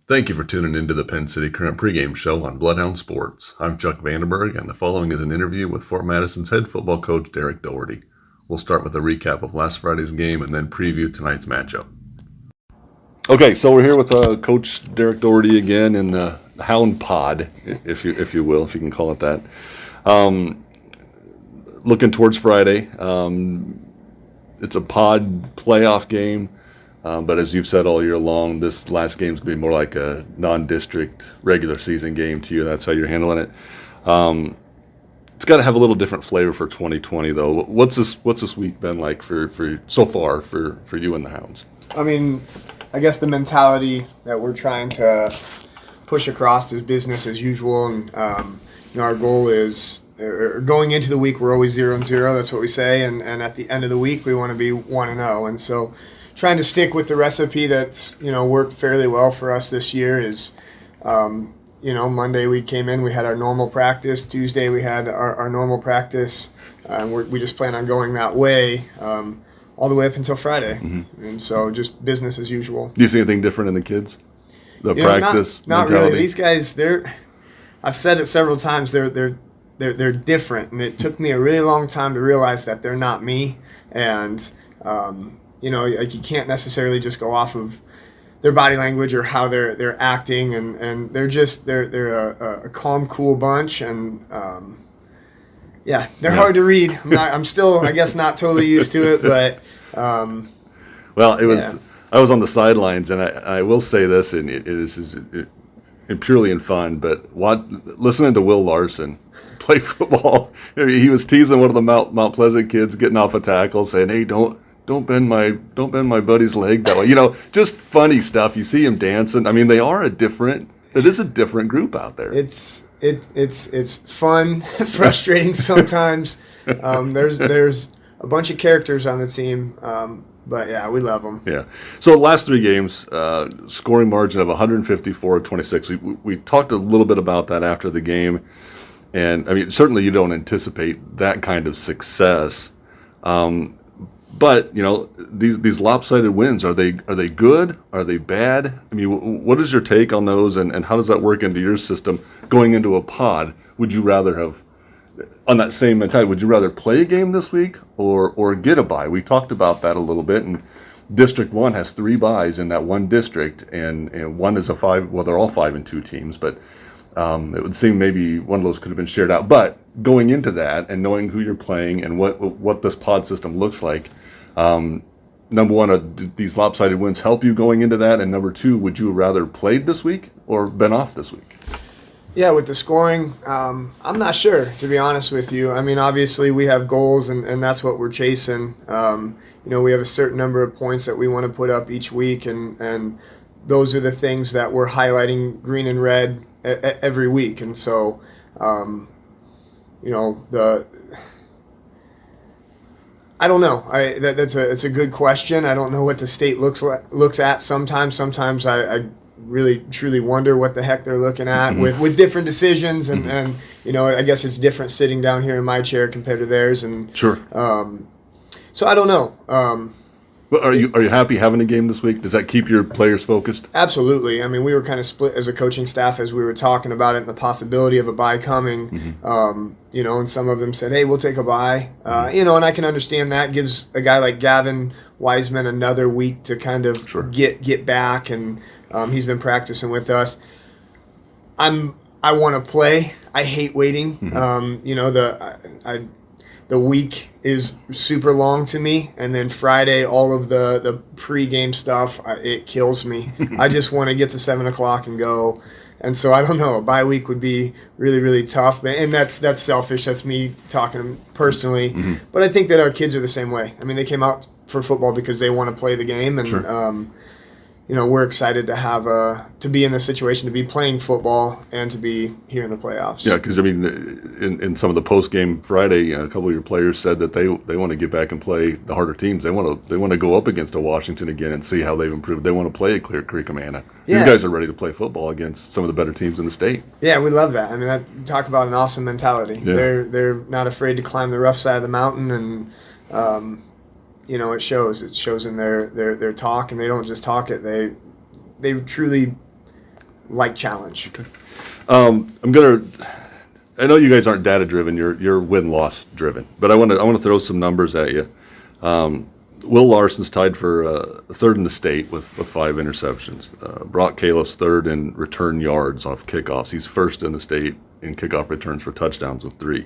Thank you for tuning into the Penn City Current pregame show on Bloodhound Sports. I'm Chuck Vandenberg, and the following is an interview with Fort Madison's head football coach, Derek Doherty. We'll start with a recap of last Friday's game and then preview tonight's matchup. Okay, so we're here with Coach Derek Doherty again in the Hound Pod, if you will, if you can call it that. Looking towards Friday, it's a pod playoff game. But as you've said all year long, this last game's going to be more like a non-district regular season game to you. That's how you're handling it. It's got to have a little different flavor for 2020, though. What's this week been like for so far for you and the Hounds? I mean, I guess the mentality that we're trying to push across is business as usual, and our goal is going into the week we're always 0-0. That's what we say, and at the end of the week we want to be 1-0, and so. Trying to stick with the recipe that's worked fairly well for us this year is, Monday we came in, we had our normal practice. Tuesday we had our normal practice. We just plan on going that way all the way up until Friday, and so just business as usual. Do you see anything different in the kids? The practice not mentality? really. These guys, I've said it several times. They're different, and it took me a really long time to realize that they're not me, and. Like you can't necessarily just go off of their body language or how they're acting, and they're a calm, cool bunch, and they're hard to read. I'm still, I guess, not totally used to it, but well, it was. Yeah. I was on the sidelines, and I will say this, and it is purely in fun, but listening to Will Larson play football, he was teasing one of the Mount Pleasant kids getting off a tackle, saying, "Hey, Don't bend my buddy's leg that way." Just funny stuff. You see him dancing. I mean, it is a different group out there. It's fun, frustrating sometimes. There's a bunch of characters on the team, but yeah, we love them. Yeah. So the last three games, scoring margin of 154-26. We talked a little bit about that after the game, and I mean, certainly you don't anticipate that kind of success. But these lopsided wins, are they good? Are they bad? I mean, what is your take on those, and how does that work into your system going into a pod? Would you rather have, on that same mentality, would you rather play a game this week or get a bye? We talked about that a little bit, and District 1 has 3 byes in that one district, and one is a 5. Well, they're all 5-2 teams, but it would seem maybe one of those could have been shared out. But going into that and knowing who you're playing and what this pod system looks like. Number one, do these lopsided wins help you going into that? And number two, would you rather played this week or been off this week? Yeah, with the scoring, I'm not sure, to be honest with you. I mean, obviously we have goals, and that's what we're chasing. We have a certain number of points that we want to put up each week, and those are the things that we're highlighting green and red every week. And so, I don't know. It's a good question. I don't know what the state looks at sometimes. Sometimes I really truly wonder what the heck they're looking at with different decisions, and I guess it's different sitting down here in my chair compared to theirs, and sure. So I don't know. But are you happy having a game this week? Does that keep your players focused? Absolutely. I mean, we were kind of split as a coaching staff as we were talking about it and the possibility of a bye coming. And some of them said, "Hey, we'll take a bye." And I can understand that. Gives a guy like Gavin Wiseman another week to kind of get back, and he's been practicing with us. I want to play. I hate waiting. The week is super long to me, and then Friday, all of the pre-game stuff, it kills me. I just want to get to 7 o'clock and go. And so I don't know. A bye week would be really, really tough, and that's selfish. That's me talking personally. But I think that our kids are the same way. I mean, they came out for football because they want to play the game, and we're excited to have to be in this situation, to be playing football, and to be here in the playoffs. Yeah, because I mean, in some of the post game Friday, a couple of your players said that they want to get back and play the harder teams. They want to go up against a Washington again and see how they've improved. They want to play a Clear Creek Amana. These guys are ready to play football against some of the better teams in the state. Yeah, we love that. I mean, talk about an awesome mentality. Yeah. They're not afraid to climb the rough side of the mountain, and it shows. It shows in their talk, and they don't just talk it. They truly like challenge. Okay. I know you guys aren't data driven. You're win loss driven, but I want to throw some numbers at you. Will Larson's tied for third in the state with 5 interceptions. Brock Califf's third in return yards off kickoffs. He's first in the state in kickoff returns for touchdowns with 3.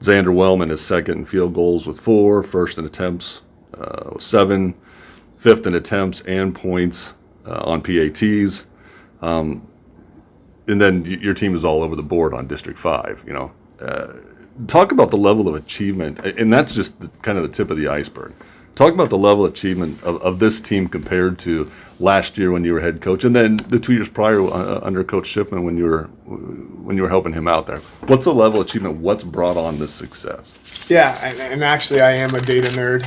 Xander Wellman is second in field goals with 4, first in attempts with 7, fifth in attempts and points on PATs. And then your team is all over the board on District 5, Talk about the level of achievement, and that's just kind of the tip of the iceberg. Talk about the level of achievement of this team compared to last year when you were head coach, and then the 2 years prior under Coach Schiffman when you were helping him out there. What's the level of achievement? What's brought on this success? Yeah, and actually I am a data nerd.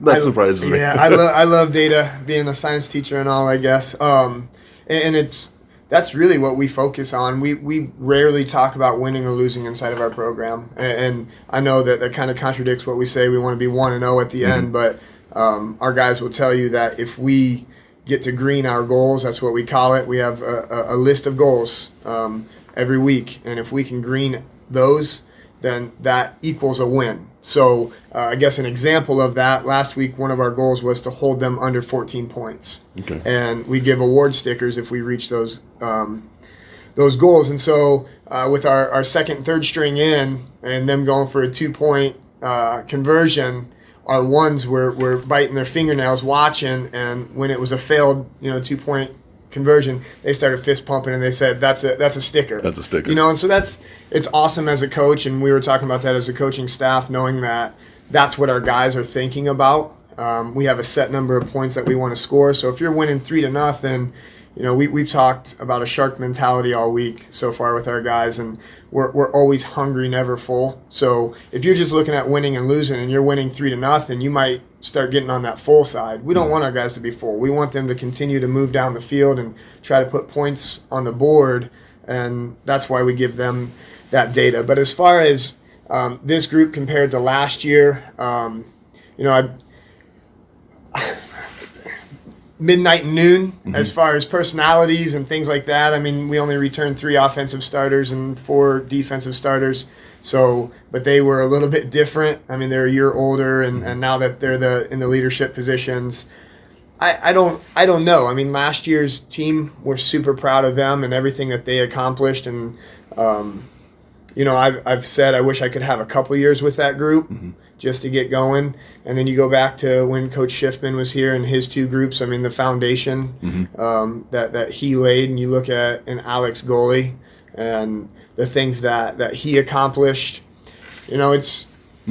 That surprises me. Yeah, I love data, being a science teacher and all, I guess. And that's really what we focus on. We rarely talk about winning or losing inside of our program. And I know that kind of contradicts what we say. We want to be 1-0 at the end, but our guys will tell you that if we get to green our goals, that's what we call it. We have a list of goals every week, and if we can green those, then that equals a win. So I guess an example of that, last week one of our goals was to hold them under 14 points. Okay. And we give award stickers if we reach those goals. And so with our second and third string in and them going for a 2-point conversion, our ones were biting their fingernails watching, and when it was a failed 2-point conversion, they started fist pumping and they said that's a sticker. That's a sticker. And so it's awesome as a coach, and we were talking about that as a coaching staff, knowing that that's what our guys are thinking about. We have a set number of points that we want to score. So if you're winning 3-0, we've talked about a shark mentality all week so far with our guys, and we're always hungry, never full. So if you're just looking at winning and losing, and you're winning 3-0, you might start getting on that full side. We don't want our guys to be full. We want them to continue to move down the field and try to put points on the board, and that's why we give them that data. But as far as this group compared to last year, midnight and noon as far as personalities and things like that. I mean, we only returned 3 offensive starters and 4 defensive starters. So, but they were a little bit different. I mean, they're a year older, and now that they're in the leadership positions, I don't know. I mean, last year's team, we're super proud of them and everything that they accomplished. And I've said I wish I could have a couple years with that group. Just to get going. And then you go back to when Coach Schiffman was here and his 2 groups. I mean, the foundation that he laid, and you look at an Alex goalie and the things that he accomplished. It's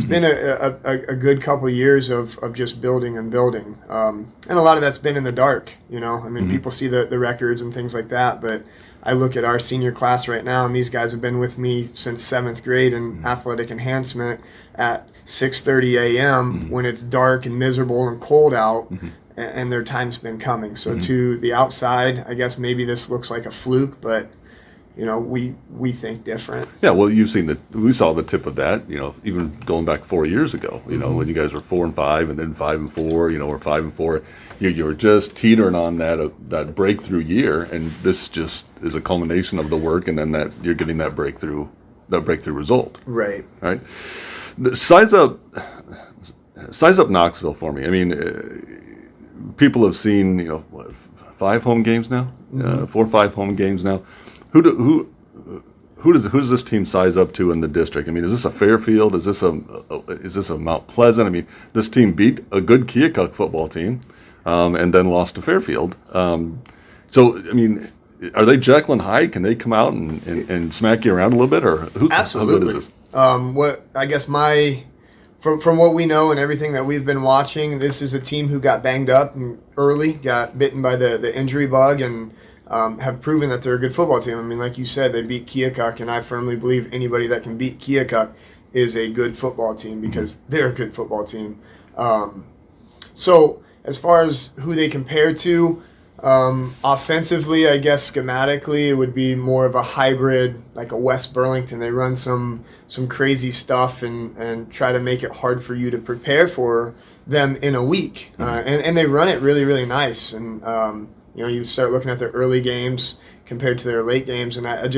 been a good couple of years of just building and building. And a lot of that's been in the dark, I mean, people see the records and things like that, but I look at our senior class right now, and these guys have been with me since 7th grade in athletic enhancement at 6:30 a.m. when it's dark and miserable and cold out, and their time's been coming. So to the outside, I guess maybe this looks like a fluke, but we think different. Yeah, well, we saw the tip of that, even going back 4 years ago, when you guys were 4-5 and then 5-4, or 5-4, you were just teetering on that breakthrough year, and this just is a culmination of the work, and then that you're getting that breakthrough result. Right. Right. Size up Knoxville for me. I mean, people have seen 5 home games now, 4 or 5 home games now. Who does this team size up to in the district? I mean, is this a Fairfield? Is this a Mount Pleasant? I mean, this team beat a good Keokuk football team, and then lost to Fairfield. So, I mean, are they Jekyll and Hyde? Can they come out and smack you around a little bit, or Absolutely. How good is this? What I guess from what we know and everything that we've been watching, this is a team who got banged up early, got bitten by the injury bug, and have proven that they're a good football team. I mean, like you said, they beat Keokuk, and I firmly believe anybody that can beat Keokuk is a good football team because they're a good football team. So as far as who they compare to, offensively, I guess schematically, it would be more of a hybrid, like a West Burlington. They run some crazy stuff and try to make it hard for you to prepare for them in a week. And they run it really, really nice. And You start looking at their early games compared to their late games, and I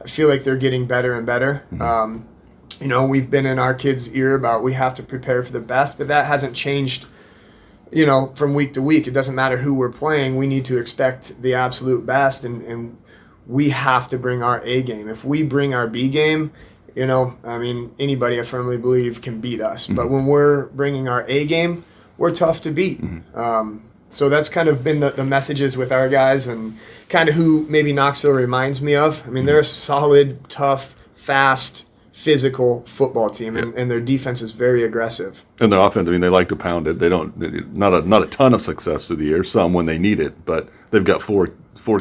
feel like they're getting better and better. Mm-hmm. We've been in our kids' ear about we have to prepare for the best, but that hasn't changed, from week to week. It doesn't matter who we're playing. We need to expect the absolute best, and we have to bring our A game. If we bring our B game, anybody, I firmly believe, can beat us. Mm-hmm. But when we're bringing our A game, we're tough to beat. Mm-hmm. So that's kind of been the messages with our guys, and kind of who maybe Knoxville reminds me of. They're a solid, tough, fast, physical football team, and their defense is very aggressive. And their offense, they like to pound it. They don't not a ton of success through the year. Some when they need it, but they've got four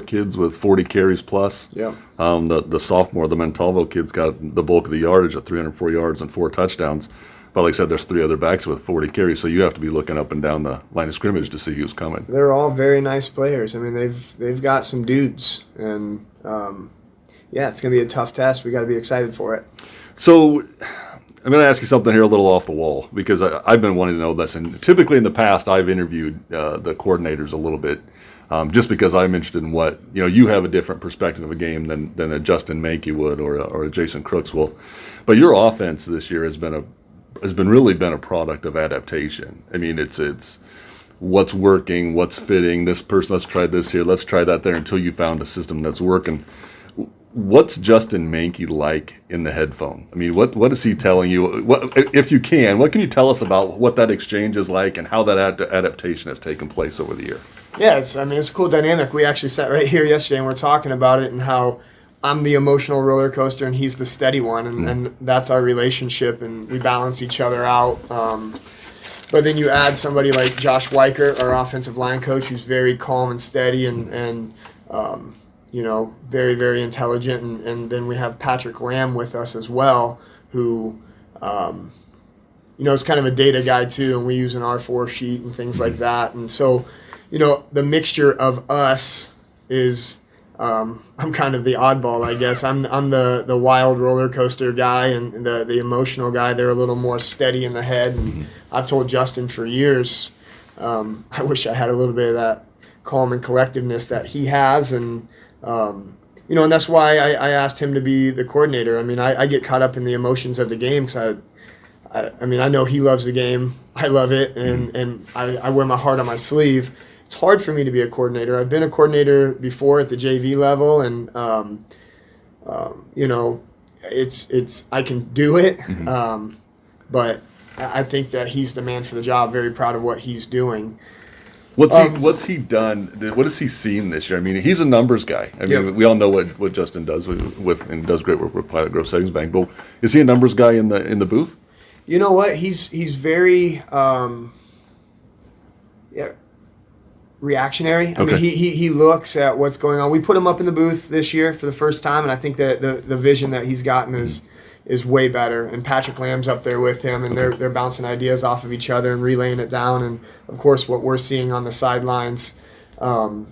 kids with 40 carries plus. Yeah. The sophomore, the Montalvo kid's got the bulk of the yardage at 304 yards and 4 touchdowns. But like I said, there's 3 other backs with 40 carries, so you have to be looking up and down the line of scrimmage to see who's coming. They're all very nice players. They've got some dudes, and it's going to be a tough test. We got to be excited for it. So I'm going to ask you something here a little off the wall, because I've been wanting to know this. And typically in the past, I've interviewed the coordinators a little bit, just because I'm interested in what, you have a different perspective of a game than a Justin Mankey would or a Jason Crooks will. But your offense this year has really been a product of adaptation. It's what's working, what's fitting. This person, let's try this here, let's try that there, until you found a system that's working. What's Justin Mankey like in the headphone? What is he telling you? If you can, what can you tell us about what that exchange is like and how that adaptation has taken place over the year? Yeah, it's a cool dynamic. We actually sat right here yesterday and we're talking about it, and how I'm the emotional roller coaster and he's the steady one, and that's our relationship, and we balance each other out. But then you add somebody like Josh Weichert, our offensive line coach, who's very calm and steady and very, very intelligent. And then we have Patrick Lamb with us as well, who, is kind of a data guy too, and we use an R4 sheet and things like that. And so, the mixture of us is, I'm kind of the oddball, I guess. I'm the wild roller coaster guy, and the emotional guy. They're a little more steady in the head. And I've told Justin for years, I wish I had a little bit of that calm and collectiveness that he has, and and that's why I asked him to be the coordinator. I get caught up in the emotions of the game, because I know he loves the game, I love it, and I wear my heart on my sleeve. It's hard for me to be a coordinator. I've been a coordinator before at the JV level, and it's I can do it, but I think that he's the man for the job. Very proud of what he's doing. What's he done? What has he seen this year? He's a numbers guy. We all know what Justin does and does great work with Pilot Grove Savings Bank. But is he a numbers guy in the booth? You know what? He's very reactionary. Okay. He looks at what's going on. We put him up in the booth this year for the first time, and I think that the vision that he's gotten is way better. And Patrick Lamb's up there with him, and they're bouncing ideas off of each other and relaying it down. And of course, what we're seeing on the sidelines, I'm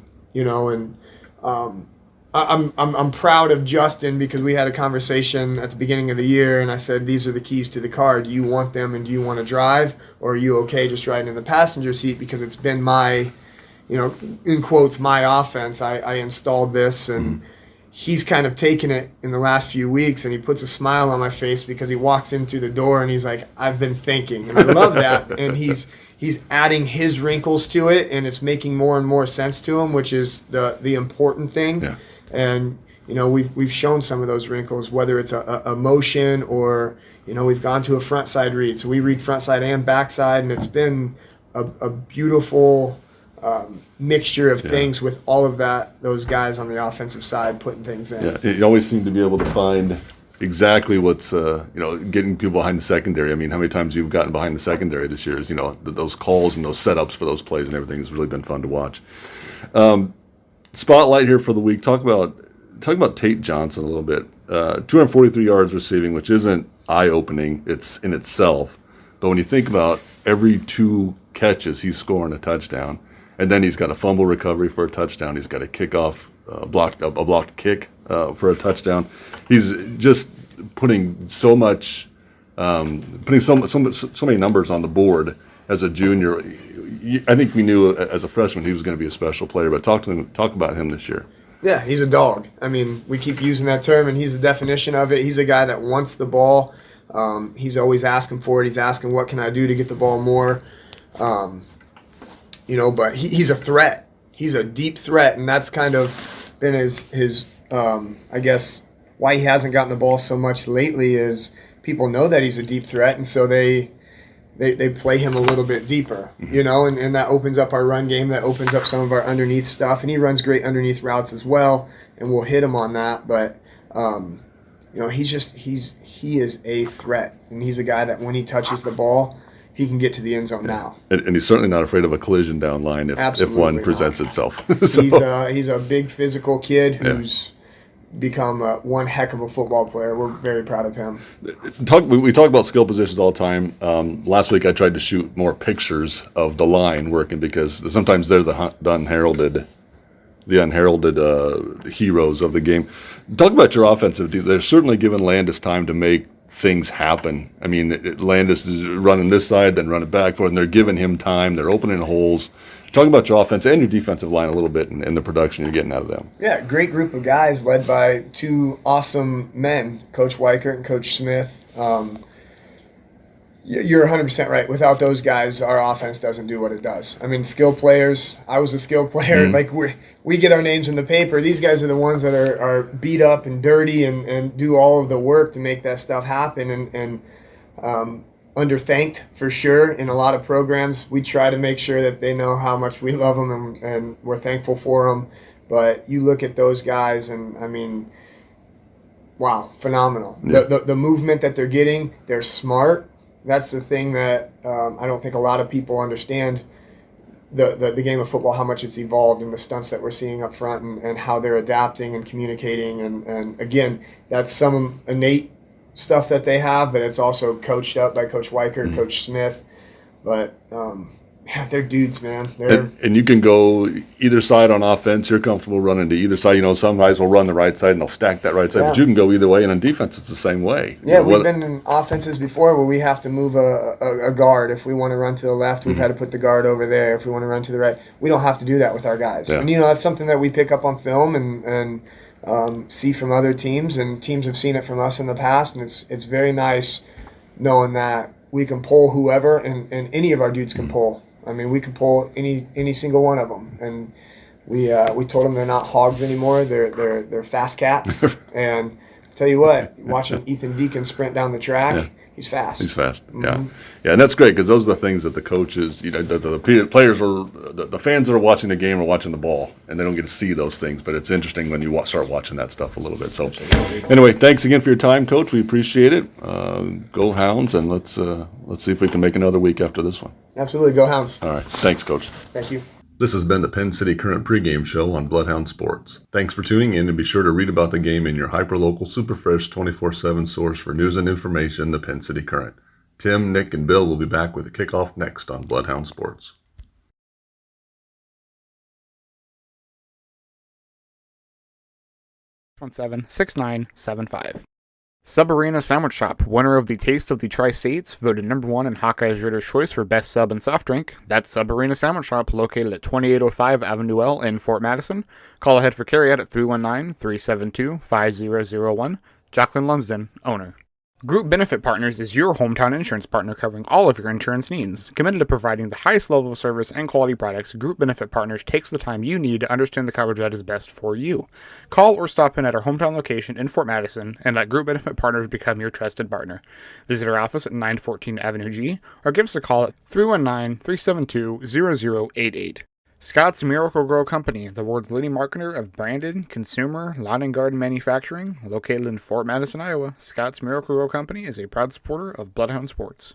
proud of Justin, because we had a conversation at the beginning of the year, and I said, these are the keys to the car. Do you want them, and do you want to drive, or are you okay just riding in the passenger seat? Because it's been my, in quotes, my offense. I installed this, and he's kind of taken it in the last few weeks, and he puts a smile on my face because he walks in through the door and he's like, I've been thinking. And I love that. And he's adding his wrinkles to it, and it's making more and more sense to him, which is the important thing. Yeah. And we've shown some of those wrinkles, whether it's a motion or we've gone to a front side read. So we read front side and back side, and it's been a beautiful mixture of things with all of those guys on the offensive side putting things in. Yeah, you always seem to be able to find exactly what's getting people behind the secondary. How many times you've gotten behind the secondary this year is those calls and those setups for those plays and everything has really been fun to watch. Spotlight here for the week. Talk about Tate Johnson a little bit. 243 yards receiving, which isn't eye-opening. It's in itself, but when you think about every 2 catches, he's scoring a touchdown. And then he's got a fumble recovery for a touchdown. He's got a kickoff, a blocked kick for a touchdown. He's just putting so many numbers on the board as a junior. I think we knew as a freshman he was going to be a special player, but talk about him this year. Yeah, he's a dog. I mean, we keep using that term, and he's the definition of it. He's a guy that wants the ball. He's always asking for it. He's asking, what can I do to get the ball more? But he's a threat. He's a deep threat, and that's kind of been his I guess, why he hasn't gotten the ball so much lately is people know that he's a deep threat, and so they play him a little bit deeper, and that opens up our run game. That opens up some of our underneath stuff, and he runs great underneath routes as well, and we'll hit him on that. But he is a threat, and he's a guy that when he touches the ball, he can get to the end zone now. And he's certainly not afraid of a collision down line if one presents itself. So. He's a big physical kid who's become one heck of a football player. We're very proud of him. We talk about skill positions all the time. Last week I tried to shoot more pictures of the line working because sometimes they're the unheralded heroes of the game. Talk about your offensive team. They're certainly giving Landis time to make things happen. I mean, Landis is running this side, then running back for it, and they're giving him time. They're opening holes. Talk about your offense and your defensive line a little bit and the production you're getting out of them. Yeah, great group of guys led by two awesome men, Coach Weichert and Coach Smith. You're 100% right. Without those guys, our offense doesn't do what it does. I mean, skill players. I was a skill player. Mm-hmm. Like we get our names in the paper. These guys are the ones that are beat up and dirty and do all of the work to make that stuff happen. And underthanked for sure in a lot of programs. We try to make sure that they know how much we love them and we're thankful for them. But you look at those guys, and I mean, wow, phenomenal. Yeah. The movement that they're getting, they're smart. That's the thing that I don't think a lot of people understand the game of football, how much it's evolved, and the stunts that we're seeing up front and how they're adapting and communicating. And again, that's some innate stuff that they have, but it's also coached up by Coach Weichert and Coach Smith. But they're dudes, man. And you can go either side on offense. You're comfortable running to either side. Some guys will run the right side and they'll stack that right side, but you can go either way. And on defense, it's the same way. Yeah, we've been in offenses before where we have to move a guard. If we want to run to the left, we've had to put the guard over there. If we want to run to the right, we don't have to do that with our guys. Yeah. And that's something that we pick up on film and see from other teams, and teams have seen it from us in the past. And it's very nice knowing that we can pull whoever, and any of our dudes can pull. I mean, we can pull any single one of them, and we told them they're not hogs anymore. They're fast cats. And I'll tell you what, watching Ethan Deacon sprint down the track, he's fast. He's fast. Yeah, and that's great because those are the things that the coaches, the players the fans that are watching the game are watching the ball, and they don't get to see those things. But it's interesting when you start watching that stuff a little bit. So, anyway, thanks again for your time, Coach. We appreciate it. Go Hounds, and let's see if we can make another week after this one. Absolutely, go Hounds. All right, thanks, Coach. Thank you. This has been the Penn City Current pregame show on Bloodhound Sports. Thanks for tuning in, and be sure to read about the game in your hyperlocal, super fresh, 24/7 source for news and information, the Penn City Current. Tim, Nick, and Bill will be back with the kickoff next on Bloodhound Sports. 6975. Sub Arena Sandwich Shop, winner of the Taste of the Tri-States, voted #1 in Hawkeye's Reader's Choice for Best Sub and Soft Drink. That's Sub Arena Sandwich Shop, located at 2805 Avenue L in Fort Madison. Call ahead for carryout at 319-372-5001. Jacqueline Lumsden, owner. Group Benefit Partners is your hometown insurance partner covering all of your insurance needs. Committed to providing the highest level of service and quality products, Group Benefit Partners takes the time you need to understand the coverage that is best for you. Call or stop in at our hometown location in Fort Madison and let Group Benefit Partners become your trusted partner. Visit our office at 914 Avenue G or give us a call at 319-372-0088. Scott's Miracle-Gro Company, the world's leading marketer of branded, consumer, lawn and garden manufacturing, located in Fort Madison, Iowa. Scott's Miracle-Gro Company is a proud supporter of Bloodhound Sports.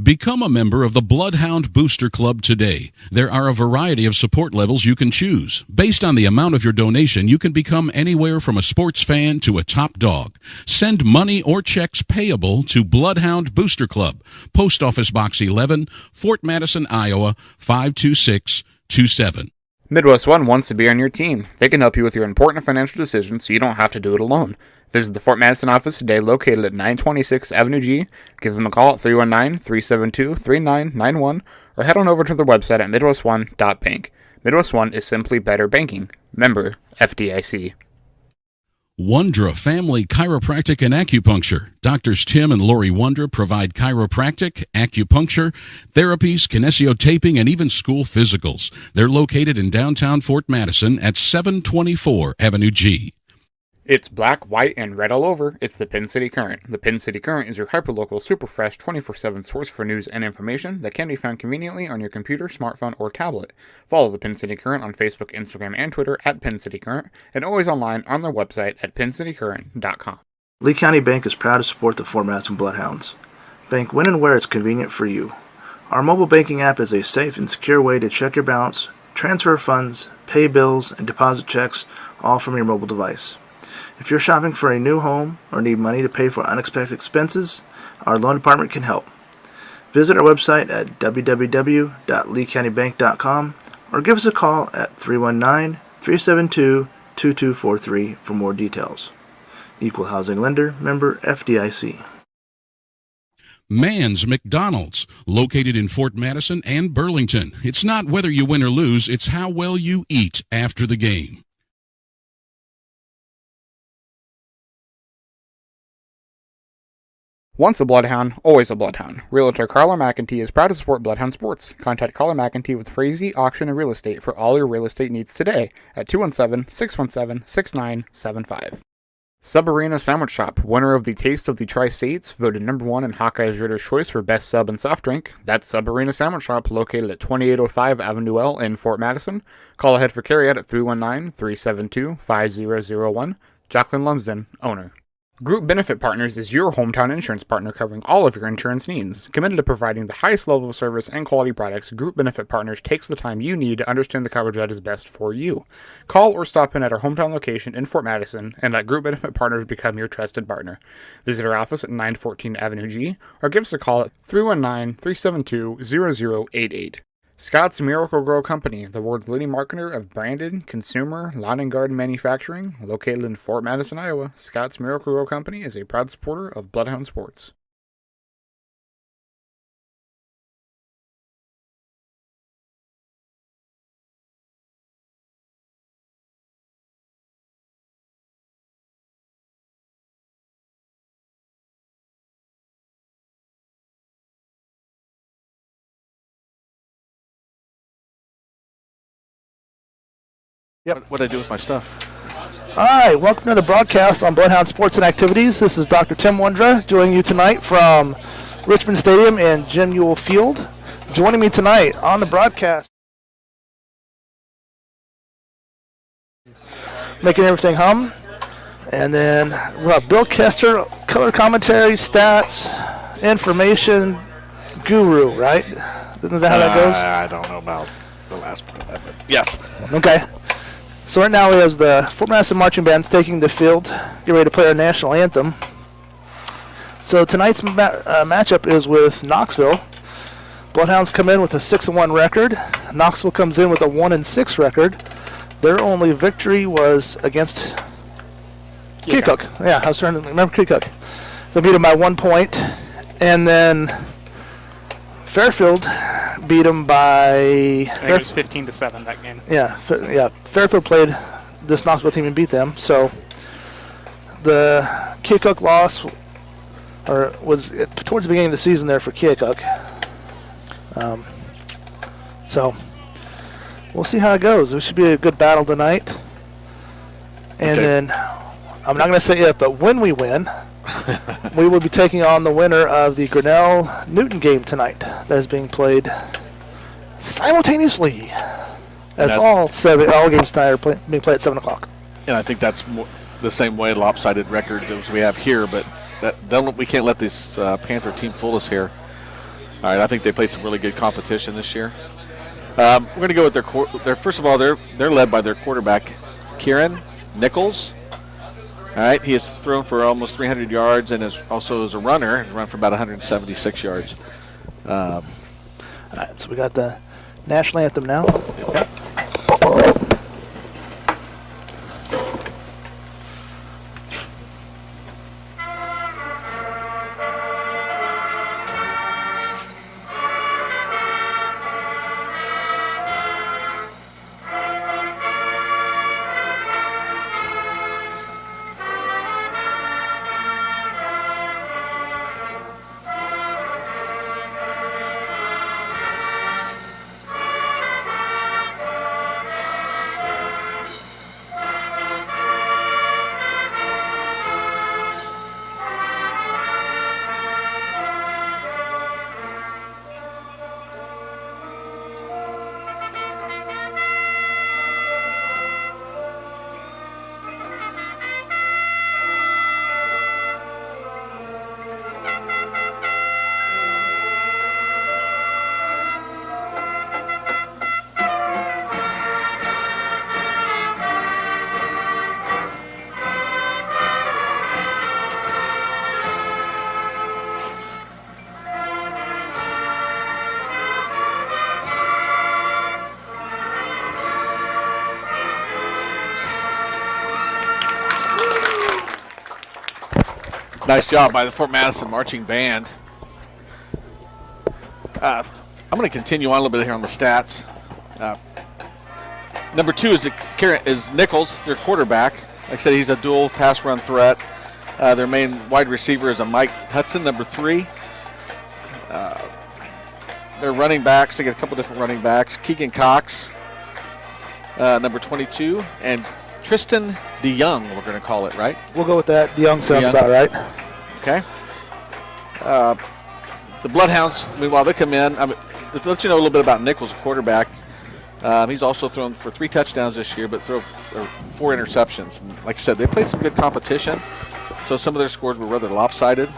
Become a member of the Bloodhound Booster Club today. There are a variety of support levels you can choose. Based on the amount of your donation, you can become anywhere from a sports fan to a top dog. Send money or checks payable to Bloodhound Booster Club, Post Office Box 11, Fort Madison, Iowa, 52627. Midwest One wants to be on your team. They can help you with your important financial decisions so you don't have to do it alone. Visit the Fort Madison office today, located at 926 Avenue G. Give them a call at 319-372-3991 or head on over to their website at midwestone.bank. Midwest One is simply better banking. Member FDIC. Wondra Family Chiropractic and Acupuncture. Doctors Tim and Lori Wondra provide chiropractic, acupuncture, therapies, kinesiotaping, and even school physicals. They're located in downtown Fort Madison at 724 Avenue G. It's black, white, and red all over. It's the Pin City Current. The Pin City Current is your hyperlocal, super fresh, 24/7 source for news and information that can be found conveniently on your computer, smartphone, or tablet. Follow the Pin City Current on Facebook, Instagram, and Twitter at Pin City Current, and always online on their website at pincitycurrent.com. Lee County Bank is proud to support the Fort Madison Bloodhounds. Bank when and where it's convenient for you. Our mobile banking app is a safe and secure way to check your balance, transfer funds, pay bills, and deposit checks, all from your mobile device. If you're shopping for a new home or need money to pay for unexpected expenses, our loan department can help. Visit our website at www.leecountybank.com or give us a call at 319-372-2243 for more details. Equal Housing Lender, member FDIC. Mann's McDonald's, located in Fort Madison and Burlington. It's not whether you win or lose, it's how well you eat after the game. Once a Bloodhound, always a Bloodhound. Realtor Carla McEntee is proud to support Bloodhound Sports. Contact Carla McEntee with Frazee Auction and Real Estate for all your real estate needs today at 217-617-6975. Sub Arena Sandwich Shop, winner of the Taste of the Tri-States, voted #1 in Hawkeye's Reader's Choice for Best Sub and Soft Drink. That's Sub Arena Sandwich Shop, located at 2805 Avenue L in Fort Madison. Call ahead for carryout at 319-372-5001. Jacqueline Lumsden, owner. Group Benefit Partners is your hometown insurance partner covering all of your insurance needs. Committed to providing the highest level of service and quality products, Group Benefit Partners takes the time you need to understand the coverage that is best for you. Call or stop in at our hometown location in Fort Madison and let Group Benefit Partners become your trusted partner. Visit our office at 914 Avenue G or give us a call at 319-372-0088. Scott's Miracle-Gro Company, the world's leading marketer of branded, consumer, lawn and garden manufacturing, located in Fort Madison, Iowa. Scott's Miracle-Gro Company is a proud supporter of Bloodhound Sports. Yep. What did I do with my stuff? All right, welcome to the broadcast on Bloodhound Sports and Activities. This is Dr. Tim Wondra joining you tonight from Richmond Stadium and Jim Ewell Field. Joining me tonight on the broadcast, making everything hum. And then we'll have Bill Kester, color commentary, stats, information guru, right? Isn't that how that goes? I don't know about the last part of that, but yes. Okay. So right now we have the Fort Madison Marching Band's taking the field, get ready to play our national anthem. So tonight's matchup is with Knoxville. Bloodhounds come in with a 6-1 record. Knoxville comes in with a 1-6 record. Their only victory was against Keokuk. Yeah, I was trying to remember Keokuk. They beat them by 1 point, and then Fairfield beat them by. I think it was 15-7 that game. Yeah, Fairfield played this Knoxville team and beat them. So the Keokuk loss, was towards the beginning of the season there for Keokuk. So we'll see how it goes. It should be a good battle tonight. And then I'm not going to say it, but when we win, we will be taking on the winner of the Grinnell-Newton game tonight. That is being played simultaneously, as all games tonight are being played at 7 o'clock. And I think that's the same way lopsided record as we have here, but we can't let this Panther team fool us here. All right, I think they played some really good competition this year. We're going to go with their first of all, they're led by their quarterback, Kieran Nichols. All right, he has thrown for almost 300 yards and is also as a runner, run for about 176 yards. All right, so we got the national anthem now. Okay. Nice job by the Fort Madison Marching Band. I'm going to continue on a little bit here on the stats. Number 2 is Nichols, their quarterback. Like I said, he's a dual pass run threat. Their main wide receiver is a Mike Hudson, number 3. Their running backs, they got a couple different running backs. Keegan Cox, number 22, and Tristan DeYoung, we're going to call it, right? We'll go with that. DeYoung sounds about right. Okay. The Bloodhounds, meanwhile, they come in. To let you know a little bit about Nichols, quarterback. He's also thrown for 3 touchdowns this year, but throw 4 interceptions. And like I said, they played some good competition, so some of their scores were rather lopsided.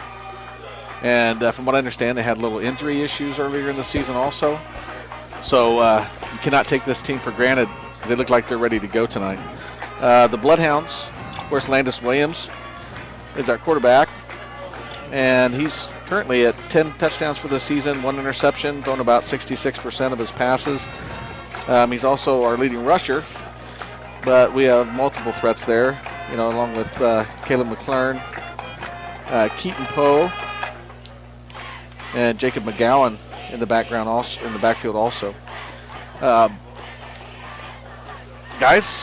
And from what I understand, they had little injury issues earlier in the season also. So you cannot take this team for granted because they look like they're ready to go tonight. The Bloodhounds, of course, Landis Williams is our quarterback, and he's currently at 10 touchdowns for the season, 1 interception, throwing about 66% of his passes. He's also our leading rusher, but we have multiple threats there, along with Caleb McClern, Keaton Poe, and Jacob McGowan in the background, also in the backfield also. Guys,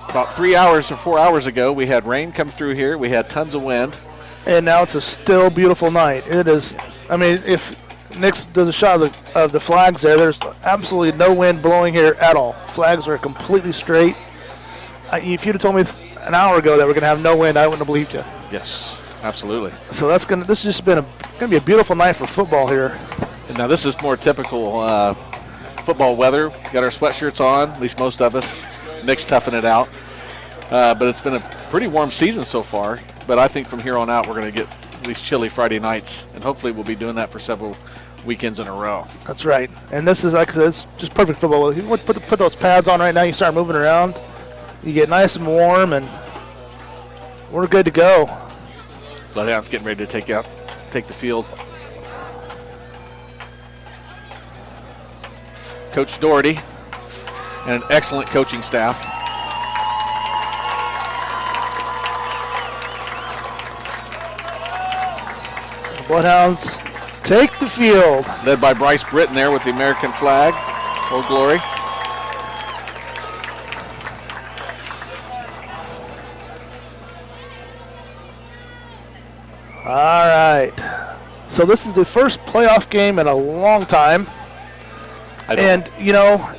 about 3 hours or 4 hours ago, we had rain come through here. We had tons of wind. And now it's a still beautiful night. It is. I mean, if Nick does a shot of the flags there's absolutely no wind blowing here at all. Flags are completely straight. If you'd have told me an hour ago that we're going to have no wind, I wouldn't have believed you. Yes, absolutely. So this has just been going to be a beautiful night for football here. And now this is more typical football weather. Got our sweatshirts on, at least most of us. Nick's toughing it out. But it's been a pretty warm season so far. But I think from here on out, we're going to get at least chilly Friday nights. And hopefully we'll be doing that for several weekends in a row. That's right. And this is, like I said, it's just perfect football. You put those pads on right now, you start moving around. You get nice and warm, and we're good to go. Bloodhounds getting ready to take the field. Coach Doherty and an excellent coaching staff. Bloodhounds take the field. Led by Bryce Britton there with the American flag. Old Glory. All right. So this is the first playoff game in a long time. And,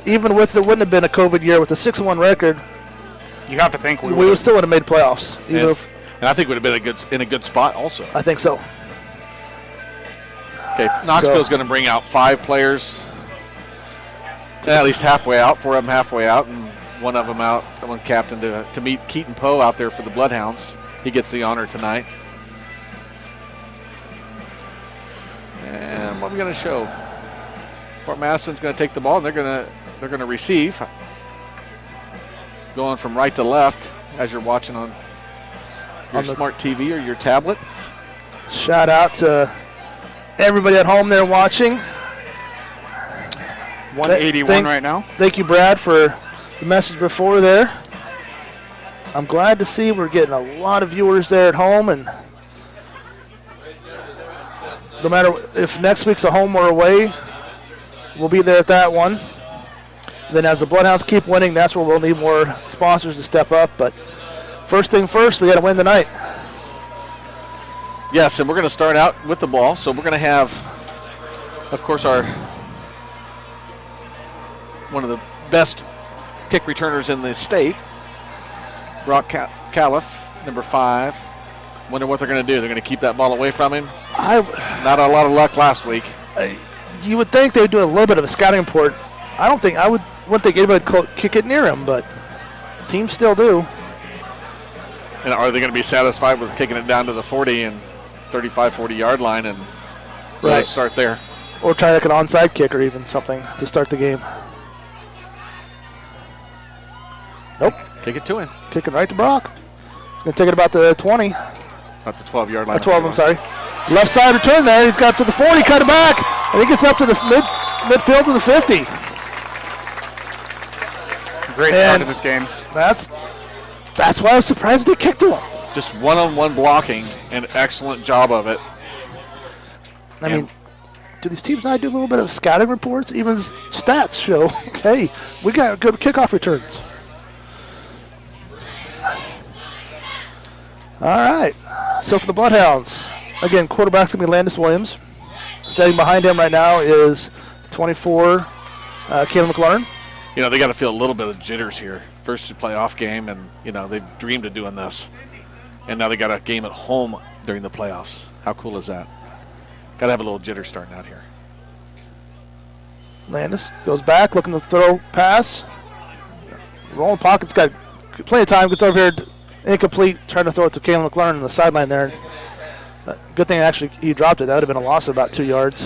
even with it wouldn't have been a COVID year with a 6-1 record, You have to think we would still would have made playoffs. And I think would have been in a good spot also. I think so. Okay, Knoxville's going to bring out 5 players, at least halfway out, 4 of them halfway out, and one of them out, one captain to meet Keaton Poe out there for the Bloodhounds. He gets the honor tonight. And what are we going to show? Fort Madison's going to take the ball, and they're going to receive. Going from right to left as you're watching on your smart TV or your tablet. Shout out to everybody at home there watching. 181 right now. Thank you, Brad, for the message before there. I'm glad to see we're getting a lot of viewers there at home, and no matter if next week's a home or away, we'll be there at that one. Then as the Bloodhounds keep winning, that's where we'll need more sponsors to step up. But first thing first, we got to win tonight. Yes, and we're going to start out with the ball. So we're going to have, of course, one of the best kick returners in the state, Brock Califf, number 5. Wonder what they're going to do. They're going to keep that ball away from him. Not a lot of luck last week. You would think they would do a little bit of a scouting report. Wouldn't think anybody would kick it near him, but teams still do. And are they going to be satisfied with kicking it down to the 40 and 35, 40-yard line and really start there? Or try like an onside kick or even something to start the game. Nope. Kick it to him. Kicking right to Brock. He's going to take it about the 20. Not the 12-yard line. 12, I'm sorry. Left side return there. He's got to the 40, cut it back, and he gets up to the midfield to the 50. Great start in this game. That's why I was surprised they kicked to him. Just one-on-one blocking, an excellent job of it. I mean, do these teams not do a little bit of scouting reports? Even stats show, hey, we got good kickoff returns. All right. So for the Bloodhounds, again, quarterback's going to be Landis Williams. Standing behind him right now is 24, Caleb McLaurin. You know, they got to feel a little bit of jitters here. First playoff game, and, you know, they've dreamed of doing this. And now they got a game at home during the playoffs. How cool is that? Got to have a little jitter starting out here. Landis goes back, looking to throw pass. Rolling pocket's got plenty of time. Gets over here, incomplete, trying to throw it to Caleb McLaurin on the sideline there. Good thing actually he dropped it. That would have been a loss of about 2 yards.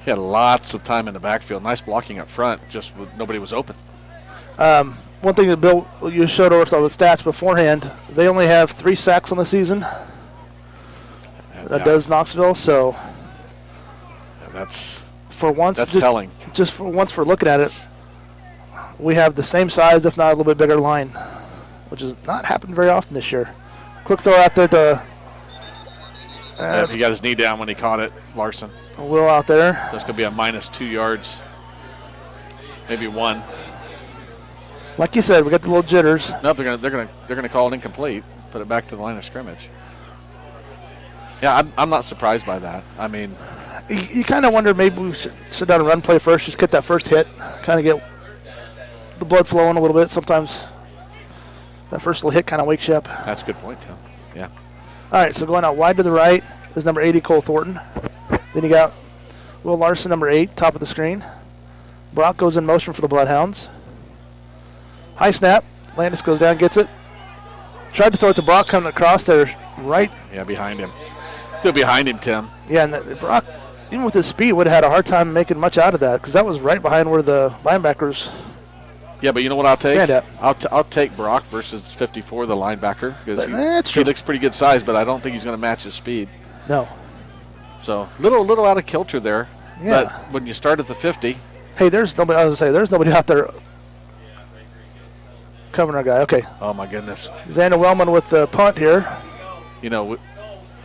He had lots of time in the backfield. Nice blocking up front, just nobody was open. One thing that Bill, you showed us all the stats beforehand, they only have 3 sacks on the season. That does Knoxville, so that's telling. Just for once for looking at it, we have the same size, if not a little bit bigger line, which has not happened very often this year. Quick throw out there to he got his knee down when he caught it, Larson. Will out there. That's going to be a minus 2 yards, maybe 1. Like you said, we got the little jitters. No, they're gonna call it incomplete. Put it back to the line of scrimmage. Yeah, I'm not surprised by that. I mean, you kind of wonder maybe we should sit down and run play first, just get that first hit, kind of get the blood flowing a little bit. Sometimes that first little hit kind of wakes you up. That's a good point, Tim. Yeah. All right, so going out wide to the right is number 80, Cole Thornton. Then you got Will Larson, number 8, top of the screen. Brock goes in motion for the Bloodhounds. High snap. Landis goes down, gets it. Tried to throw it to Brock coming across there right. Yeah, behind him. Still behind him, Tim. Yeah, and Brock, even with his speed, would have had a hard time making much out of that because that was right behind where the linebackers. Yeah, but you know what I'll take? Stand up. I'll take Brock versus 54, the linebacker, because he looks pretty good size, but I don't think he's going to match his speed. No. So little out of kilter there. Yeah. But when you start at the 50. Hey, there's nobody. I was gonna say there's nobody out there covering our guy. Okay. Oh my goodness. Xander Wellman with the punt here. You know.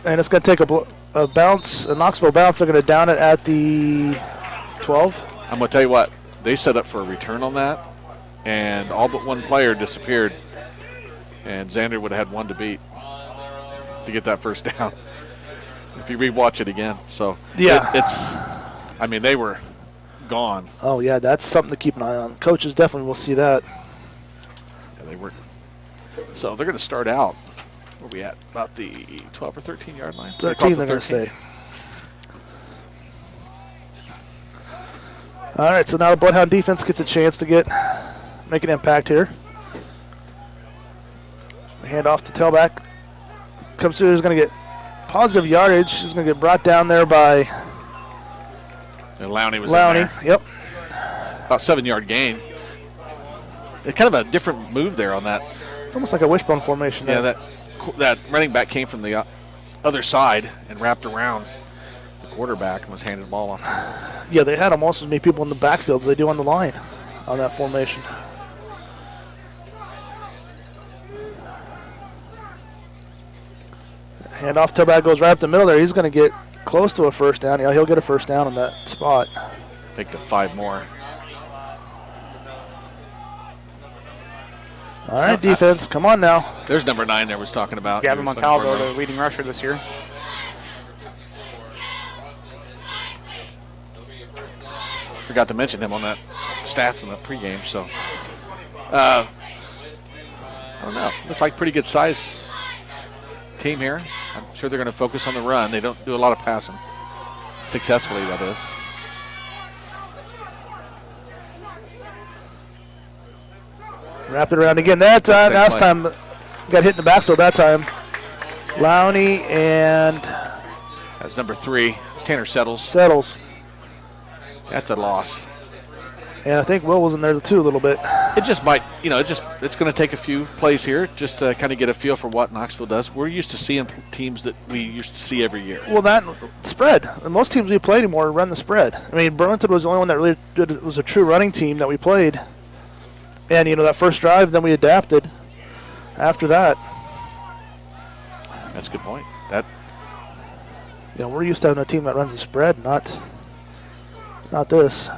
And it's going to take a bounce, a Knoxville bounce. They're going to down it at the 12. I'm going to tell you what. They set up for a return on that, and all but one player disappeared, and Xander would have had one to beat to get that first down if you rewatch it again. So yeah, I mean, they were gone. Oh yeah, that's something to keep an eye on. Coaches definitely will see that. Yeah, they were. So they're going to start out. Where are we at? About the 12 or 13 yard line? 13, they're going to say. All right, so now the Bloodhound defense gets a chance to make an impact here. Hand off to tailback. Comes through, is going to get positive yardage. He's going to get brought down there by And Lowney was in there. Yep. About 7-yard gain. It's kind of a different move there on that. It's almost like a wishbone formation. Yeah, there. that running back came from the other side and wrapped around the quarterback and was handed the ball off. Yeah, they had almost as many people in the backfield as they do on the line on that formation. Handoff, tailback goes right up the middle there. He's going to get close to a first down. Yeah, he'll get a first down on that spot. Picked up 5 more. All right, defense, come on now. There's number 9 there was talking about. Gavin Montalvo, the leading rusher this year. Forgot to mention him on that stats in the pregame. So, I don't know. Looks like pretty good size team here. I'm sure they're going to focus on the run. They don't do a lot of passing. Successfully, that is. Wrap it around again that time. Last time got hit in the backfield that time. Lowney and that's number 3. It's Tanner Settles. That's a loss. And I think Will was in there too a little bit. It just might, it's going to take a few plays here just to kind of get a feel for what Knoxville does. We're used to seeing teams that we used to see every year. Well, that spread. And most teams we play anymore run the spread. I mean, Burlington was the only one that really did. It was a true running team that we played. And, that first drive, then we adapted after that. That's a good point. We're used to having a team that runs the spread, not this.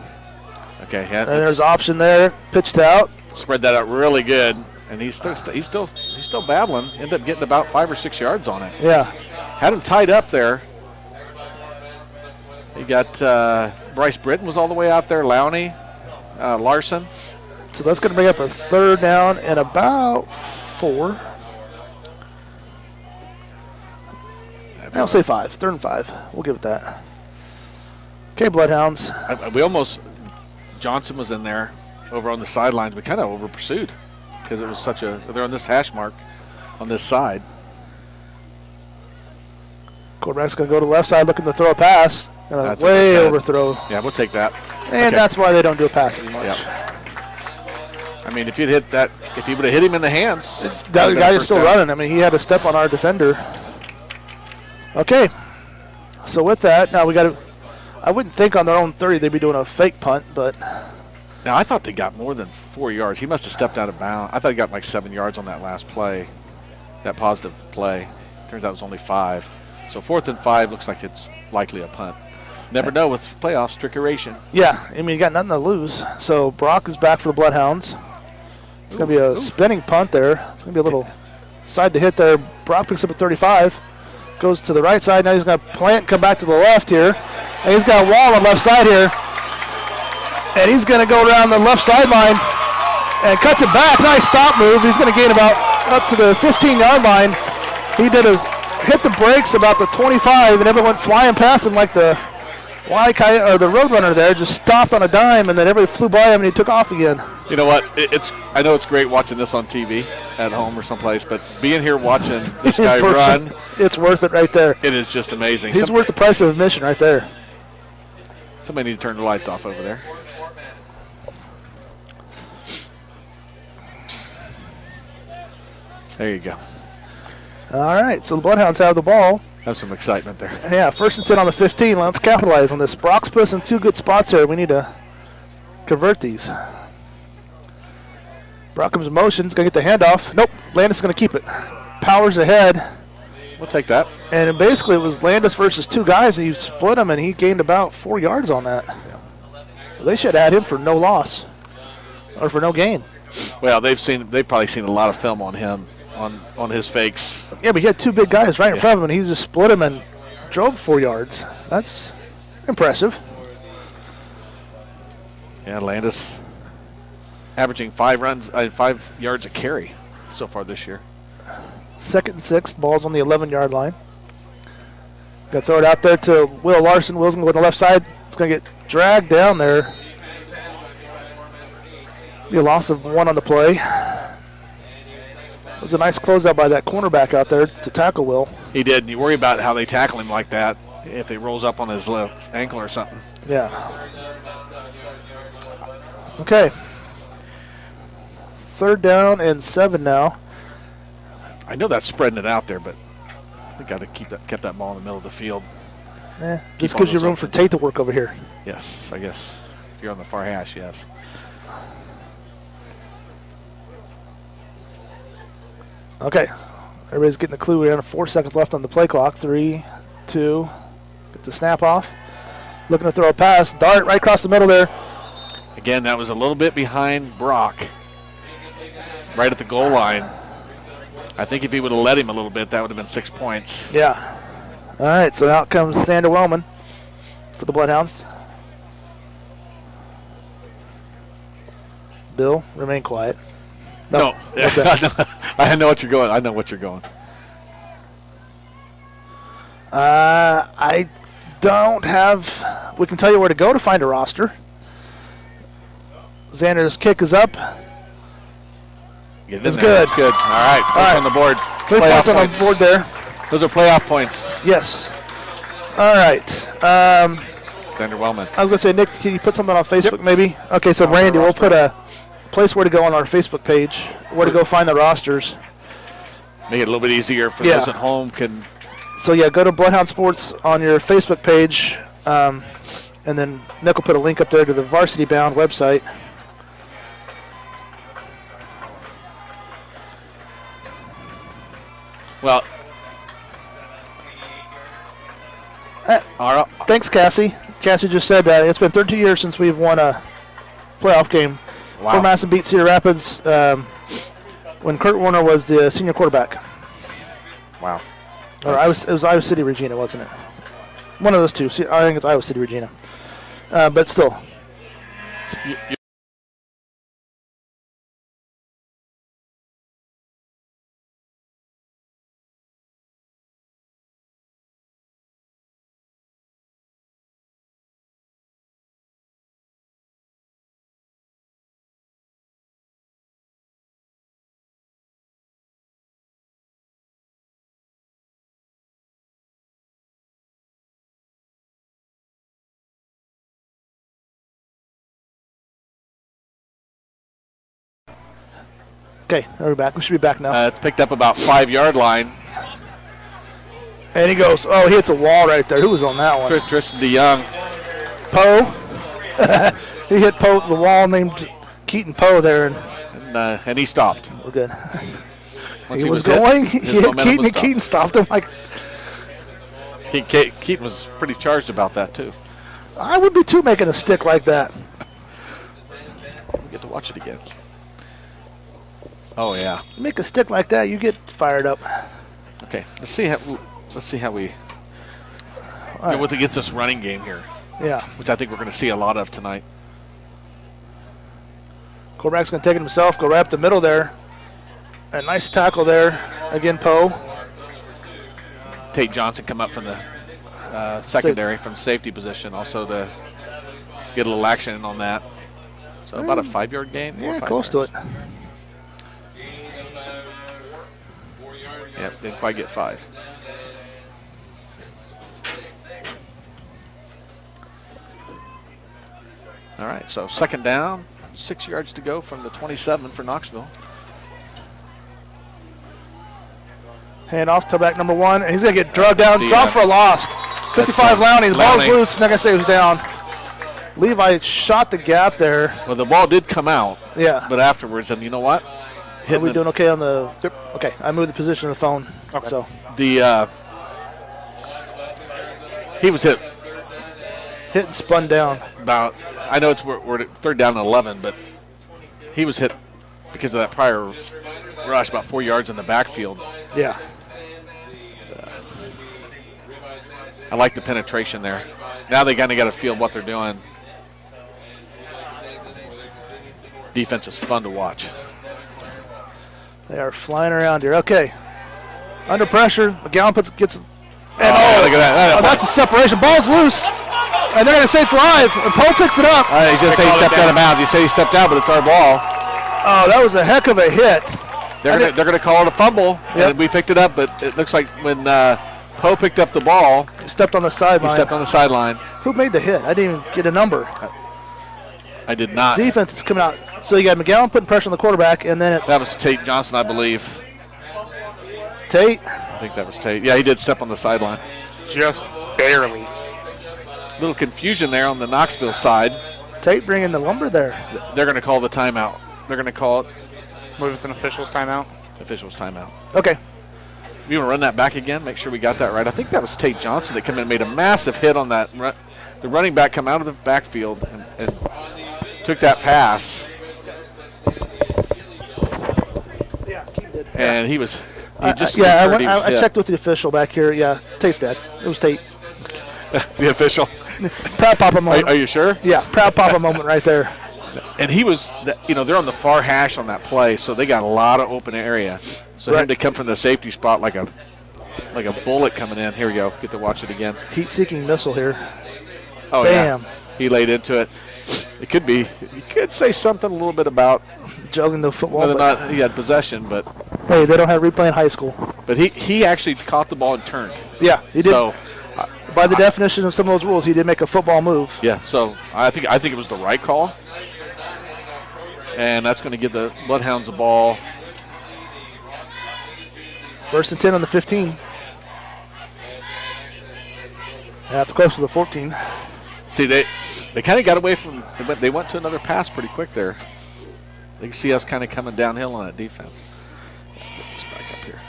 Okay, yeah. And there's option there, pitched out. Spread that out really good, and he's still battling. Ended up getting about 5 or 6 yards on it. Yeah. Had him tied up there. He got Bryce Britton was all the way out there. Lowney, Larson. So that's going to bring up a third down and about 4. I'll say 5. 3rd and 5. We'll give it that. Okay, Bloodhounds. Johnson was in there over on the sidelines. We kind of over pursued because it was they're on this hash mark on this side. Quarterback's going to go to the left side looking to throw a pass. Way overthrow. Yeah, we'll take that. And that's why they don't do a pass anymore. Yep. I mean, if he would have hit him in the hands. That guy is still running. I mean, he had a step on our defender. Okay. So with that, now we got to. I wouldn't think on their own 30 they'd be doing a fake punt, but. Now, I thought they got more than 4 yards. He must have stepped out of bounds. I thought he got like 7 yards on that last play, that positive play. Turns out it was only 5. So 4th and 5 looks like it's likely a punt. Never know with playoffs, trickeration. Yeah, I mean, you got nothing to lose. So Brock is back for the Bloodhounds. It's going to be a spinning punt there. It's going to be a little side to hit there. Brock picks up a 35. Goes to the right side. Now he's going to plant and come back to the left here. And he's got a wall on the left side here. And he's going to go around the left sideline and cuts it back. Nice stop move. He's going to gain about up to the 15-yard line. He hit the brakes about the 25, and everyone went flying past him like the the Roadrunner there. Just stopped on a dime, and then everybody flew by him, and he took off again. You know what? I know it's great watching this on TV at home or someplace, but being here watching this guy run, it's worth it right there. It is just amazing. He's worth the price of admission right there. Somebody needs to turn the lights off over there. There you go. All right, so the Bloodhounds have the ball. Have some excitement there. Yeah, 1st and 10 on the 15. Let's capitalize on this. Brock's put us in 2 good spots here. We need to convert these. Brock comes in motion. He's going to get the handoff. Nope, Landis is going to keep it. Powers ahead. We'll take that. And basically it was Landis versus 2 guys, and he split him, and he gained about 4 yards on that. Yeah. Well, they should have had him for no loss or for no gain. Well, they've probably seen a lot of film on him. On his fakes. Yeah, but he had 2 big guys right in front of him, and he just split him and drove 4 yards. That's impressive. Yeah, Landis averaging 5 yards a carry so far this year. 2nd and 6, ball's on the 11-yard line. Got to throw it out there to Will Larson. Will's going to go to the left side. It's going to get dragged down there. Be a loss of 1 on the play. It was a nice closeout by that cornerback out there to tackle Will. He did, and you worry about how they tackle him like that if he rolls up on his left ankle or something. Yeah. Okay. 3rd down and 7 now. I know that's spreading it out there, but we got to kept that ball in the middle of the field. This gives you room for Tate to work over here. Yes, I guess. If you're on the far hash, yes. Okay. Everybody's getting the clue. We have 4 seconds left on the play clock. 3, 2. Get the snap off. Looking to throw a pass. Dart right across the middle there. Again, that was a little bit behind Brock. Right at the goal line. I think if he would have let him a little bit, that would have been 6 points. Yeah. All right, so out comes Sander Wellman for the Bloodhounds. Bill, remain quiet. No. I know what you're going. I know what you're going. I don't have. We can tell you where to go to find a roster. Xander's kick is up. It's good. It's good. All right. On the board. 3 points on the board there. Those are playoff points. Yes. All right. Xander Wellman. I was going to say, Nick, can you put something on Facebook maybe? Okay, so Randy, we'll put a place where to go on our Facebook page, where to go find the rosters. Make it a little bit easier for those at home. So, yeah, go to Bloodhound Sports on your Facebook page, and then Nick will put a link up there to the Varsity Bound website. Well, thanks, Cassie. Cassie just said that it's been 32 years since we've won a playoff game. Wow. Fort Madison beat Cedar Rapids when Kurt Warner was the senior quarterback. Wow. Or it was Iowa City, Regina, wasn't it? One of those two. I think it's Iowa City, Regina. But still. Okay, we're back. We should be back now. It's picked up about 5-yard line. And he goes, oh, he hits a wall right there. Who was on that one? Tristan DeYoung. Poe. He hit Poe, the wall named Keaton Poe there. And he stopped. We're good. Once he was going. He hit Keaton, and Keaton stopped him. Like Keaton was pretty charged about that, too. I would be, too, making a stick like that. We get to watch it again. Oh yeah. Make a stick like that, you get fired up. Okay, let's see how we go with against this running game here. Yeah. Which I think we're going to see a lot of tonight. Quarterback's going to take it himself, go right up the middle there. A nice tackle there. Again, Poe. Tate Johnson come up from the secondary from safety position, also to get a little action on that. So about a 5-yard gain. Yeah, close to it. Yep, didn't quite get 5. All right, so 2nd down, 6 yards to go from the 27 for Knoxville. Hand off to back number 1, and he's going to get drugged down, dropped for a loss. 55 Lowney, the ball's loose, not going to say he was down. Levi shot the gap there. Well, the ball did come out. Yeah. But afterwards, and you know what? Are we doing okay on the? Yep. Okay, I moved the position of the phone. Okay. So he was hit and spun down. About, I know we're at 3rd down and 11, but he was hit because of that prior rush about 4 yards in the backfield. Yeah. I like the penetration there. Now they kind of got to feel what they're doing. Defense is fun to watch. They are flying around here. Okay. Under pressure, McGowan gets. And look at that. That's a separation. Ball's loose. And they're going to say it's live. And Poe picks it up. He's going to say he stepped out of bounds. He said he stepped out, but it's our ball. Oh, that was a heck of a hit. They're going to call it a fumble, and we picked it up, but it looks like when Poe picked up the ball. He stepped on the sideline. He stepped on the sideline. Who made the hit? I didn't even get a number. I did not. Defense is coming out. So you got McGowan putting pressure on the quarterback, and then it's That was Tate Johnson, I believe. Tate. I think that was Tate. Yeah, he did step on the sideline. Just barely. Little confusion there on the Knoxville side. Tate bringing the lumber there. They're going to call the timeout. They're going to call it Believe it's an official's timeout. officials timeout. Okay. You want to run that back again? Make sure we got that right. I think that was Tate Johnson that came in and made a massive hit on that. The running back come out of the backfield and took that pass. Yeah, he did. And he just I checked with the official back here. Yeah, Tate's dead. It was Tate. the official. Proud Papa moment. Are you sure? Yeah, proud Papa moment right there. And he was, they're on the far hash on that play, so they got a lot of open area. So him to come from the safety spot like a bullet coming in. Here we go. Get to watch it again. Heat-seeking missile here. Oh, Bam. yeah. He laid into it. It could be, you could say something a little bit about Jogging the football. whether or not he had possession, but Hey, they don't have replay in high school. But he actually caught the ball and turned. Yeah, he did. So, by the definition of some of those rules, he did make a football move. yeah. So I think it was the right call, and that's going to give the Bloodhounds the ball. 1st and 10 on the 15. That's close to the 14. See, they kind of got away from. They went to another pass pretty quick there. They can see us kind of coming downhill on that defense. Get this back up here.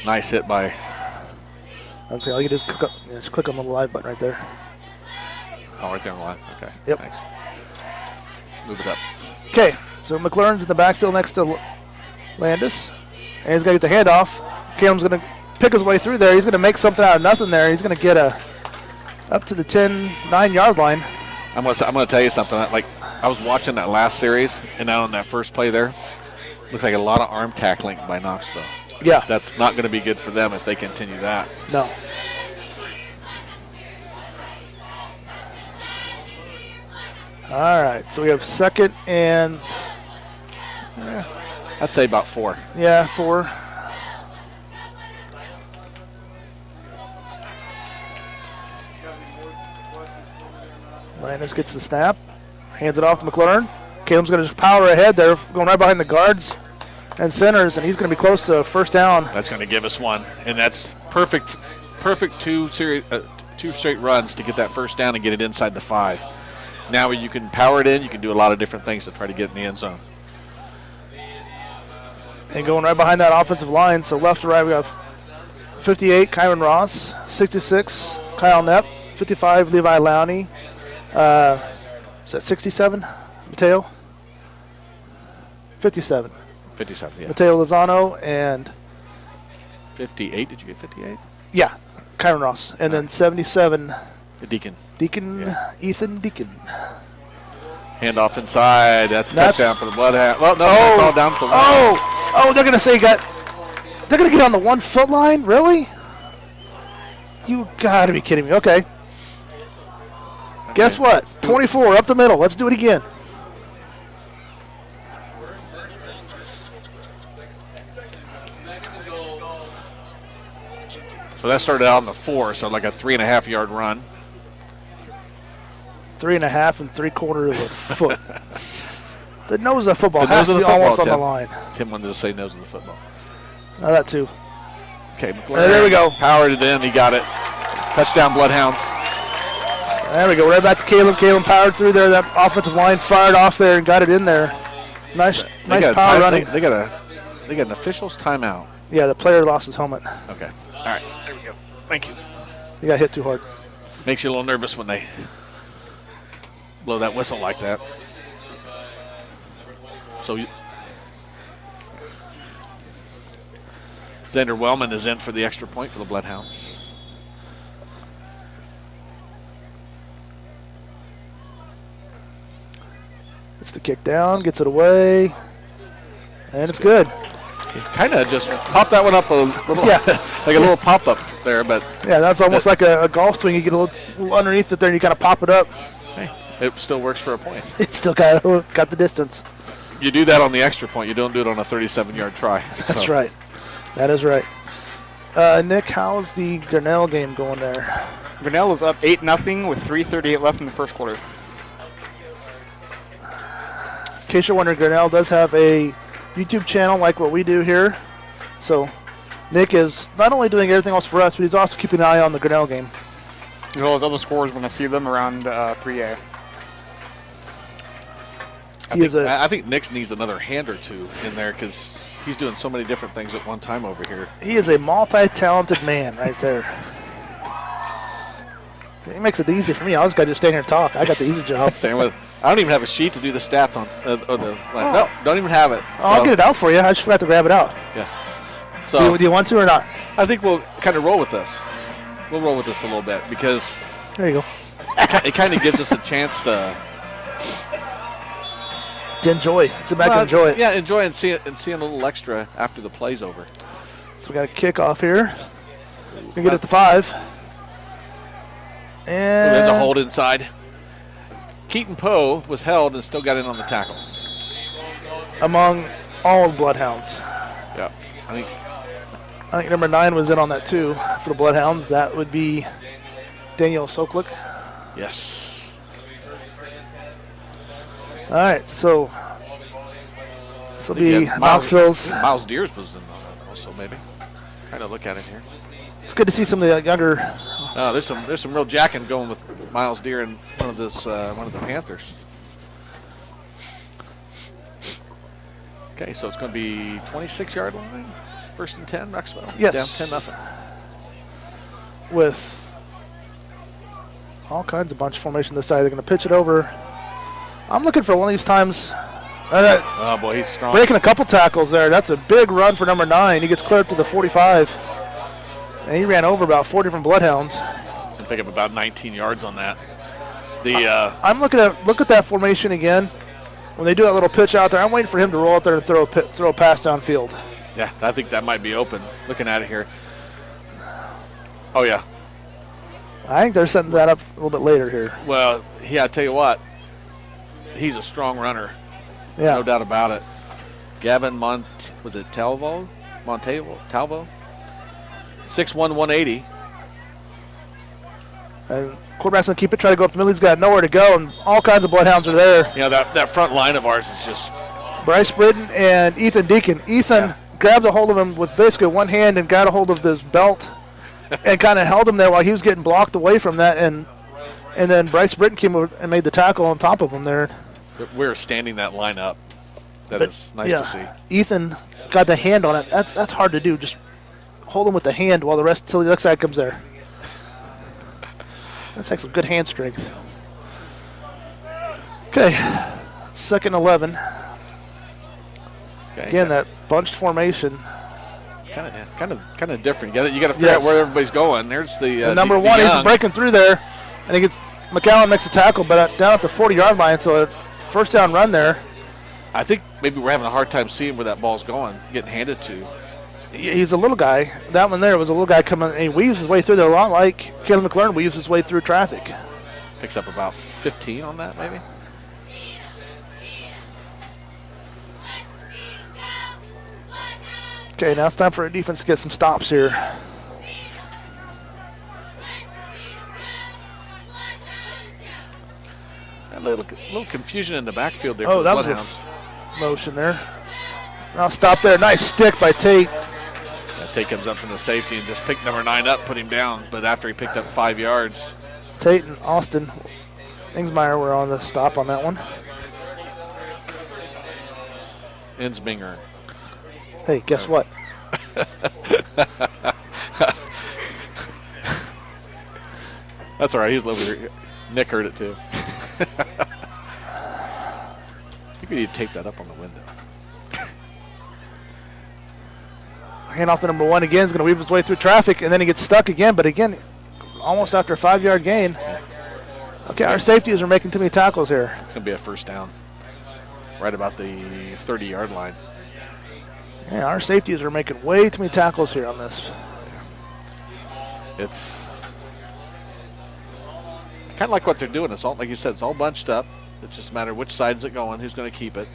Nice hit by. I'd say all you do is click on the live button right there. Oh, right there on the line. Okay. Yep. Thanks. Move it up. Okay, so McLaurin's in the backfield next to Landis. And he's going to get the handoff. Caleb's going to pick his way through there. He's going to make something out of nothing there. He's going to get up to the 9-yard line. I'm going to tell you something. I was watching that last series, and now on that first play there, looks like a lot of arm tackling by Knoxville. Yeah. That's not going to be good for them if they continue that. No. All right, so we have 2nd and I'd say about 4. 4. Landis gets the snap, hands it off to McLaurin. Caleb's going to just power ahead there, going right behind the guards and centers, and he's going to be close to first down. That's going to give us one, and that's perfect two straight runs to get that first down and get it inside the 5. Now you can power it in. You can do a lot of different things to try to get in the end zone. And going right behind that offensive line, so left to right we have 58, Kyron Ross, 66, Kyle Knepp, 55, Levi Lowney. Is that 67, Mateo? 57. 57, yeah. Mateo Lozano and 58. Did you get 58? yeah, Kyron Ross, and then 77, The Deacon. yeah. Ethan Deacon. Handoff inside. That's a touchdown for the Bloodhound. Well, no, call down to the line. Oh, they're gonna say they're gonna get on the 1 foot line, really? You gotta be kidding me. Okay. Guess what? 24 up the middle. Let's do it again. So that started out on the 4, so like a 3.5-yard run. 3.5 3/4 of a foot. The nose of the football The has nose to of be the football, almost on the Tim. line. Tim wanted to say nose of the football. Now that too. Okay, McLaurin. There we go. Powered it in. He got it. Touchdown, Bloodhounds. There we go. Right back to Caleb. Caleb powered through there. That offensive line fired off there and got it in there. Nice power running. They got an official's timeout. Yeah, the player lost his helmet. Okay. All right. There we go. Thank you. He got hit too hard. Makes you a little nervous when they blow that whistle like that. So Xander Wellman is in for the extra point for the Bloodhounds. It's the kick down, gets it away, and it's good. Kind of just popped that one up a little, like a little pop-up there, but yeah, that's almost like a golf swing. You get a little underneath it there, and you kind of pop it up. hey, it still works for a point. It still got the distance. You do that on the extra point. You don't do it on a 37-yard try. That's right. That is right. Nick, how's the Grinnell game going there? Grinnell is up 8-0 with 3:38 left in the first quarter. In case you're wondering, Grinnell does have a YouTube channel like what we do here. So Nick is not only doing everything else for us, but he's also keeping an eye on the Grinnell game. As well as other scores when I see them around 3A. I think Nick needs another hand or two in there because he's doing so many different things at one time over here. He is a multi-talented man right there. He makes it easy for me. I just got to just stand here and talk. I got the easy job. Same with. I don't even have a sheet to do the stats on. No, don't even have it. So. I'll get it out for you. I just forgot to grab it out. Yeah. So do you want to or not? I think we'll kind of roll with this. We'll roll with this a little bit because there you go. It kind of gives us a chance to enjoy. Sit back and enjoy it. Yeah, enjoy and see it and see a little extra after the play's over. So we got a kickoff here. We get it to 5. And there's a hold inside. Keaton Poe was held and still got in on the tackle. Among all Bloodhounds. Yeah, I think number 9 was in on that too for the Bloodhounds. That would be Daniel Soklik. Yes. All right, so this will be Knoxville's. Miles Deers was in on that also, maybe. Trying to look at it here. It's good to see some of the younger. Oh, there's some real jacking going with Miles Deer and one of the Panthers. Okay, so it's going to be 26-yard line, 1st and 10, Knoxville. Yes. Down 10-0. With all kinds of bunch formation this side, they're going to pitch it over. I'm looking for one of these times. Oh boy, he's strong. Breaking a couple tackles there. That's a big run for number 9. He gets cleared to the 45. And he ran over about 4 different Bloodhounds. And pick up about 19 yards on that. I'm look at that formation again. When they do that little pitch out there, I'm waiting for him to roll out there and throw a pass downfield. Yeah, I think that might be open. Looking at it here. Oh yeah. I think they're setting that up a little bit later here. Well, yeah, I tell you what, he's a strong runner. Yeah, no doubt about it. Gavin Talvo? 6'1", 180. And quarterback's going to keep it, try to go up the middle. He's got nowhere to go, and all kinds of Bloodhounds are there. You know, that front line of ours is just... Bryce Britton and Ethan Deacon. Ethan grabbed a hold of him with basically one hand and got a hold of this belt and kind of held him there while he was getting blocked away from that. And then Bryce Britton came over and made the tackle on top of him there. We're standing that line up. That is nice to see. Ethan got the hand on it. That's hard to do. Just hold him with the hand while the rest till the next guy comes there. That's like some good hand strength. Okay, 2nd 11. Okay, again, that bunched formation. It's kind of different. You got to figure out where everybody's going. There's the number 1. He's breaking through there, and he gets McAllen makes a tackle, but down at the 40-yard line. So a first down run there. I think maybe we're having a hard time seeing where that ball's going, getting handed to. He's a little guy. That one there was a little guy coming, and he weaves his way through there a lot like Caleb McLaurin weaves his way through traffic. Picks up about 15 on that, maybe. Okay, now it's time for our defense to get some stops here. A little confusion in the backfield there. Oh, for the that was Bloodhounds. a motion there. Now stop there. Nice stick by Tate. Yeah, Tate comes up from the safety and just picked number 9 up, put him down. But after he picked up 5 yards. Tate and Austin Ingsmeyer were on the stop on that one. Insbinger. Hey, guess what? That's all right. He was over here. Nick heard it too. I think we need to tape that up on the window. Hand off to number 1 again. He's going to weave his way through traffic, and then he gets stuck again. But again, almost after a 5-yard gain. Okay, our safeties are making too many tackles here. It's going to be a first down. Right about the 30-yard line. Yeah, our safeties are making way too many tackles here on this. It's kind of like what they're doing. It's all, like you said, it's all bunched up. It's just a matter of which side is it going, who's going to keep it.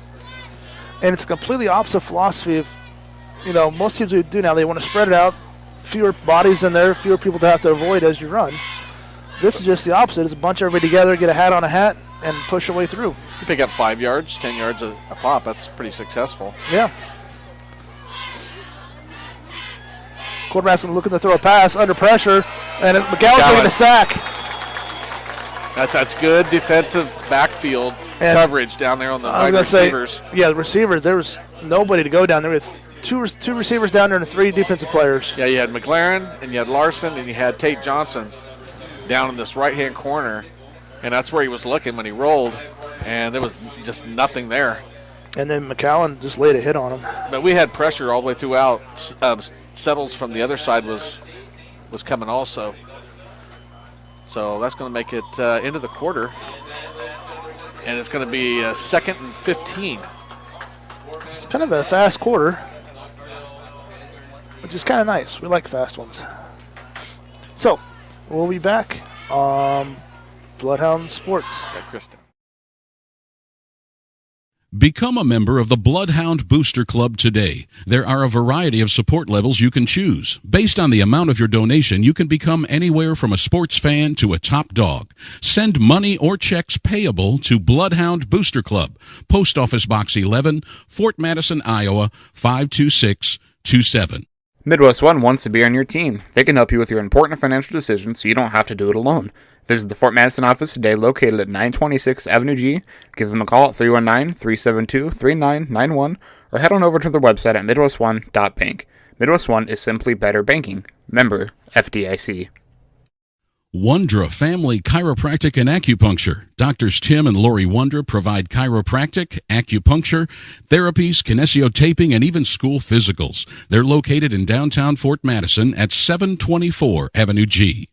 And it's a completely opposite philosophy of, most teams do now. They want to spread it out, fewer bodies in there, fewer people to have to avoid as you run. This is just the opposite. It's a bunch of everybody together, get a hat on a hat, and push your way through. You pick up 5 yards, 10 yards a pop. That's pretty successful. Yeah. Quarterback's going to look to throw a pass under pressure, and McGowan's taking a sack. That's good defensive backfield And coverage down there on the wide receivers. Yeah, the receivers, there was nobody to go down there with two receivers down there and 3 defensive players. Yeah, you had McLaren, and you had Larson, and you had Tate Johnson down in this right-hand corner, and that's where he was looking when he rolled, and there was just nothing there. And then McCowan just laid a hit on him. But we had pressure all the way throughout. Settles from the other side was coming also. So that's going to make it into the quarter. And it's going to be 2nd and 15. It's kind of a fast quarter, which is kind of nice. We like fast ones. So, we'll be back on Bloodhound Sports. Yeah, Kristen. Become a member of the Bloodhound Booster Club today. There are a variety of support levels you can choose. Based on the amount of your donation, you can become anywhere from a sports fan to a top dog. Send money or checks payable to Bloodhound Booster Club, Post Office Box 11, Fort Madison, Iowa, 52627. Midwest One wants to be on your team. They can help you with your important financial decisions so you don't have to do it alone. Visit the Fort Madison office today, located at 926 Avenue G. Give them a call at 319-372-3991 or head on over to their website at midwestone.bank. Midwest One is simply better banking. Member FDIC. Wondra Family Chiropractic and Acupuncture. Doctors Tim and Lori Wondra provide chiropractic, acupuncture, therapies, kinesiotaping, and even school physicals. They're located in downtown Fort Madison at 724 Avenue G.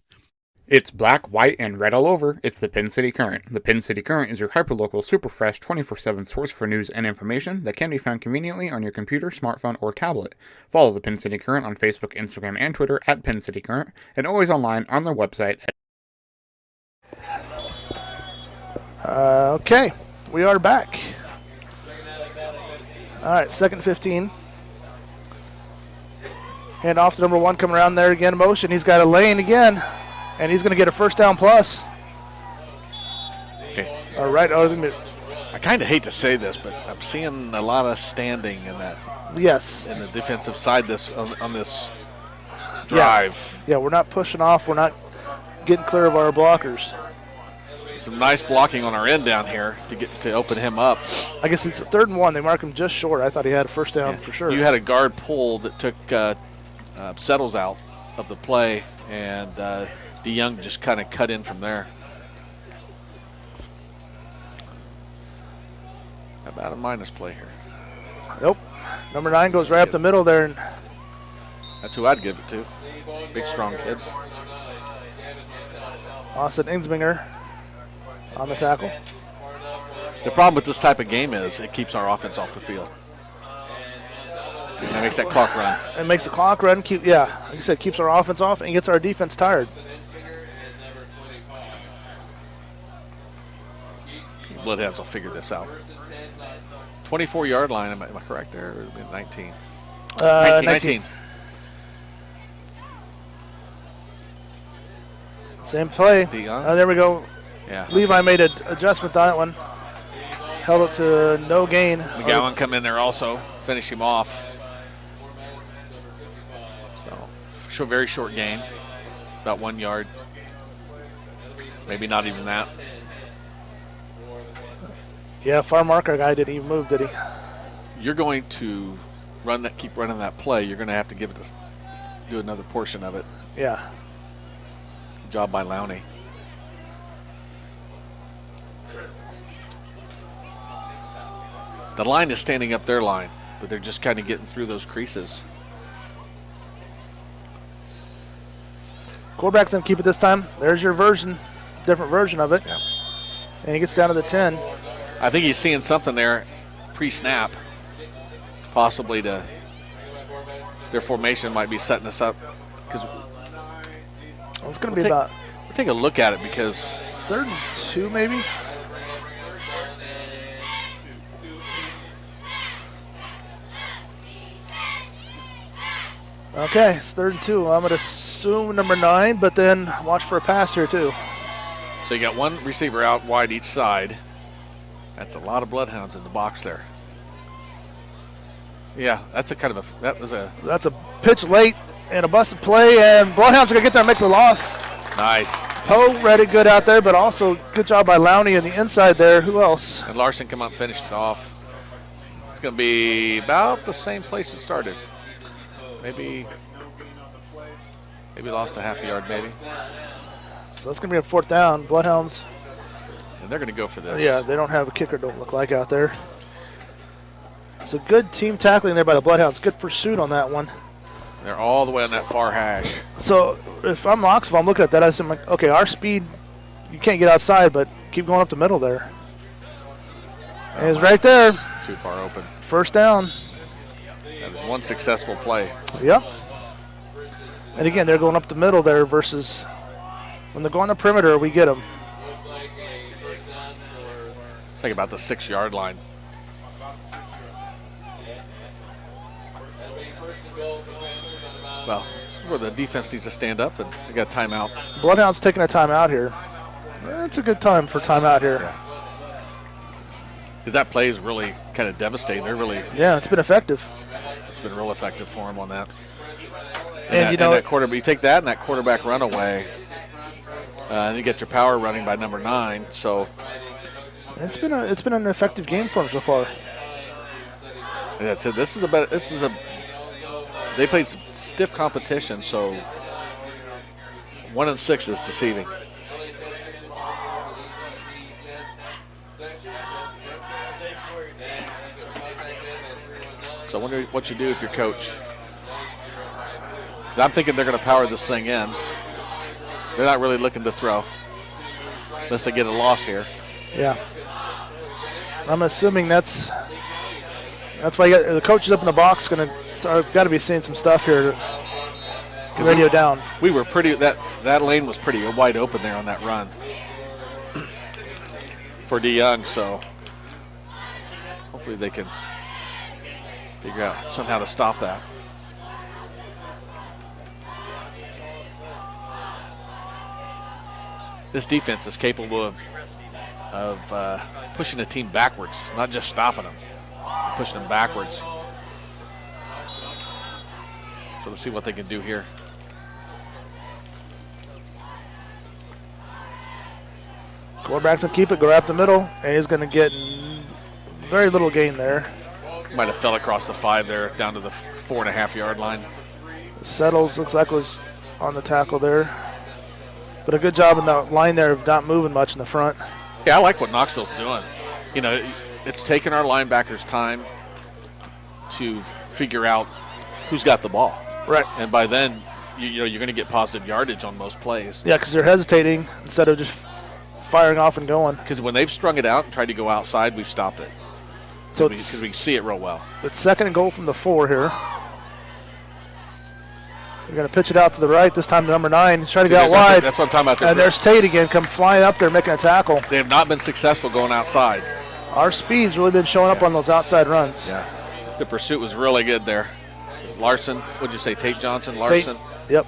It's black, white, and red all over. It's the Pin City Current. The Pin City Current is your hyperlocal, super fresh, 24/7 source for news and information that can be found conveniently on your computer, smartphone, or tablet. Follow the Pin City Current on Facebook, Instagram, and Twitter at Pin City Current, and always online on their website. Okay, we are back. All right, 2nd 15. Hand off to number 1, coming around there again, motion. He's got a lane again. And he's going to get a first down plus. Okay. All right. I kind of hate to say this, but I'm seeing a lot of standing in that. Yes. In the defensive side on this drive. Yeah, we're not pushing off. We're not getting clear of our blockers. Some nice blocking on our end down here to open him up. I guess it's 3rd and 1. They mark him just short. I thought he had a first down for sure. You had a guard pull that took Settles out of the play, and DeYoung just kind of cut in from there. How about a minus play here? Nope. Number 9 goes right up the middle there. And that's who I'd give it to. Big, strong kid. Austin Insminger on the tackle. The problem with this type of game is it keeps our offense off the field. And that makes that clock run. It makes the clock run. Like you said, keeps our offense off and gets our defense tired. Bloodhounds will figure this out. 24-yard line, am I correct there? Or 19? 19. Same play. There we go. Yeah. Levi made an adjustment on that one. Held it to no gain. McGowan come in there also, finish him off. So, very short gain, about 1 yard. Maybe not even that. Yeah, far marker guy didn't even move, did he? You're going to keep running that play. You're going to have to do another portion of it. Yeah. Good job by Lowney. The line is standing up their line, but they're just kind of getting through those creases. Quarterback's going to keep it this time. There's your different version of it. Yeah. And he gets down to the 10. I think he's seeing something there pre-snap, possibly their formation might be setting us up. Because it's going to be about. We'll take a look at it because 3rd and 2 maybe. Okay, it's 3rd and 2. I'm going to assume number 9, but then watch for a pass here too. So you got one receiver out wide each side. That's a lot of bloodhounds in the box there. Yeah, that's That's a pitch late and a busted play, and bloodhounds are going to get there and make the loss. nice. Poe read it good out there, but also good job by Lowney on the inside there. Who else? And Larson come up and finished it off. It's going to be about the same place it started. Maybe lost a half a yard, maybe. So that's going to be a 4th down. Bloodhounds. And they're going to go for this. Yeah, they don't have a kicker, don't look like, out there. So good team tackling there by the Bloodhounds. Good pursuit on that one. They're all the way on that far hash. So if I'm Knoxville, I'm looking at that. I'm like, okay, our speed, you can't get outside, but keep going up the middle there. And it's right there. Too far open. 1st down. That was one successful play. Yep. And again, they're going up the middle there versus when they're going to perimeter, we get them. It's like about the 6-yard line. Well, this is where the defense needs to stand up, and we got a timeout. Bloodhound's taking a timeout here. That's a good time for timeout here. Yeah. Because that play is really kind of devastating. Yeah, it's been effective. It's been real effective for him on that. And that quarterback, you take that and that quarterback run away, and you get your power running by number 9. So it's been an effective game for him so far. and that's it. They played some stiff competition, so 1-6 is deceiving. So I wonder what you do if you're coach. I'm thinking they're going to power this thing in. They're not really looking to throw unless they get a loss here. Yeah. I'm assuming that's why the coach is up in the box. I've got to be seeing some stuff here. Radio down. We were that lane was pretty wide open there on that run for DeYoung. So hopefully they can figure out somehow to stop that. This defense is capable of pushing a team backwards, not just stopping them, pushing them backwards. So let's see what they can do here. Quarterback's going to keep it, go up the middle, and he's going to get very little gain there. Might have fell across the 5 there, down to the 4.5-yard line. Settles, looks like was on the tackle there. But a good job in the line there of not moving much in the front. Yeah, I like what Knoxville's doing. You know, it's taken our linebackers time to figure out who's got the ball. Right. And by then, you're going to get positive yardage on most plays. Yeah, because they're hesitating instead of just firing off and going. Because when they've strung it out and tried to go outside, we've stopped it. So because we can see it real well. It's 2nd and goal from the 4 here. They're going to pitch it out to the right. This time to number 9. He's trying to get out wide. That's what I'm talking about. And there's Tate again, come flying up there making a tackle. They have not been successful going outside. Our speed's really been showing up on those outside runs. Yeah. The pursuit was really good there. Larson, what'd you say, Tate Johnson? Larson? Tate, yep.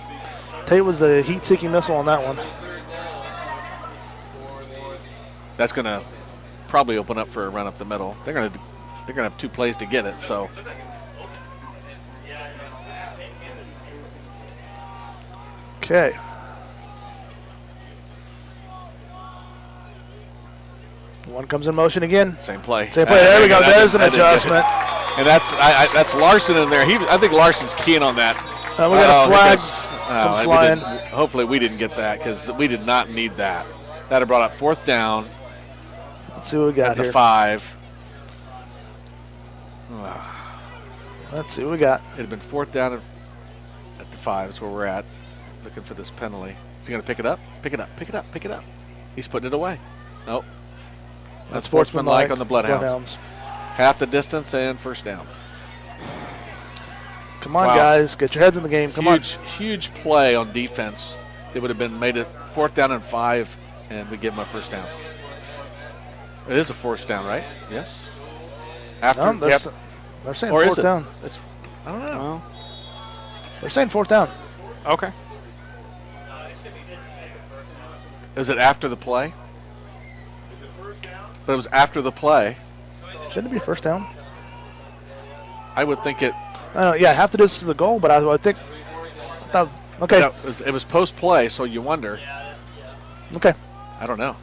Tate was the heat-seeking missile on that one. That's going to probably open up for a run up the middle. They're going to have 2 plays to get it, so. Okay. One comes in motion again. Same play. Same play. There we go. There's an adjustment. And that's Larson in there. I think Larson's keen on that. We got a flag flying. Hopefully we didn't get that because we did not need that. That had brought up 4th down. Let's see what we got at here. The 5. Let's see what we got. It had been 4th down at the 5 is where we're at. Looking for this penalty. Is he going to pick it up? Pick it up. Pick it up. Pick it up. He's putting it away. Nope. That's sportsmanlike on the Bloodhounds. Half the distance and 1st down. Come on, guys. Get your heads in the game. Come on. Huge play on defense. They would have been made it 4th down and 5, and we give them a 1st down. It is a 4th down, right? Yes. After, they're saying 4th down. I don't know. They're saying fourth down. Okay. Is it after the play? But it was after the play. Shouldn't it be first down? I would think it. Yeah, half the distance to the goal, but I think. Okay. No, it was post play, so you wonder. Okay. I don't know.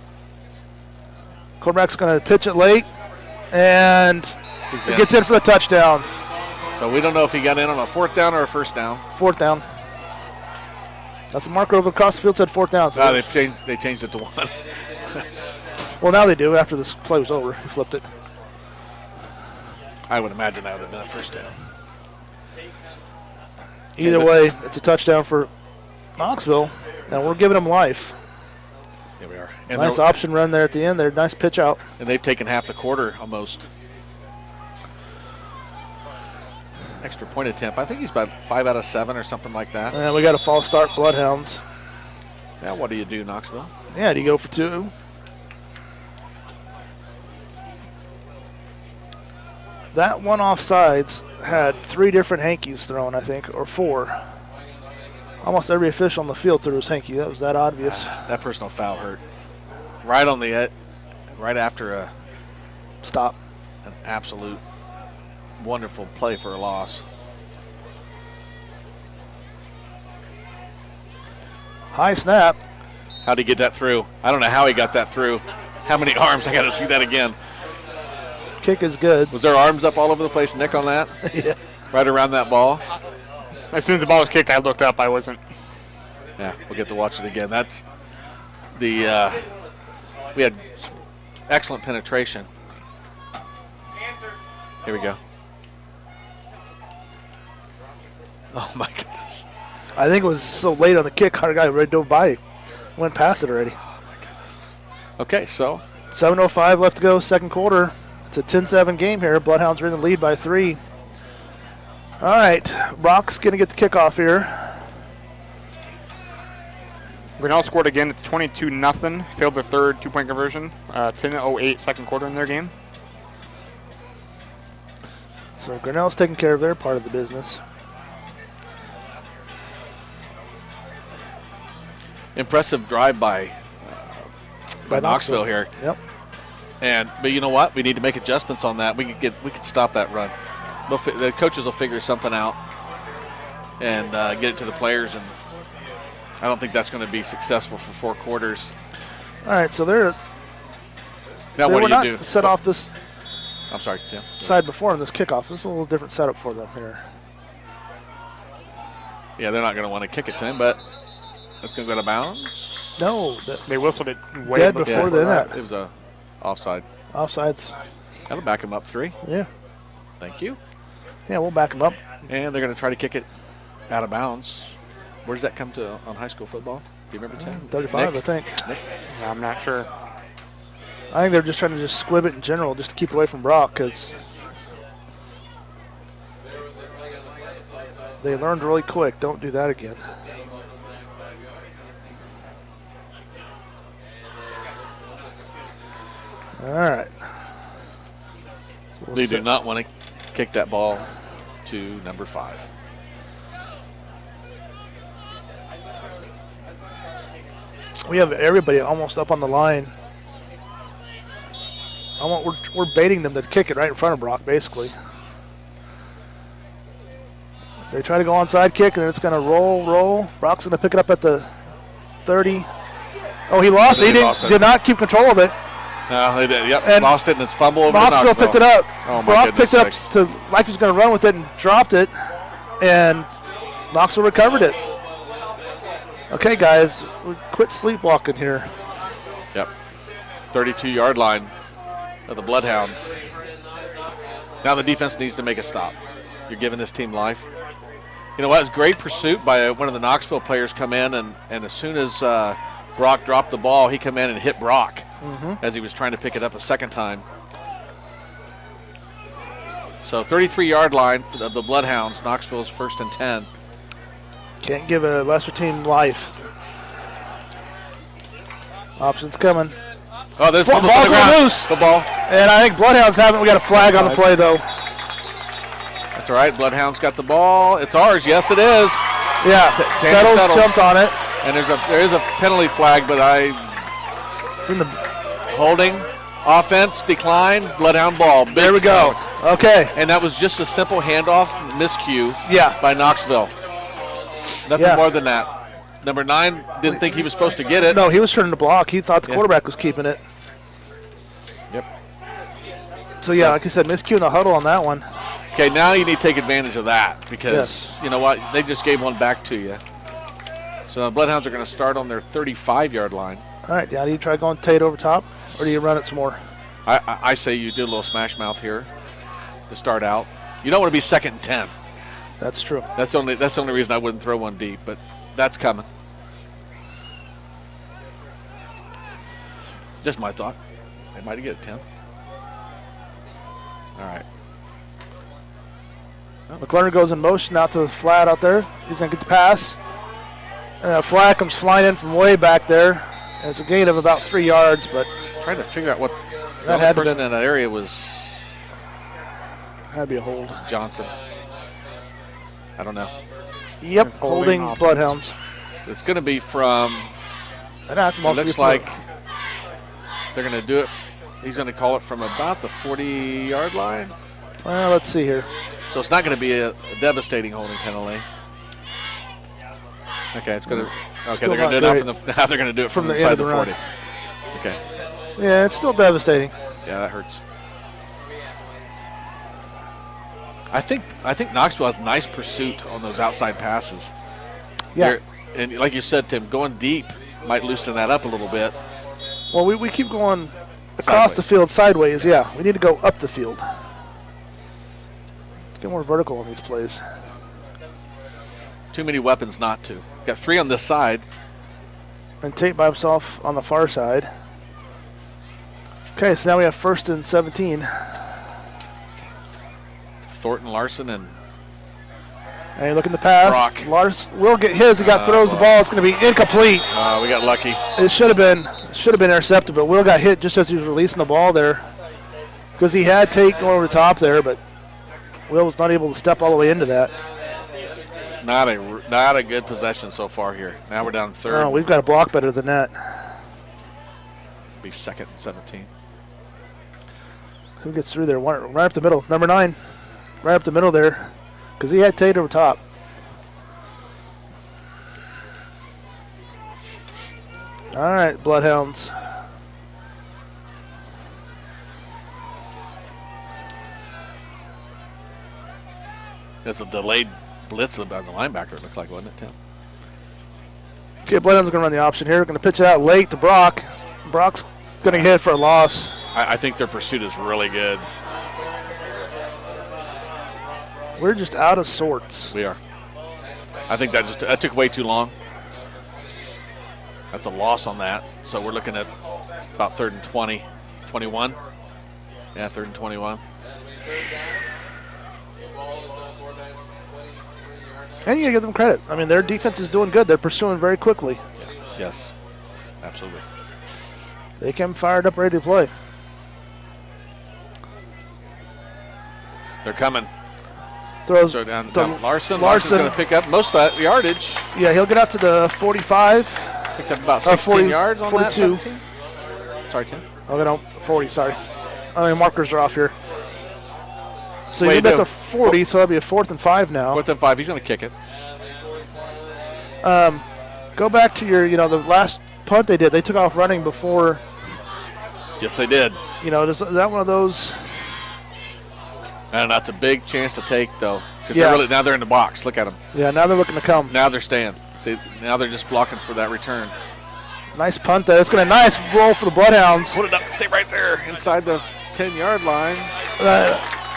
Quarterback's going to pitch it late, and he gets in for the touchdown. So we don't know if he got in on a fourth down or a first down. Fourth down. That's a marker over across the field said fourth down. So they changed it to 1. Well, now they do after this play was over. He flipped it. I would imagine that would have been a first down. Either way, it's a touchdown for Knoxville, and we're giving them life. Here we are. And nice option run there at the end there. Nice pitch out. And they've taken half the quarter almost. Extra point attempt. I think he's about 5 out of 7 or something like that. And we got a false start, Bloodhounds. Now what do you do, Knoxville? Yeah, do you go for 2? That one offsides had 3 different hankies thrown, I think, or 4. Almost every official on the field threw his hanky. That was that obvious. That personal foul hurt. Right on the right after a stop. An absolute wonderful play for a loss. High snap. How'd he get that through? I don't know how he got that through. How many arms? I got to see that again. Kick is good. Was there arms up all over the place, Nick, on that? Yeah. Right around that ball? As soon as the ball was kicked, I looked up. I wasn't. Yeah, we'll get to watch it again. That's the we had excellent penetration. Here we go. Oh my goodness. I think it was so late on the kick, our guy already dove by it. Went past it already. Oh my goodness. Okay, so 7:05 left to go, second quarter. It's a 10-7 game here. Bloodhounds are in the lead by 3. All right, Brock's going to get the kickoff here. Grinnell scored again. It's 22-0. Failed their third 2-point conversion. 10:08 second quarter in their game. So Grinnell's taking care of their part of the business. impressive drive by Knoxville here. Yep. But you know what? We need to make adjustments on that. We could stop that run. The coaches will figure something out and get it to the players, and I don't think that's going to be successful for 4 quarters. All right, so they're now what do you do? Set off this. I'm sorry, Tim. Side before in this kickoff. This is a little different setup for them here. Yeah, they're not going to want to kick it to him, but it's going to go out of bounds. No, they whistled it way dead before that. It was a offside. Offsides. That'll back him up 3. Yeah. Thank you. Yeah, we'll back him up. And they're going to try to kick it out of bounds. Where does that come to on high school football? Do you remember, Tim? 35, Nick? I think. Nick? Yeah, I'm not sure. I think they're just trying to just squib it in general, just to keep away from Brock, because they learned really quick. Don't do that again. All right. So They do not want to kick that ball to number 5. We have everybody almost up on the line. We're baiting them to kick it right in front of Brock, basically. They try to go onside kick, and then it's going to roll. Brock's going to pick it up at the 30. Oh, he lost it. He did not keep control of it. No, they did. Yep, And lost it, and it's fumble over to Knoxville Knoxville. picked it up. Oh, my Brock goodness picked it sakes. up to like he was going to run with it and dropped it, and Knoxville recovered it. Okay, guys, we quit sleepwalking here. Yep, 32-yard line of the Bloodhounds. Now the defense needs to make a stop. You're giving this team life. You know what? It's great pursuit by one of the Knoxville players come in, and as soon as Brock dropped the ball, he come in and hit Brock as he was trying to pick it up a second time. So 33-yard line of the Bloodhounds. Knoxville's 1st and 10. Can't give a lesser team life. Options coming. Oh, there's Ball's loose. Football. And I think Bloodhounds haven't. We got a flag on the play, though. That's all right. Bloodhound's got the ball. It's ours. Yes, it is. Yeah, Settles jumped on it. And there is a penalty flag, but holding, offense, decline, Bloodhound ball. There we go. Okay. And that was just a simple handoff miscue Yeah. by Knoxville. Nothing more than that. Number 9 didn't think he was supposed to get it. No, he was turning the block. He thought the quarterback was keeping it. Yep. So, yeah, like I said, miscue in the huddle on that one. Okay, now you need to take advantage of that because, you know what, they just gave one back to you. So the Bloodhounds are going to start on their 35-yard line. All right, yeah, do you try going Tate over top, or do you run it some more? I say you do a little smash mouth here to start out. You don't want to be 2nd and 10. That's true. That's the only reason I wouldn't throw one deep, but that's coming. Just my thought. They might get a 10. All right. McClernand goes in motion out to the flat out there. He's going to get the pass. And a flag comes flying in from way back there. And it's a gain of about 3 yards, but trying to figure out what the that only person in that area was. Had to be a hold. Johnson. I don't know. Yep, holding Bloodhounds. It's going to be from. It looks like they're going to do it. He's going to call it from about the 40-yard line. Well, let's see here. So it's not going to be a devastating holding penalty. Okay, it's going to. Okay, they're going to do it now they're going to do it from inside the 40. Okay. Yeah, it's still devastating. Yeah, that hurts. I think Knoxville has nice pursuit on those outside passes. Yeah. And like you said, Tim, going deep might loosen that up a little bit. Well, we keep going across the field sideways. Yeah, we need to go up the field. Let's get more vertical on these plays. Too many weapons not to. Got 3 on this side. And Tate by himself on the far side. Okay, so now we have 1st and 17. Thornton, Larson, and Hey, looking to pass. Brock. Lars will get his. He throws the ball. It's going to be incomplete. We got lucky. It should have been intercepted, but Will got hit just as he was releasing the ball there, because he had Tate going over the top there, but Will was not able to step all the way into that. Not a good possession so far here. Now we're down 3rd. Oh, we've got a block better than that. Be 2nd and 17. Who gets through there? Right up the middle. Number 9. Right up the middle there. Because he had Tate over top. All right, Bloodhounds. There's a delayed blitz about the linebacker, it looked like, wasn't it, Tim? Okay, Bloodhounds are going to run the option here. Going to pitch it out late to Brock. Brock's going to hit for a loss. I think their pursuit is really good. We're just out of sorts. We are. I think that took way too long. That's a loss on that. So we're looking at about 3rd and 20, 21. Yeah, 3rd and 21. And you gotta give them credit. I mean, their defense is doing good. They're pursuing very quickly. Yeah. Yes, absolutely. They came fired up, ready to play. They're coming. Throws so down Larson. Larson's going to pick up most of that yardage. Yeah, he'll get out to the 45. Picked up about 16 yards on 42. that. 17. Sorry, Tim. Oh, no, 40. Sorry. I mean, markers are off here. So you get the 40, so that'll be a 4th and 5 now. 4th and 5. He's going to kick it. Go back to your, the last punt they did. They took off running before. Yes, they did. Is that one of those? And that's a big chance to take, though. Because now they're in the box. Look at them. Yeah, now they're looking to come. Now they're staying. See, now they're just blocking for that return. Nice punt there. It's going to be a nice roll for the Bloodhounds. Put it up. Stay right there inside the 10-yard line.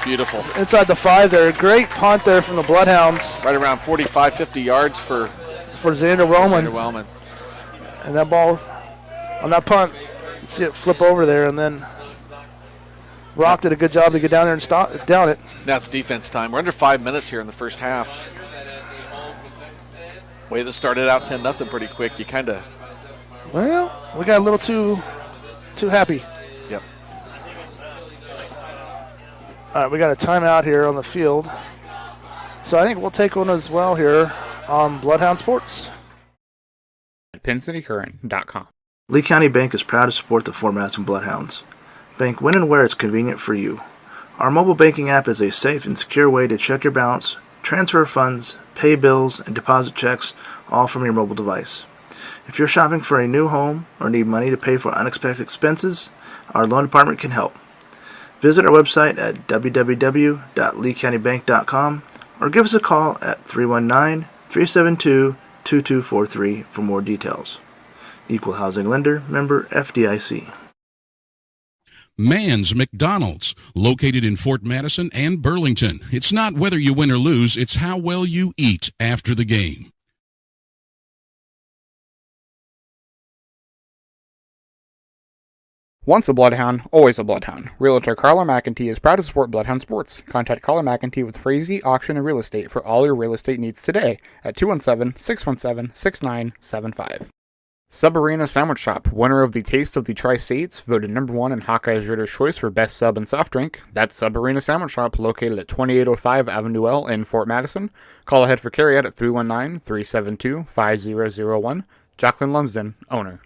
Beautiful. Inside the 5 there. Great punt there from the Bloodhounds. Right around 45, 50 yards for Xander Wellman. And that ball on that punt, you see it flip over there, and then Brock did a good job to get down there and down it. Now it's defense time. We're under 5 minutes here in the first half. Way that started out 10-0 pretty quick. You kind of. Well, we got a little too happy. Yep. All right, we got a timeout here on the field. So I think we'll take one as well here on Bloodhound Sports. At PinnCityCurrent.com. Lee County Bank is proud to support the Fort Madison Bloodhounds. Bank when and where it's convenient for you. Our mobile banking app is a safe and secure way to check your balance, transfer funds, pay bills, and deposit checks, all from your mobile device. If you're shopping for a new home or need money to pay for unexpected expenses, our loan department can help. Visit our website at www.leecountybank.com or give us a call at 319-372-2243 for more details. Equal Housing Lender, member FDIC. Mann's McDonald's, located in Fort Madison and Burlington. It's not whether you win or lose, it's how well you eat after the game. Once a Bloodhound, always a Bloodhound. Realtor Carla McEntee is proud to support Bloodhound Sports. Contact Carla McEntee with Frazee Auction and Real Estate for all your real estate needs today at 217-617-6975. Sub Arena Sandwich Shop, winner of the Taste of the Tri-States, voted #1 in Hawkeye's Reader's Choice for Best Sub and Soft Drink. That's Sub Arena Sandwich Shop, located at 2805 Avenue L in Fort Madison. Call ahead for carryout at 319-372-5001. Jacqueline Lumsden, owner.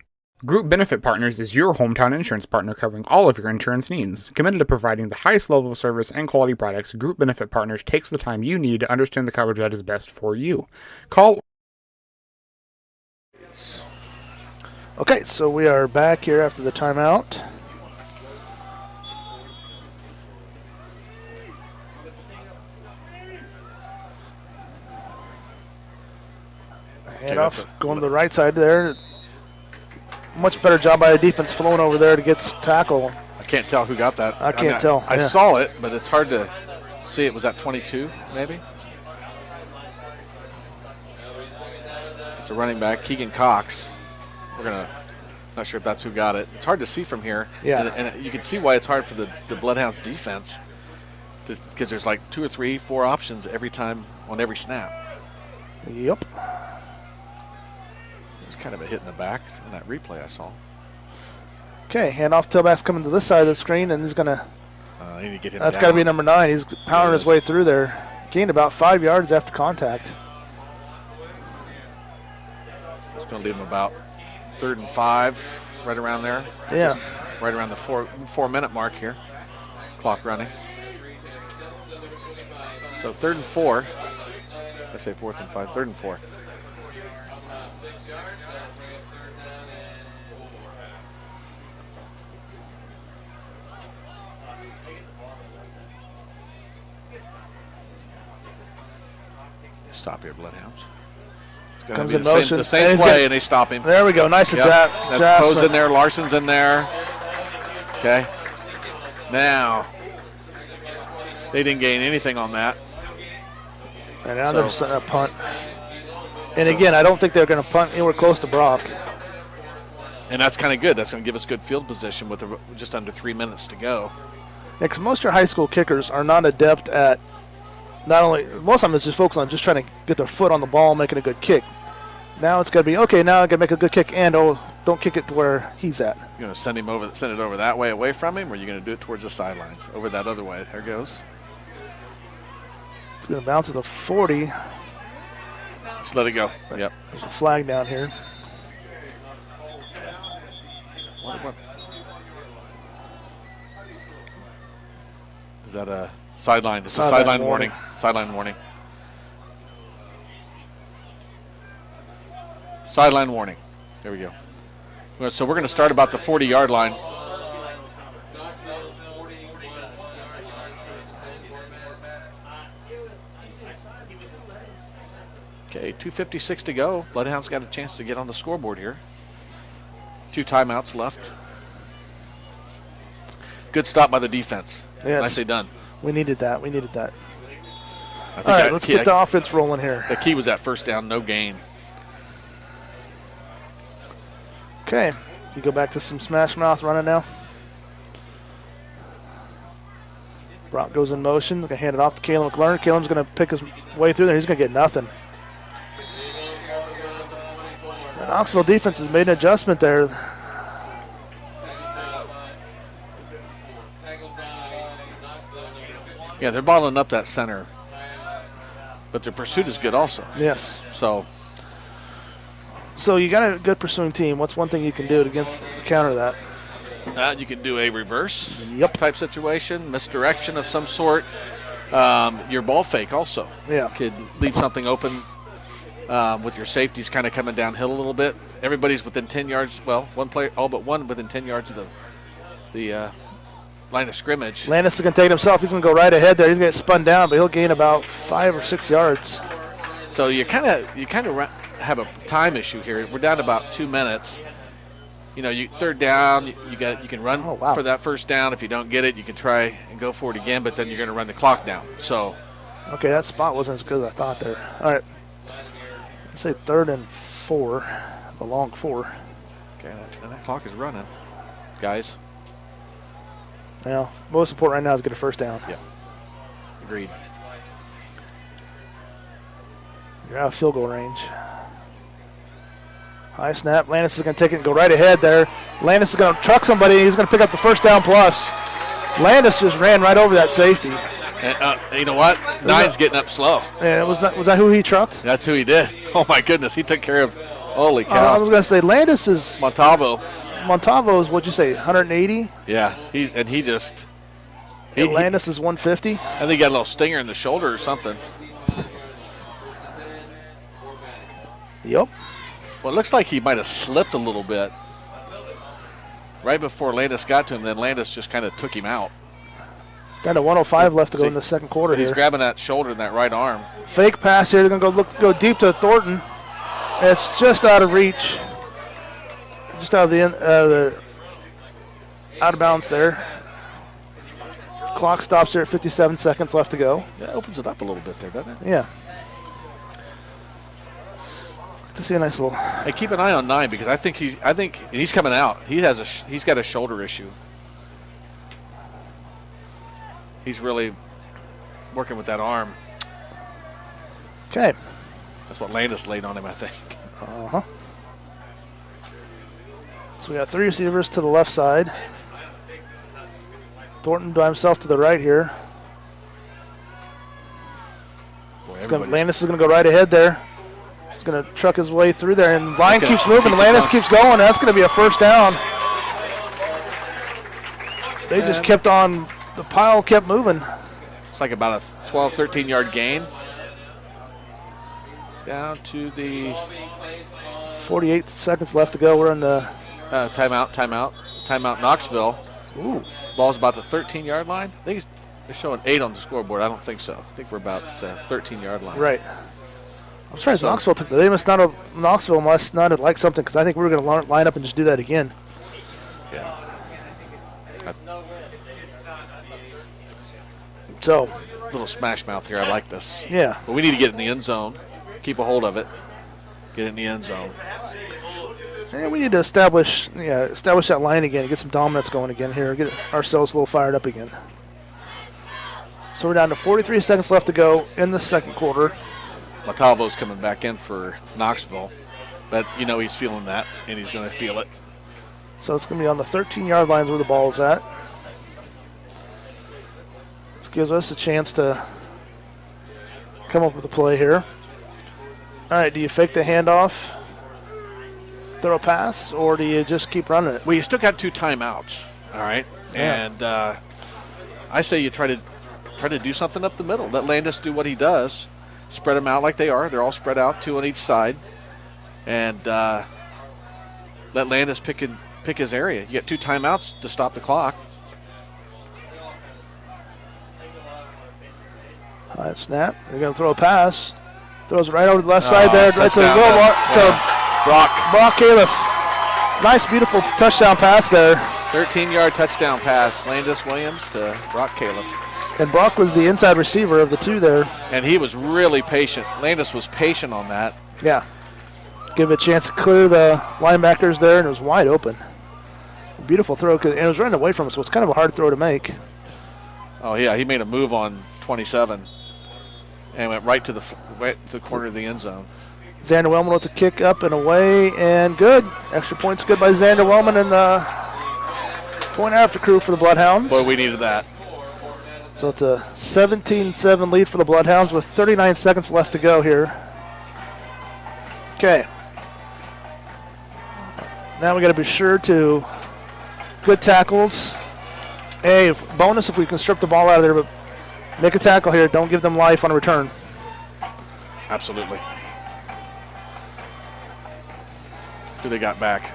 Group Benefit Partners is your hometown insurance partner covering all of your insurance needs. Committed to providing the highest level of service and quality products, Group Benefit Partners takes the time you need to understand the coverage that is best for you. Call. Okay, so we are back here after the timeout. Handoff going to the right side there. Much better job by the defense flowing over there to get tackle. I can't tell who got that. I can't tell. I saw it, but it's hard to see. It was at 22, maybe. It's a running back, Keegan Cox. Not sure if that's who got it. It's hard to see from here. Yeah. And you can see why it's hard for the Bloodhounds defense, because there's like 2 or 3, 4 options every time on every snap. Yep. There's kind of a hit in the back in that replay I saw. Okay, handoff. Tailback's coming to this side of the screen, and he's going to. Need to get him That's down. got to be number 9. He's powering his way through there. Gained about 5 yards after contact. It's going to leave him about 3rd and 5, right around there. Yeah. Just right around the 4-minute mark here. Clock running. So 3rd and 4. I say 4th and 5. 3rd and 4. Stop here, Bloodhounds. It's going to be the same play, and they stop him. There we go. Nice That's Poe's in there. Larson's in there. Okay. Now, they didn't gain anything on that. And now they're setting a punt. And again, I don't think they're going to punt anywhere close to Brock. And that's kind of good. That's going to give us good field position with just under 3 minutes to go. Yeah, because most of your high school kickers are not adept at most of them is just focused on just trying to get their foot on the ball, making a good kick. Now it's going to be, okay, now I got to make a good kick, and don't kick it to where he's at. You're going to send it over that way away from him, or you're going to do it towards the sidelines? Over that other way. There it goes. It's going to bounce to the 40. Just let it go. Yep. There's a flag down here. What? Is that a sideline? It's a sideline warning. Sideline warning. Sideline warning. There we go. So we're going to start about the 40-yard line. Okay, 2:56 to go. Bloodhounds got a chance to get on the scoreboard here. 2 timeouts left. Good stop by the defense. Yes. Nicely done. We needed that. I think all right, let's get the offense rolling here. The key was that first down, no gain. Okay, you go back to some smash mouth running now. Brock goes in motion. Going to hand it off to Caleb McLaren. Caleb's going to pick his way through there. He's going to get nothing. The Knoxville defense has made an adjustment there. Yeah, they're bottling up that center. but their pursuit is good also. Yes. So you got a good pursuing team. What's one thing you can do to counter that? you can do a reverse Yep. type situation, misdirection of some sort. Your ball fake also could leave something open with your safeties kind of coming downhill a little bit. Everybody's within 10 yards. Well, one player, all but one within 10 yards of the line of scrimmage. Landis is going to take it himself. He's going to go right ahead there. He's going to get spun down, but he'll gain about 5 or 6 yards. So you kind of have a time issue here. We're down to about 2 minutes. You know, third down, you can run for that first down. If you don't get it, you can try and go for it again, but then you're going to run the clock down. So, okay, that spot wasn't as good as I thought there. All right, let's say 3rd and 4, the long 4. Okay, and that clock is running, guys. Now, most important right now is get a first down. Yeah, agreed. You're out of field goal range. High snap. Landis is going to take it and go right ahead there. Landis is going to truck somebody. He's going to pick up the first down plus. Landis just ran right over that safety. And, you know what? Nine's getting up slow. And was that who he trucked? That's who he did. Oh, my goodness. He took care of, holy cow. I was going to say Landis is. Montalvo is, what'd you say, 180? Yeah. He just. Landis is 150? I think he got a little stinger in the shoulder or something. Yep. Well, it looks like he might have slipped a little bit right before Landis got to him. Then Landis just kind of took him out. Got a 105 left to go in the second quarter He's here. grabbing that shoulder and that right arm. Fake pass here. They're going to go deep to Thornton. It's just out of reach. Just out of out of bounds there. Clock stops here at 57 seconds left to go. Yeah, it opens it up a little bit there, doesn't it? Yeah. To see a nice little. Hey, keep an eye on 9 because I think he's coming out. He's got a shoulder issue. He's really working with that arm. Okay. That's what Landis laid on him, I think. Uh-huh. So we got 3 receivers to the left side. Thornton by himself to the right here. Boy, Landis is going to go right ahead there. He's going to truck his way through there, and line keeps moving. Landis keeps going. That's going to be a first down. They just kept on. The pile kept moving. It's like about a 12, 13-yard gain. Down to the 48 seconds left to go. We're in the timeout Knoxville. Ooh. Ball's about the 13-yard line. I think they're showing 8 on the scoreboard. I don't think so. I think we're about 13-yard line. Right. I'm surprised Knoxville took that. Knoxville must not have liked something because I think we were going to line up and just do that again. Yeah. So. Little smash mouth here. I like this. Yeah. But we need to get in the end zone. Keep a hold of it. Get in the end zone. And we need to establish that line again, get some dominance going again here, get ourselves a little fired up again. So we're down to 43 seconds left to go in the second quarter. Montalvo's coming back in for Knoxville, but you know he's feeling that, and he's going to feel it. So it's going to be on the 13-yard line where the ball is at. This gives us a chance to come up with a play here. All right, do you fake the handoff, throw a pass, or do you just keep running it? Well, you still got 2 timeouts, all right? Yeah. And I say you try to do something up the middle. Let Landis do what he does. Spread them out like they are. They're all spread out, 2 on each side. And let Landis pick his area. You get 2 timeouts to stop the clock. All right, snap. They're going to throw a pass. Throws it right over the left side there, right to Brock Califf. Nice, beautiful touchdown pass there. 13-yard touchdown pass. Landis Williams to Brock Califf. And Brock was the inside receiver of the 2 there. And he was really patient. Landis was patient on that. Yeah. Give it a chance to clear the linebackers there, and it was wide open. Beautiful throw, and it was running away from us, so it's kind of a hard throw to make. Oh, yeah, he made a move on 27 and went right to the corner of the end zone. Xander Wellman with the kick up and away, and good. Extra points good by Xander Wellman and the point after crew for the Bloodhounds. Boy, we needed that. So it's a 17-7 lead for the Bloodhounds with 39 seconds left to go here. Okay. Now we got to be sure to good tackles. Hey, bonus if we can strip the ball out of there, but make a tackle here. Don't give them life on a return. Absolutely. Who they got back?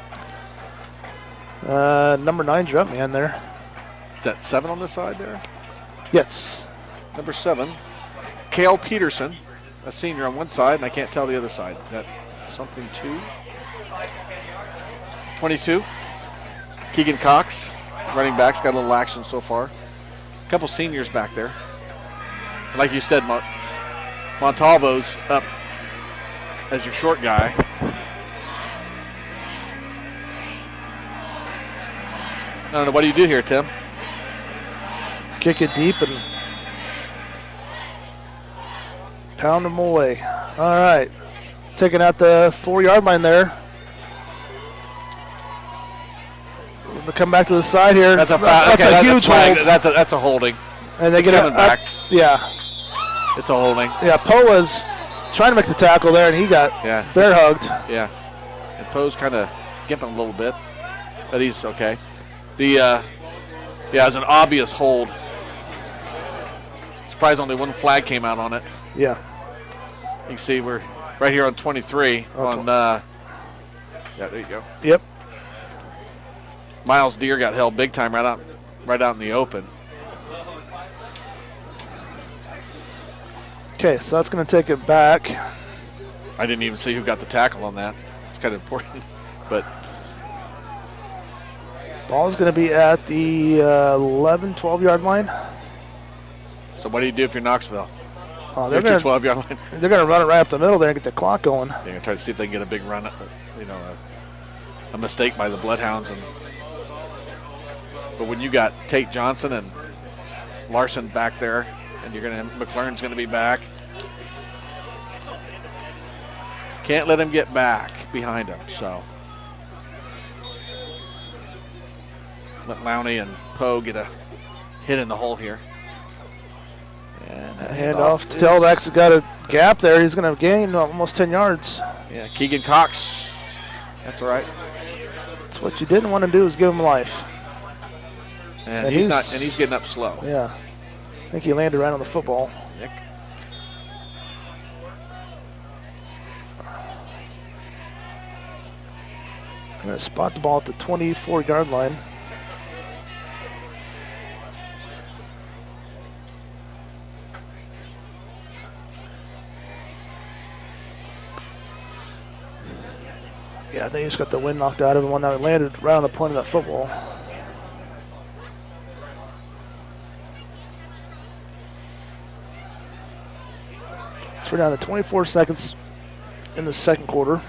Number 9 jump man there. Is that 7 on this side there? Yes. Number 7, Cale Peterson, a senior on one side, and I can't tell the other side. That something 2. 22, Keegan Cox, running back's got a little action so far. A couple seniors back there. And like you said, Montalvo's up as your short guy. I don't know, what do you do here, Tim? Kick it deep and pound them away. All right. Taking out the 4-yard line there. We'll come back to the side here. That's a foul. That's okay, a huge hold. That's a holding. And they It's get coming back. Yeah. It's a holding. Yeah, Poe was trying to make the tackle there, and he got bear hugged. Yeah. And Poe's kind of gimping a little bit, but he's okay. It was an obvious hold. Surprised only one flag came out on it. Yeah. You can see we're right here on 23. Yeah, there you go. Yep. Miles Deere got held big time right out in the open. Okay, so that's going to take it back. I didn't even see who got the tackle on that. It's kind of important, but Ball is going to be at the 11, 12-yard line. so what do you do if you're Knoxville? They're You're at going your 12-yard line. to run it right up the middle there and get the clock going. They're going to try to see if they can get a big run, a mistake by the Bloodhounds. But when you got Tate Johnson and Larson back there, and McLaurin's going to be back, can't let him get back behind him. So let Lowney and Poe get a hit in the hole here. And a Handoff to tailback's got a gap there. He's going to gain almost 10 yards. Yeah, Keegan Cox. That's all right. That's what you didn't want to do is give him life. And he's getting up slow. Yeah. I think he landed right on the football. Nick. Going to spot the ball at the 24-yard line. Yeah, I think he just got the wind knocked out of him when that landed right on the point of that football. So we're down to 24 seconds in the second quarter.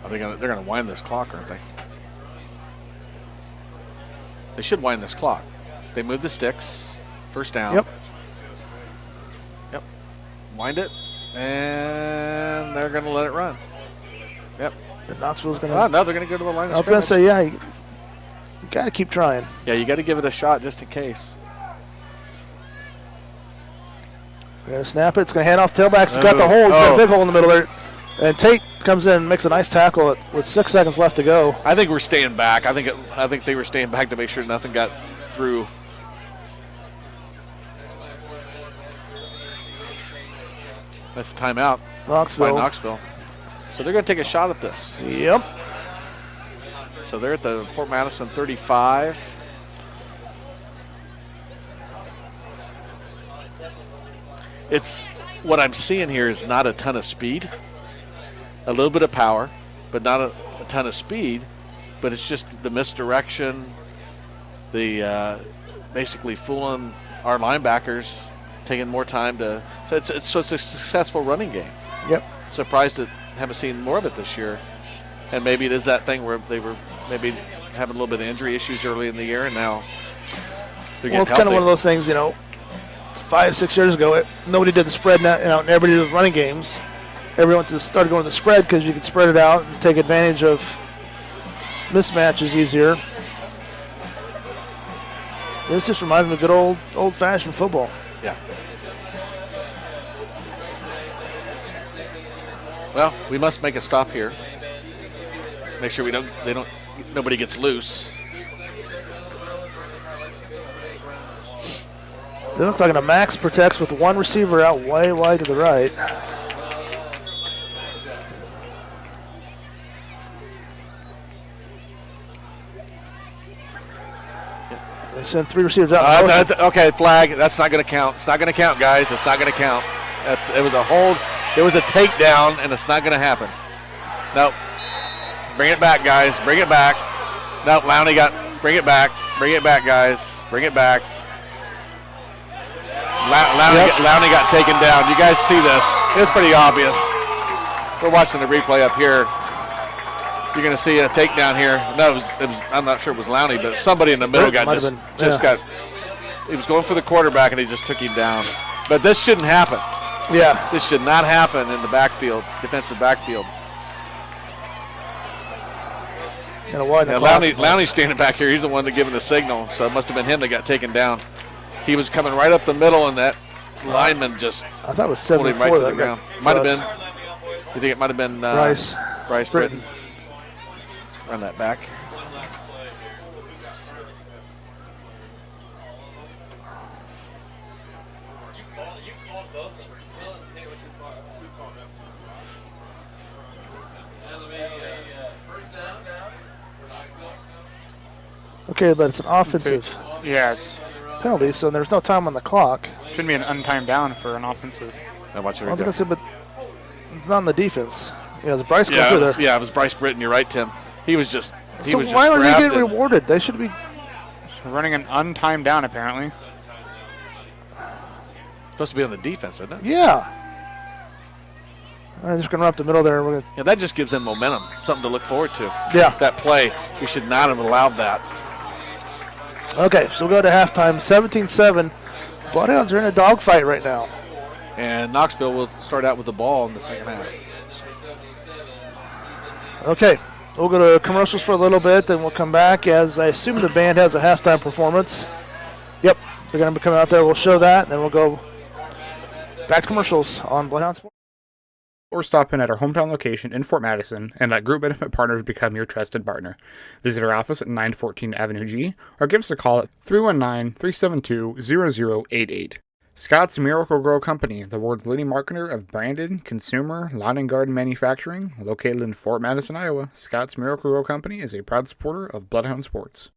They're gonna wind this clock, aren't they? They should wind this clock. They move the sticks. First down. Yep. Wind it, and they're gonna let it run. Yep. And Knoxville's going Oh no, they're gonna go to the line of I was going to scrimmage. say, yeah, you got to keep trying. Yeah, you got to give it a shot just in case. They're going to snap it. It's going to hand off tailbacks. It's got the hole. It's got a big hole in the middle there. And Tate comes in and makes a nice tackle with 6 seconds left to go. I think we're staying back. I think they were staying back to make sure nothing got through. That's a timeout Knoxville. by Knoxville. So they're going to take a shot at this. Yep. So they're at the Fort Madison 35. It's what I'm seeing here is not a ton of speed, a little bit of power, but not a ton of speed. But it's just the misdirection, the basically fooling our linebackers, taking more time to. So it's a successful running game. Yep. Surprised that haven't seen more of it this year, and maybe it is that thing where they were maybe having a little bit of injury issues early in the year, and now they're getting Well, it's kind of healthy. one of those things, 5-6 years ago, nobody did the spread, and everybody did running games. Everyone started going to the spread because you could spread it out and take advantage of mismatches easier. This just reminds me of good old-fashioned football. Yeah. Well, we must make a stop here. Make sure nobody gets loose. It looks like a max protects with one receiver out way wide to the right. They send three receivers out. Okay, flag. That's not going to count. It's not going to count, guys. It's not going to count. It was a hold. It was a takedown, and it's not going to happen. Nope. Bring it back, guys. Bring it back. Nope, Lowney bring it back. Bring it back, guys. Bring it back. Lowney got taken down. You guys see this. It was pretty obvious. We're watching the replay up here. You're going to see a takedown here. No, it was. I'm not sure it was Lowney, but somebody in the middle he was going for the quarterback, and he just took him down. But this shouldn't happen. Yeah. This should not happen in the backfield, defensive backfield. Lowney's standing back here. He's the one that giving the signal, so it must have been him that got taken down. He was coming right up the middle, and that lineman just I thought it was pulled him right to the 74. ground. Might have been. You think it might have been Bryce Britton? Run that back. Okay, but it's an offensive Yes. penalty, so there's no time on the clock. Shouldn't be an untimed down for an offensive. Now watch it I right was there. going to say, but it's not on the defense. Yeah, the Bryce goes through there. Yeah, it was Bryce Britton. You're right, Tim. He was just. So why are they getting rewarded? They should be running an untimed down, apparently. Supposed to be on the defense, isn't it? Yeah. I'm just going to run up the middle there. We're gonna, Yeah, that just gives them momentum, something to look forward to. yeah. That play, we should not have allowed that. Okay, so we'll go to halftime. 17-7. Bloodhounds are in a dogfight right now. And Knoxville will start out with the ball in the second half. Okay, we'll go to commercials for a little bit, then we'll come back as I assume the band has a halftime performance. Yep, they're going to be coming out there. We'll show that, and then we'll go back to commercials on Bloodhound Sports. Or stop in at our hometown location in Fort Madison and let Group Benefit Partners become your trusted partner. Visit our office at 914 Avenue G or give us a call at 319-372-0088. Scott's Miracle-Gro Company, the world's leading marketer of branded, consumer, lawn and garden manufacturing, located in Fort Madison, Iowa. Scott's Miracle-Gro Company is a proud supporter of Bloodhound Sports.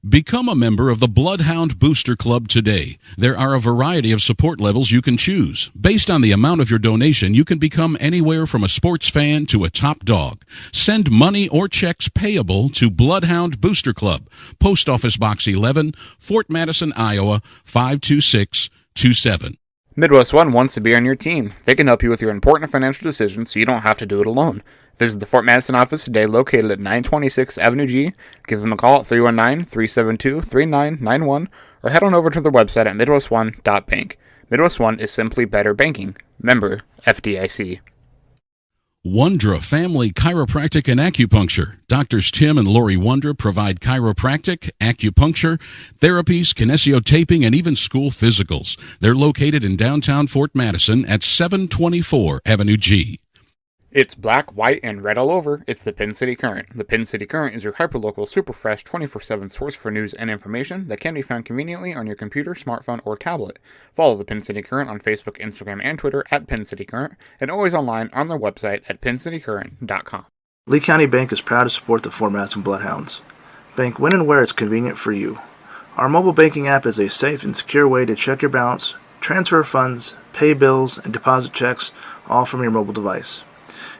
Become a member of the Bloodhound Booster Club today. There are a variety of support levels you can choose. Based on the amount of your donation, you can become anywhere from a sports fan to a top dog. Send money or checks payable to Bloodhound Booster Club, Post Office Box 11, Fort Madison, Iowa, 52627. Midwest One wants to be on your team. They can help you with your important financial decisions so you don't have to do it alone. Visit the Fort Madison office today located at 926 Avenue G. Give them a call at 319-372-3991 or head on over to their website at midwestone.bank. Midwest One is simply better banking. Member FDIC. Wondra Family Chiropractic and Acupuncture. Doctors Tim and Lori Wondra provide chiropractic, acupuncture, therapies, kinesiotaping, and even school physicals. They're located in downtown Fort Madison at 724 Avenue G. It's black, white, and red all over. It's the Pin City Current. The Pin City Current is your hyperlocal, super fresh, 24/7 source for news and information that can be found conveniently on your computer, smartphone, or tablet. Follow the Pin City Current on Facebook, Instagram, and Twitter at Pin City Current, and always online on their website at pincitycurrent.com. Lee County Bank is proud to support the Fort Madison Bloodhounds. Bank when and where it's convenient for you. Our mobile banking app is a safe and secure way to check your balance, transfer funds, pay bills, and deposit checks, all from your mobile device.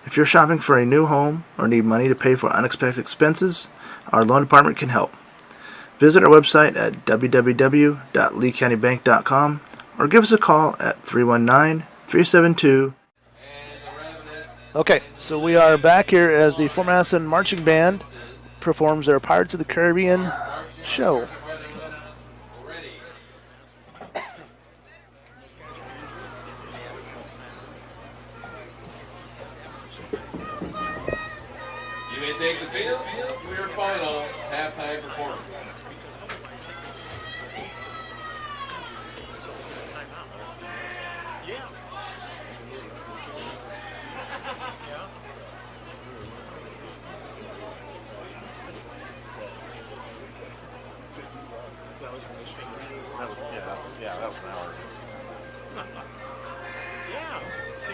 If you're shopping for a new home or need money to pay for unexpected expenses, our loan department can help. Visit our website at www.leecountybank.com or give us a call at 319-372. Okay, so we are back here as the Fort Madison Marching Band performs their Pirates of the Caribbean show. You may take the field for your final halftime performance. Yeah, that was an hour. Yeah, see?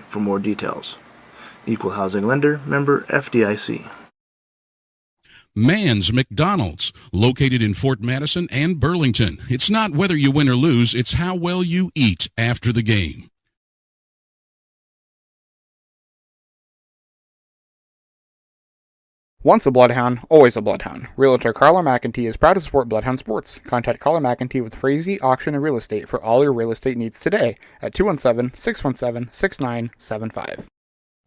for more details. Equal housing lender, member FDIC. Mann's McDonald's, located in Fort Madison and Burlington. It's not whether you win or lose, it's how well you eat after the game. Once a Bloodhound, always a Bloodhound. Realtor Carla McEntee is proud to support Bloodhound Sports. Contact Carla McEntee with Frazee Auction and Real Estate for all your real estate needs today at 217-617-6975.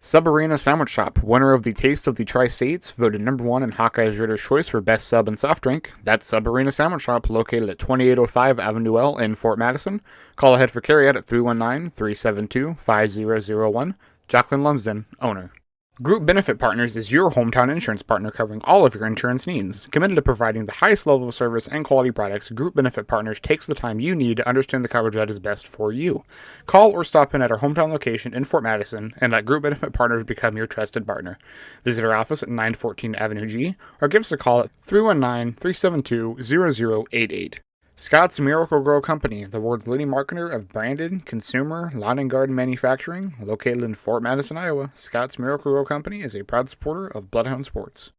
Sub Arena Sandwich Shop, winner of the Taste of the Tri-States, voted #1 in Hawkeye's Reader's Choice for best sub and soft drink. That's Sub Arena Sandwich Shop, located at 2805 Avenue L in Fort Madison. Call ahead for carryout at 319-372-5001. Jacqueline Lumsden, owner. Group Benefit Partners is your hometown insurance partner covering all of your insurance needs. Committed to providing the highest level of service and quality products, Group Benefit Partners takes the time you need to understand the coverage that is best for you. Call or stop in at our hometown location in Fort Madison and let Group Benefit Partners become your trusted partner. Visit our office at 914 Avenue G or give us a call at 319-372-0088. Scott's Miracle-Gro Company, the world's leading marketer of branded, consumer, lawn and garden manufacturing, located in Fort Madison, Iowa. Scott's Miracle-Gro Company is a proud supporter of Bloodhound Sports.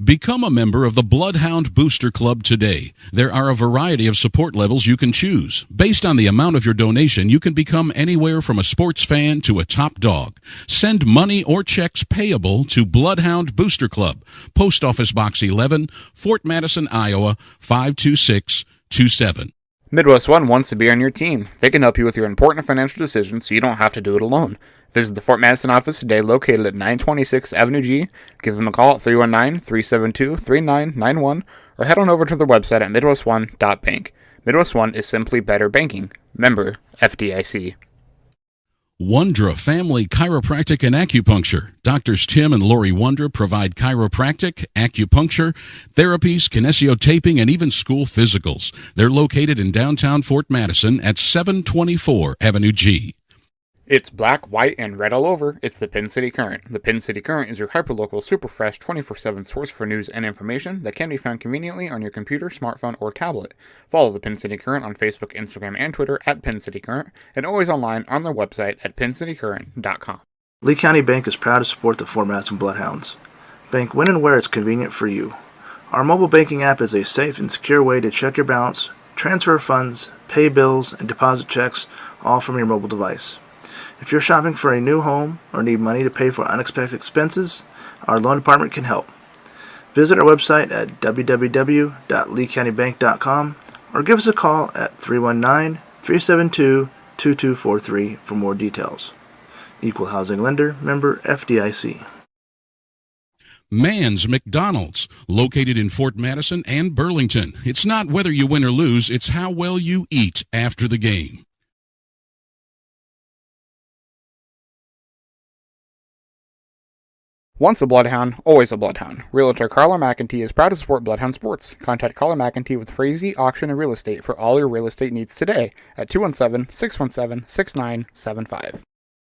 Become a member of the Bloodhound Booster Club today. There are a variety of support levels you can choose. Based on the amount of your donation, you can become anywhere from a sports fan to a top dog. Send money or checks payable to Bloodhound Booster Club, Post Office Box 11, Fort Madison, Iowa, 52627. Midwest One wants to be on your team. They can help you with your important financial decisions so you don't have to do it alone. Visit the Fort Madison office today, located at 926 Avenue G. Give them a call at 319-372-3991 or head on over to their website at midwestone.bank. Midwest One is simply better banking. Member FDIC. Wondra Family Chiropractic and Acupuncture. Doctors Tim and Lori Wondra provide chiropractic, acupuncture, therapies, kinesiotaping, and even school physicals. They're located in downtown Fort Madison at 724 Avenue G. It's black, white, and red all over. It's the Pin City Current. The Pin City Current is your hyperlocal, super fresh, 24/7 source for news and information that can be found conveniently on your computer, smartphone, or tablet. Follow the Pin City Current on Facebook, Instagram, and Twitter at Pin City Current, and always online on their website at pincitycurrent.com. Lee County Bank is proud to support the Fort Madison Bloodhounds. Bank when and where it's convenient for you. Our mobile banking app is a safe and secure way to check your balance, transfer funds, pay bills, and deposit checks, all from your mobile device. If you're shopping for a new home or need money to pay for unexpected expenses, our loan department can help. Visit our website at www.leecountybank.com or give us a call at 319-372-2243 for more details. Equal housing lender, member FDIC. Mann's McDonald's, located in Fort Madison and Burlington. It's not whether you win or lose, it's how well you eat after the game. Once a Bloodhound, always a Bloodhound. Realtor Carla McEntee is proud to support Bloodhound Sports. Contact Carla McEntee with Frazee Auction and Real Estate for all your real estate needs today at 217-617-6975.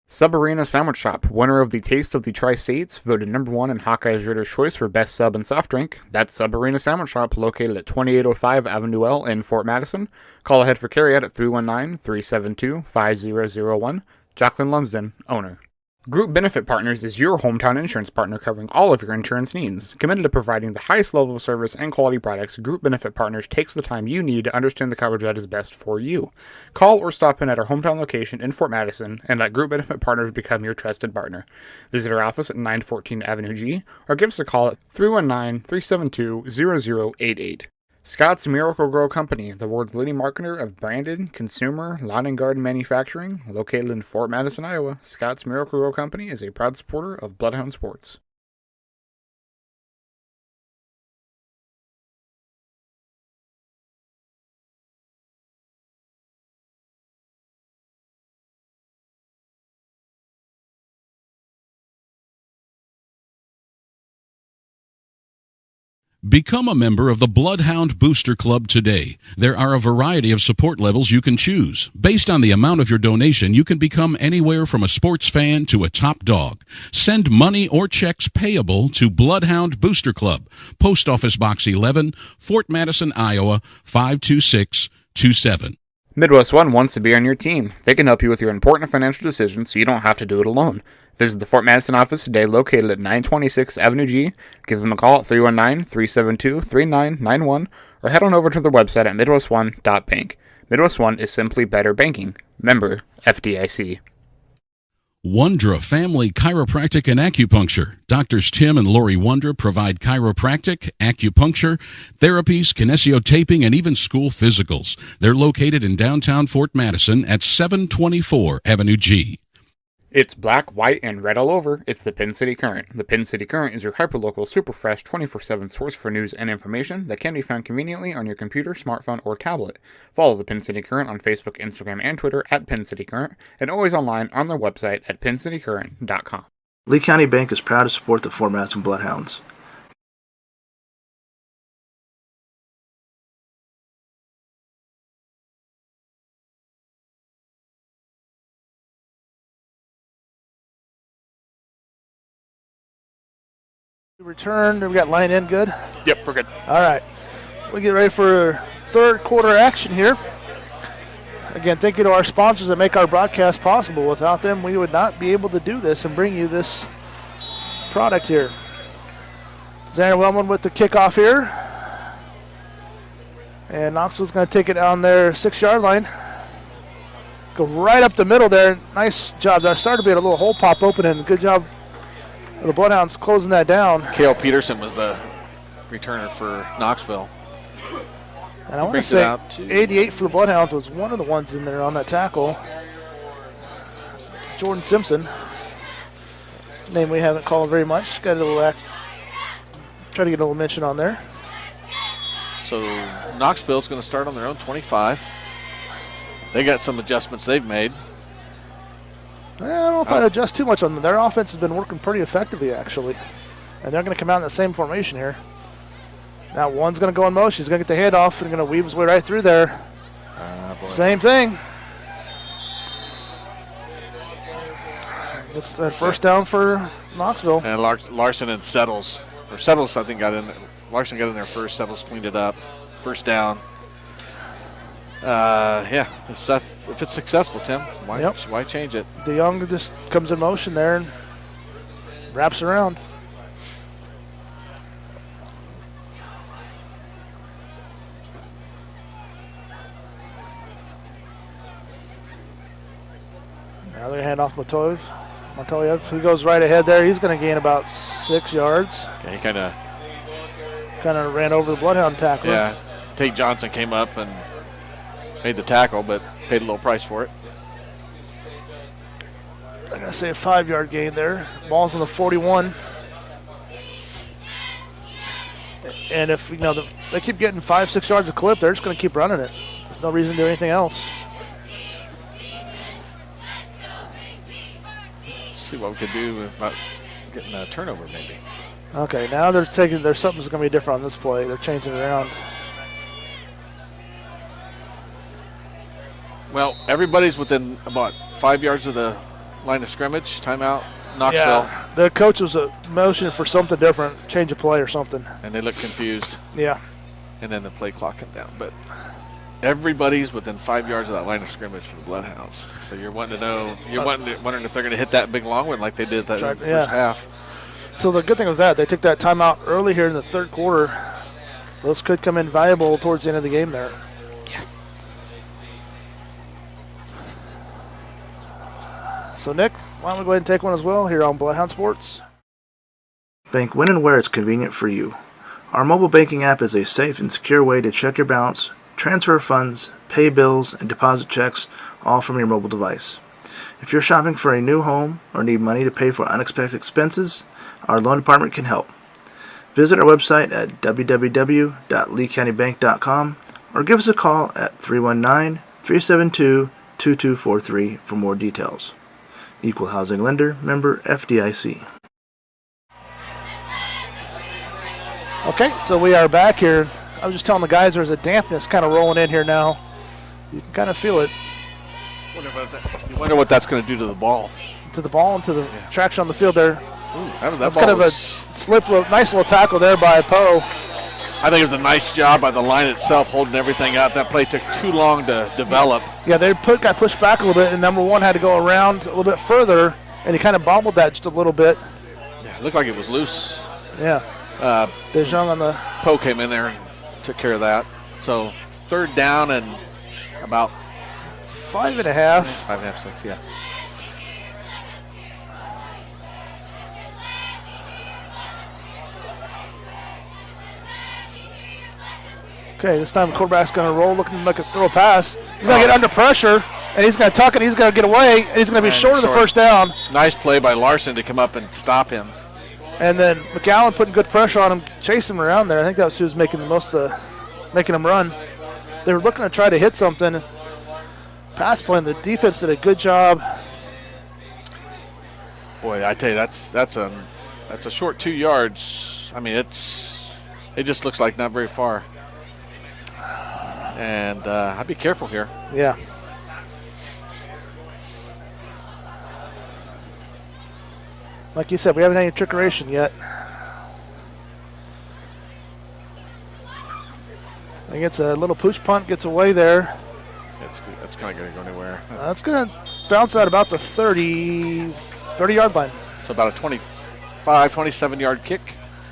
Sub Arena Sandwich Shop, winner of the Taste of the Tri-States, voted #1 in Hawkeye's Reader's Choice for best sub and soft drink. That's Sub Arena Sandwich Shop, located at 2805 Avenue L in Fort Madison. Call ahead for carryout at 319-372-5001. Jacqueline Lumsden, owner. Group Benefit Partners is your hometown insurance partner covering all of your insurance needs. Committed to providing the highest level of service and quality products, Group Benefit Partners takes the time you need to understand the coverage that is best for you. Call or stop in at our hometown location in Fort Madison and let Group Benefit Partners become your trusted partner. Visit our office at 914 Avenue G or give us a call at 319-372-0088. Scott's Miracle-Gro Company, the world's leading marketer of branded, consumer, lawn and garden manufacturing, located in Fort Madison, Iowa. Scott's Miracle-Gro Company is a proud supporter of Bloodhound Sports. Become a member of the Bloodhound Booster Club today. There are a variety of support levels you can choose. Based on the amount of your donation, you can become anywhere from a sports fan to a top dog. Send money or checks payable to Bloodhound Booster Club, Post Office Box 11, Fort Madison, Iowa 52627. Midwest One wants to be on your team. They can help you with your important financial decisions so you don't have to do it alone. Visit the Fort Madison office today, located at 926 Avenue G. Give them a call at 319-372-3991 or head on over to their website at midwestone.bank. Midwest One is simply better banking. Member FDIC. Wondra Family Chiropractic and Acupuncture. Doctors Tim and Lori Wondra provide chiropractic, acupuncture, therapies, kinesiotaping, and even school physicals. They're located in downtown Fort Madison at 724 Avenue G. It's black, white, and red all over. It's the Pin City Current. The Pin City Current is your hyperlocal, super fresh, 24/7 source for news and information that can be found conveniently on your computer, smartphone, or tablet. Follow the Pin City Current on Facebook, Instagram, and Twitter at Pin City Current, and always online on their website at pincitycurrent.com. Lee County Bank is proud to support the Fort Madison Bloodhounds. Return. We got line in good. Yep, we're good. All right. We get ready for third quarter action here. Again, thank you to our sponsors that make our broadcast possible. Without them, we would not be able to do this and bring you this product here. Xander Wellman with the kickoff here. And Knoxville's going to take it down their 6-yard line. Go right up the middle there. Nice job. There started to be a little hole pop open, and good job of the Bloodhounds closing that down. Cale Peterson was the returner for Knoxville. And I want to say 88 for the Bloodhounds was one of the ones in there on that tackle. Jordan Simpson, name we haven't called very much. Got a little try to get a little mention on there. So Knoxville's going to start on their own 25. They got some adjustments they've made. I don't know if I'd adjust too much on them. Their offense has been working pretty effectively, actually. And they're going to come out in the same formation here. Now one's going to go in motion. He's going to get the handoff and going to weave his way right through there. Same thing. It's that first down for Knoxville. And Larson and Settles. Or Settles, I think, got in. Larson got in there first. Settles cleaned it up. First down. Yeah, if it's successful, Tim, why change it? DeYoung just comes in motion there and wraps around. Now they're hand off Matoyev. He goes right ahead there. He's going to gain about 6 yards. Yeah, he kind of ran over the Bloodhound tackler. Yeah, Tate Johnson came up and made the tackle, but paid a little price for it. I'm going to say a 5-yard gain there. Ball's on the 41. And if they keep getting 5-6 yards a clip, they're just going to keep running it. There's no reason to do anything else. See what we could do about getting a turnover, maybe. Okay, now there's something's going to be different on this play. They're changing it around. Well, everybody's within about 5 yards of the line of scrimmage. Timeout, Knoxville. Yeah, the coach was motioning for something different, change of play or something. And they look confused. Yeah. And then the play clock came down. But everybody's within 5 yards of that line of scrimmage for the Bloodhounds. So you're wanting to know, wondering if they're going to hit that big long one like they did that in the first half. So the good thing with that, they took that timeout early here in the third quarter. Those could come in valuable towards the end of the game there. So, Nick, why don't we go ahead and take one as well here on Bloodhound Sports? Bank when and where it's convenient for you. Our mobile banking app is a safe and secure way to check your balance, transfer funds, pay bills, and deposit checks, all from your mobile device. If you're shopping for a new home or need money to pay for unexpected expenses, our loan department can help. Visit our website at www.leecountybank.com or give us a call at 319-372-2243 for more details. Equal Housing Lender, member FDIC. Okay, so we are back here. I was just telling the guys there's a dampness kind of rolling in here now. You can kind of feel it. You wonder what that's going to do to the ball. To the ball and to the traction on the field there. Ooh, that's kind of a nice little tackle there by Poe. I think it was a nice job by the line itself holding everything out. That play took too long to develop. Yeah, they got pushed back a little bit, and number one had to go around a little bit further, and he kind of bobbled that just a little bit. Yeah, it looked like it was loose. Yeah. DeJong on the... Poe came in there and took care of that. So 3rd down and about 5.5. 5.5, 6, yeah. Okay, this time the quarterback's going to roll, looking like a throw pass. He's going to get under pressure, and he's going to tuck it. He's going to get away, and he's going to be short of the first down. Nice play by Larson to come up and stop him. And then McAllen putting good pressure on him, chasing him around there. I think that was who was making the most of making him run. They were looking to try to hit something. Pass play, and the defense did a good job. Boy, I tell you, that's a short 2 yards. I mean, it just looks like not very far. And I'd be careful here. Yeah. Like you said, we haven't had any trickeration yet. I think it's a little pooch punt, gets away there. That's kind of going to go anywhere. That's going to bounce out about the 30-yard line. So about a 25, 27-yard kick.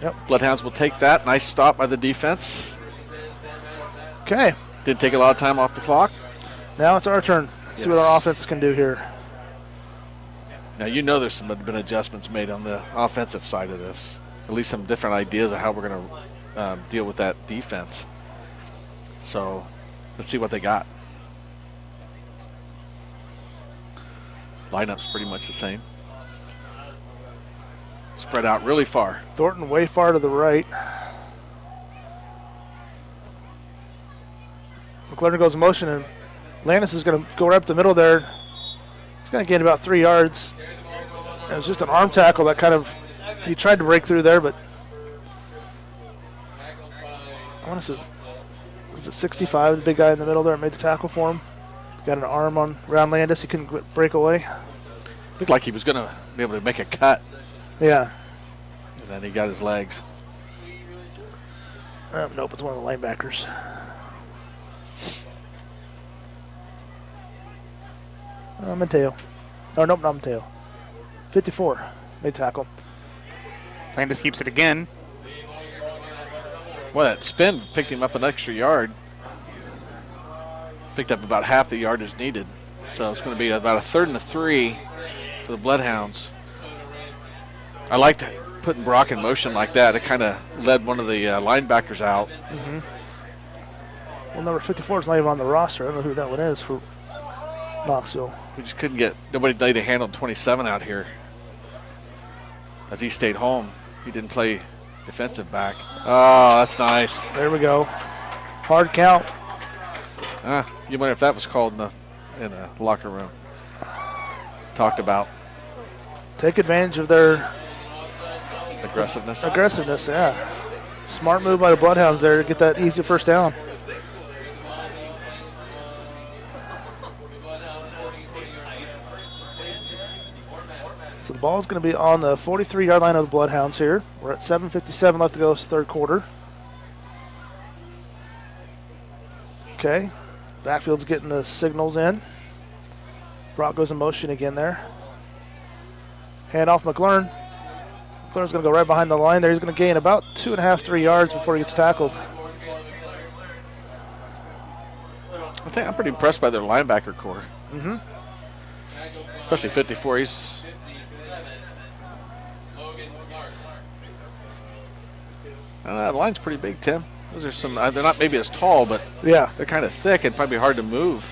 Yep. Bloodhounds will take that. Nice stop by the defense. Okay. Didn't take a lot of time off the clock. Now it's our turn. See what our offense can do here. Now, you know there's been adjustments made on the offensive side of this. At least some different ideas of how we're going to deal with that defense. So let's see what they got. Lineup's pretty much the same. Spread out really far. Thornton way far to the right. McLaren goes in motion, and Landis is going to go right up the middle there. He's going to gain about 3 yards. It was just an arm tackle that kind of, he tried to break through there, but I want to say, was it 65, the big guy in the middle there, made the tackle for him. Got an arm on around Landis. He couldn't break away. Looked like he was going to be able to make a cut. Yeah. And then he got his legs. Nope, it's one of the linebackers. Mateo. Oh, nope, not Mateo. 54. Made tackle. Landis keeps it again. Well, that spin picked him up an extra yard. Picked up about half the yardage needed. So it's going to be about a 3rd and 3 for the Bloodhounds. I liked putting Brock in motion like that. It kind of led one of the linebackers out. Mm-hmm. Well, number 54 is not even on the roster. I don't know who that one is for Knoxville. We just couldn't get, nobody laid a hand on 27 out here. As he stayed home. He didn't play defensive back. Oh, that's nice. There we go. Hard count. You wonder if that was called in the locker room. Talked about. Take advantage of their aggressiveness. Aggressiveness, yeah. Smart move by the Bloodhounds there to get that easy first down. So the ball is going to be on the 43-yard line of the Bloodhounds here. We're at 7:57 left to go, it's 3rd quarter. Okay, backfield's getting the signals in. Brock goes in motion again there. Hand off McLaurin. McLaurin's going to go right behind the line there. He's going to gain about 2.5, 3 yards before he gets tackled. I'm pretty impressed by their linebacker core. Mm-hmm. Especially 54. The line's pretty big, Tim. Those are some. They're not maybe as tall, but yeah, they're kind of thick and probably hard to move.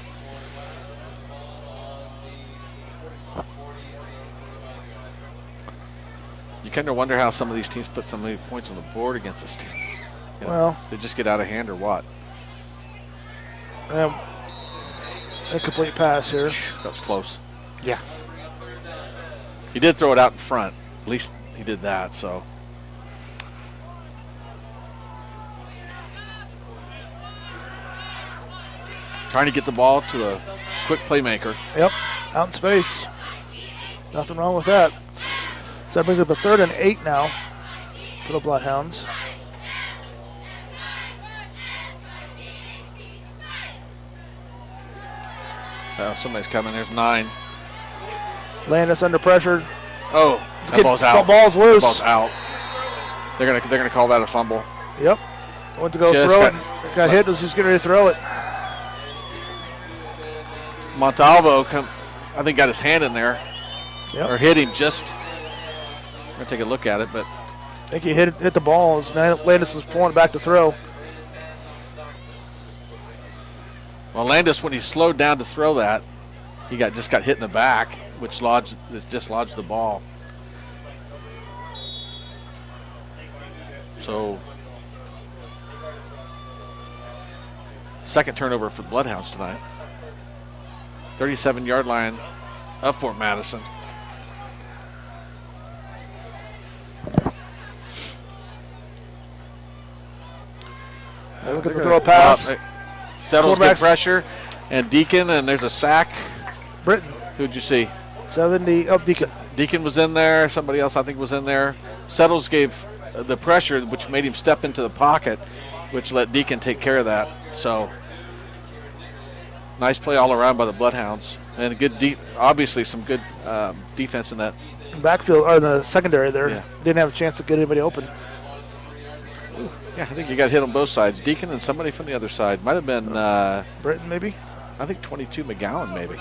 You kind of wonder how some of these teams put so many points on the board against this team. Well, they just get out of hand or what? Incomplete pass here. That was close. Yeah. He did throw it out in front. At least he did that, so. Trying to get the ball to a quick playmaker. Yep, out in space. Nothing wrong with that. So that brings up a 3rd and 8 now for the Bloodhounds. Oh, somebody's coming. There's 9. Landis under pressure. Oh, that ball's out. Ball's loose. That ball's out. They're gonna call that a fumble. Yep. Went to go Just throw it. Got hit. Was just getting ready to throw it. Montalvo, I think, got his hand in there. Yep. Or hit him just. I'm going to take a look at it, but. I think he hit the ball as Landis was pulling it back to throw. Well, Landis, when he slowed down to throw that, he just got hit in the back, which dislodged the ball. So, second turnover for the Bloodhounds tonight. 37-yard line of Fort Madison. They're looking to throw a pass. Settles good pressure, and Deacon, and there's a sack. Britton. Who'd you see? 70. Oh, Deacon. Deacon was in there. Somebody else, I think, was in there. Settles gave the pressure, which made him step into the pocket, which let Deacon take care of that. So, nice play all around by the Bloodhounds, and obviously some good defense in that backfield or the secondary there. Yeah. Didn't have a chance to get anybody open. Yeah, I think you got hit on both sides. Deacon and somebody from the other side. Might have been Britton, maybe. I think 22 McGowan, maybe.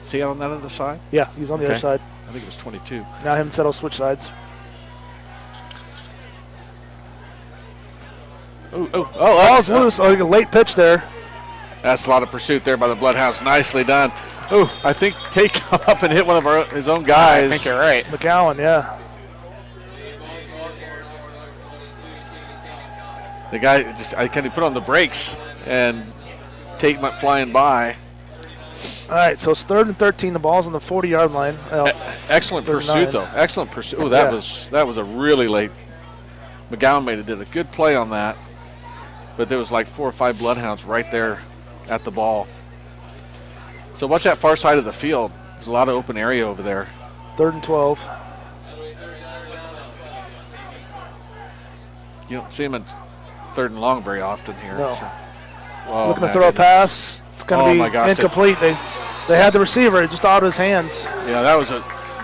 Is he out on that other side? Yeah, he's on the other side. I think it was 22. Now him and Settle switch sides. Ball's loose. Oh, a late pitch there. That's a lot of pursuit there by the Bloodhounds. Nicely done. Oh, I think Tate come up and hit one of his own guys. I think you're right. McGowan, yeah. The guy I kind of put on the brakes, and Tate went flying by. All right, so it's 3rd and 13. The ball's on the 40-yard line. Excellent 39. pursuit, though. Excellent pursuit. Oh, that was a really late. McGowan did a good play on that, but there was like 4 or 5 Bloodhounds right there at the ball. So watch that far side of the field. There's a lot of open area over there. 3rd and 12. You don't see him in 3rd and long very often here. No. So. Looking to throw a pass. It's going to be incomplete. They had the receiver. It just out of his hands. Yeah, that was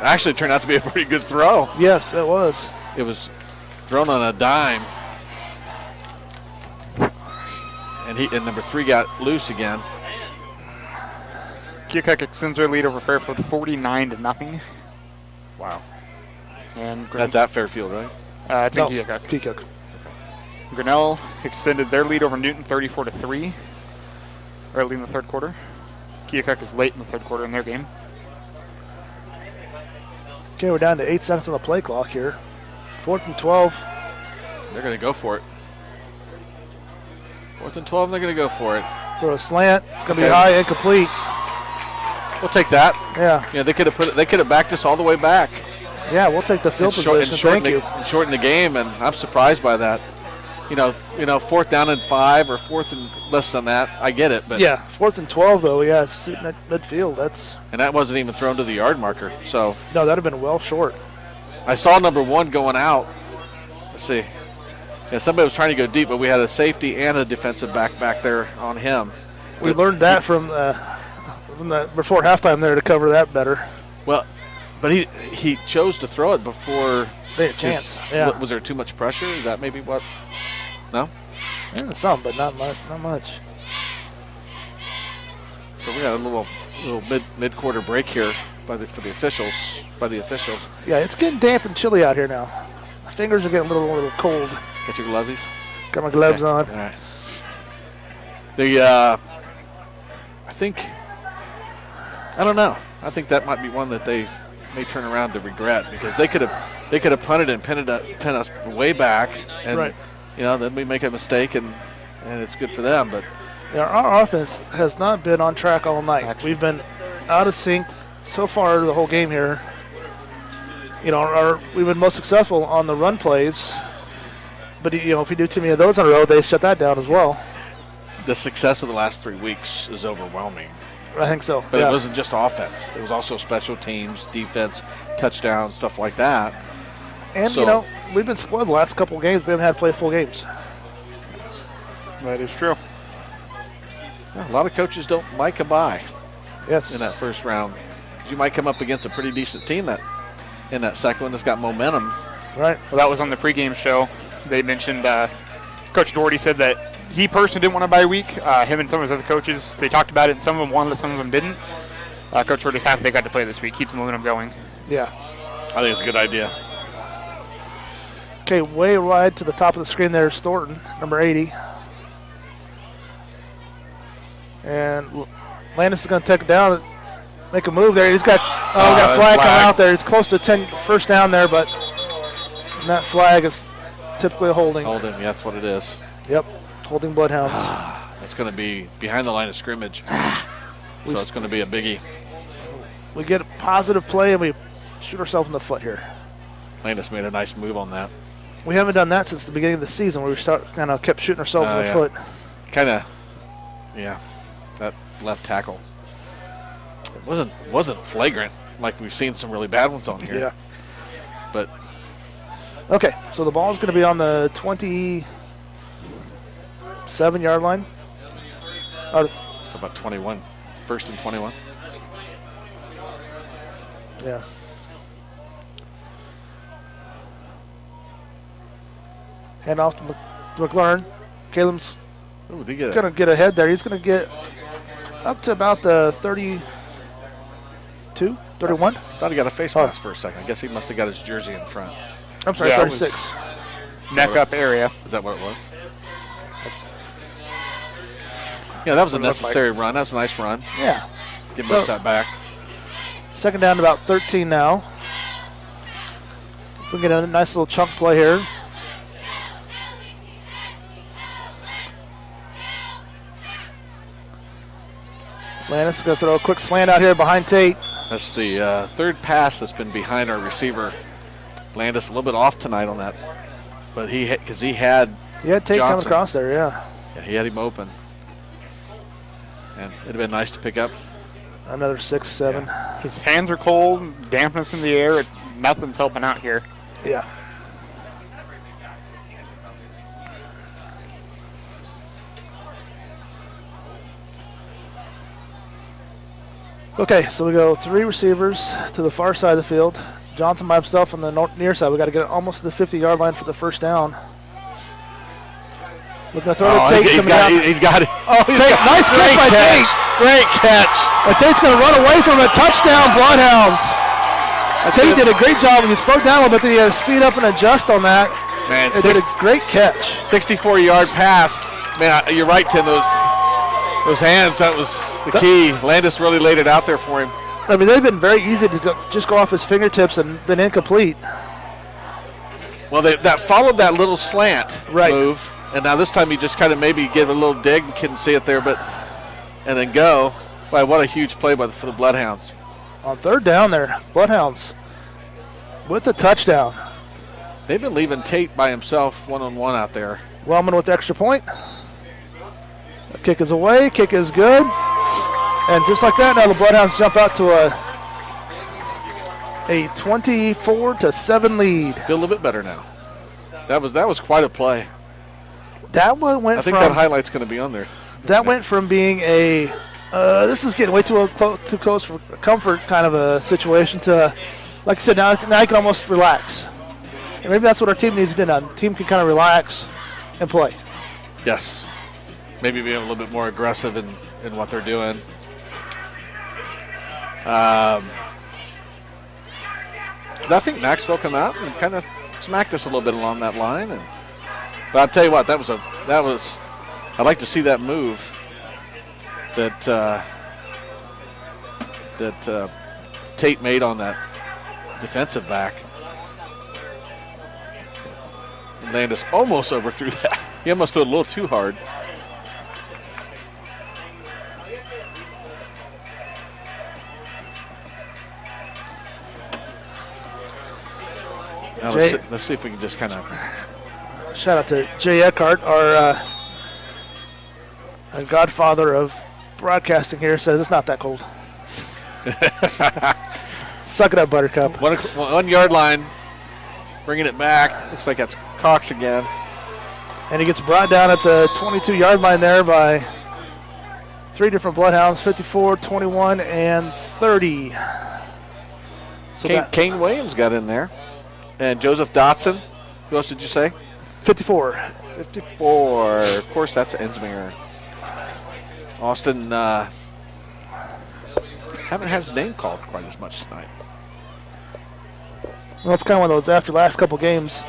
actually turned out to be a pretty good throw. Yes, it was. It was thrown on a dime. And number 3 got loose again. Keokuk extends their lead over Fairfield 49-0. Wow. And that's at Fairfield, right? It's in Keokuk. Keokuk. Grinnell extended their lead over Newton 34-3 early in the third quarter. Keokuk is late in the third quarter in their game. Okay, we're down to 8 seconds on the play clock here. 4th and 12. They're going to go for it. 4th and 12, they're going to go for it. Throw a slant. It's going to be high, incomplete. We'll take that. Yeah. They could have backed us all the way back. Yeah, we'll take the field position. Thank you. And shorten the game, and I'm surprised by that. You know, 4th down and 5 or 4th and less than that. I get it, but yeah, 4th and 12 though. Yeah, sitting at midfield. And that wasn't even thrown to the yard marker. So no, that'd have been well short. I saw number 1 going out. Let's see. Yeah, somebody was trying to go deep, but we had a safety and a defensive back there on him. We learned that from the before halftime there to cover that better. Well, but he chose to throw it before they had a chance. Yeah. Was there too much pressure? Is that maybe what? No? Yeah, some, but not much. So we got a little mid-quarter break here for the officials. Yeah, it's getting damp and chilly out here now. My fingers are getting a little cold. Got your gloves? Got my gloves on. All right. I don't know. I think that might be one that they may turn around to regret, because they could have punted and pinned us way back, and right. Then we make a mistake and it's good for them. But yeah, our offense has not been on track all night. Actually, we've been out of sync so far the whole game here. We've been most successful on the run plays, but if you do too many of those in a row, they shut that down as well. the success of the last 3 weeks is overwhelming. I think so. But it wasn't just offense. It was also special teams, defense, touchdowns, stuff like that. And, So- we've been spoiled the last couple of games. We haven't had to play full games. That is true. A lot of coaches don't like a bye Yes. in that first round. 'Cause you might come up against a pretty decent team that in that second one that's got momentum. Right. Well, that was on the pregame show. They mentioned Coach Doherty said that he personally didn't want a bye week. Him and some of his other coaches, they talked about it, and some of them wanted it, some of them didn't. Coach Doherty's happy they got to play this week, keep the momentum going. Yeah. I think it's a good idea. Okay, way wide to the top of the screen there is Thornton, number 80. And Landis is going to take it down, make a move there. He's got, we got a flag coming out there. It's close to 10 first down there, but that flag is typically a holding. Holding, yeah, that's what it is. Yep, holding Bloodhounds. It's going to be behind the line of scrimmage. So it's going to be a biggie. We get a positive play and we shoot ourselves in the foot here. Landis made a nice move on that. We haven't done that since the beginning of the season where we kind of kept shooting ourselves in the foot. Kind of, yeah, that left tackle. It wasn't flagrant like we've seen some really bad ones on here. Yeah. But okay, so the ball is going to be on the 27-yard line. it's about 21, first and 21. Yeah. Hand off to McLaurin. Caleb's Ooh, they get going to get ahead there. He's going to get up to about the 32, 31. Thought he got a face mask for a second. I guess he must have got his jersey in front. I'm sorry, Yeah, it was 36. Neck up area. Is that what it was? Yeah, that was a What it looked necessary run. That was a nice run. Yeah. Get So- most of that back. Second down to about 13 now. We get a nice little chunk play here. Landis is going to throw a quick slant out here behind Tate. That's the third pass that's been behind our receiver. Landis a little bit off tonight on that, but he had Yeah, Tate coming Johnson. across there, yeah. he had him open, and it'd have been nice to pick up. Another 6, 7. His hands are cold, dampness in the air. Nothing's helping out here. Yeah. Okay, so we go 3 receivers to the far side of the field. Johnson by himself on the near side. We got to get it almost to the 50-yard line for the first down. We're going to throw to Tate. He's got it. Oh, Tate, nice catch by Tate. Great catch. And Tate's going to run away from a touchdown, Bloodhounds. Tate did a great job. He slowed down a little bit, then he had to speed up and adjust on that. Man, It did a great catch. 64-yard pass. Man, you're right, Tim. Those hands, that was the key. Landis really laid it out there for him. I mean, they've been very easy to just go off his fingertips and been incomplete. Well, that followed that little slant Right. move, and now this time he just kind of maybe give a little dig and couldn't see it there, and then go. Wow, what a huge play for the Bloodhounds. On third down there, Bloodhounds with the touchdown. They've been leaving Tate by himself one-on-one out there. Wellman with the extra point. The kick is away, kick is good. And just like that, now the Bloodhounds jump out to a 24-7 lead. Feel a little bit better now. That was quite a play. That one went I think from that highlight's going to be on there. that went from being a this is getting way too close for comfort kind of a situation to, like I said, now I can almost relax. And maybe that's what our team needs to do now. The team can kind of relax and play. Yes. Maybe being a little bit more aggressive in what they're doing. I think Knoxville come out and kind of smacked us a little bit along that line, but I'll tell you what, that was I'd like to see that move that Tate made on that defensive back. Landis almost overthrew that. He almost threw it a little too hard. Now let's see if we can just kind of. Shout out to Jay Eckhart, our A godfather of broadcasting here says it's not that cold. Suck it up, Buttercup. 1 yard line. Bringing it back. Looks like that's Cox again. And he gets brought down at the 22-yard line there by 3 different Bloodhounds, 54, 21, and 30. So Kane Williams got in there. And Joseph Dotson. Who else did you say? 54. 54. Of course, that's Ensminger. Austin haven't had his name called quite as much tonight. Well, it's kind of one of those after last couple games.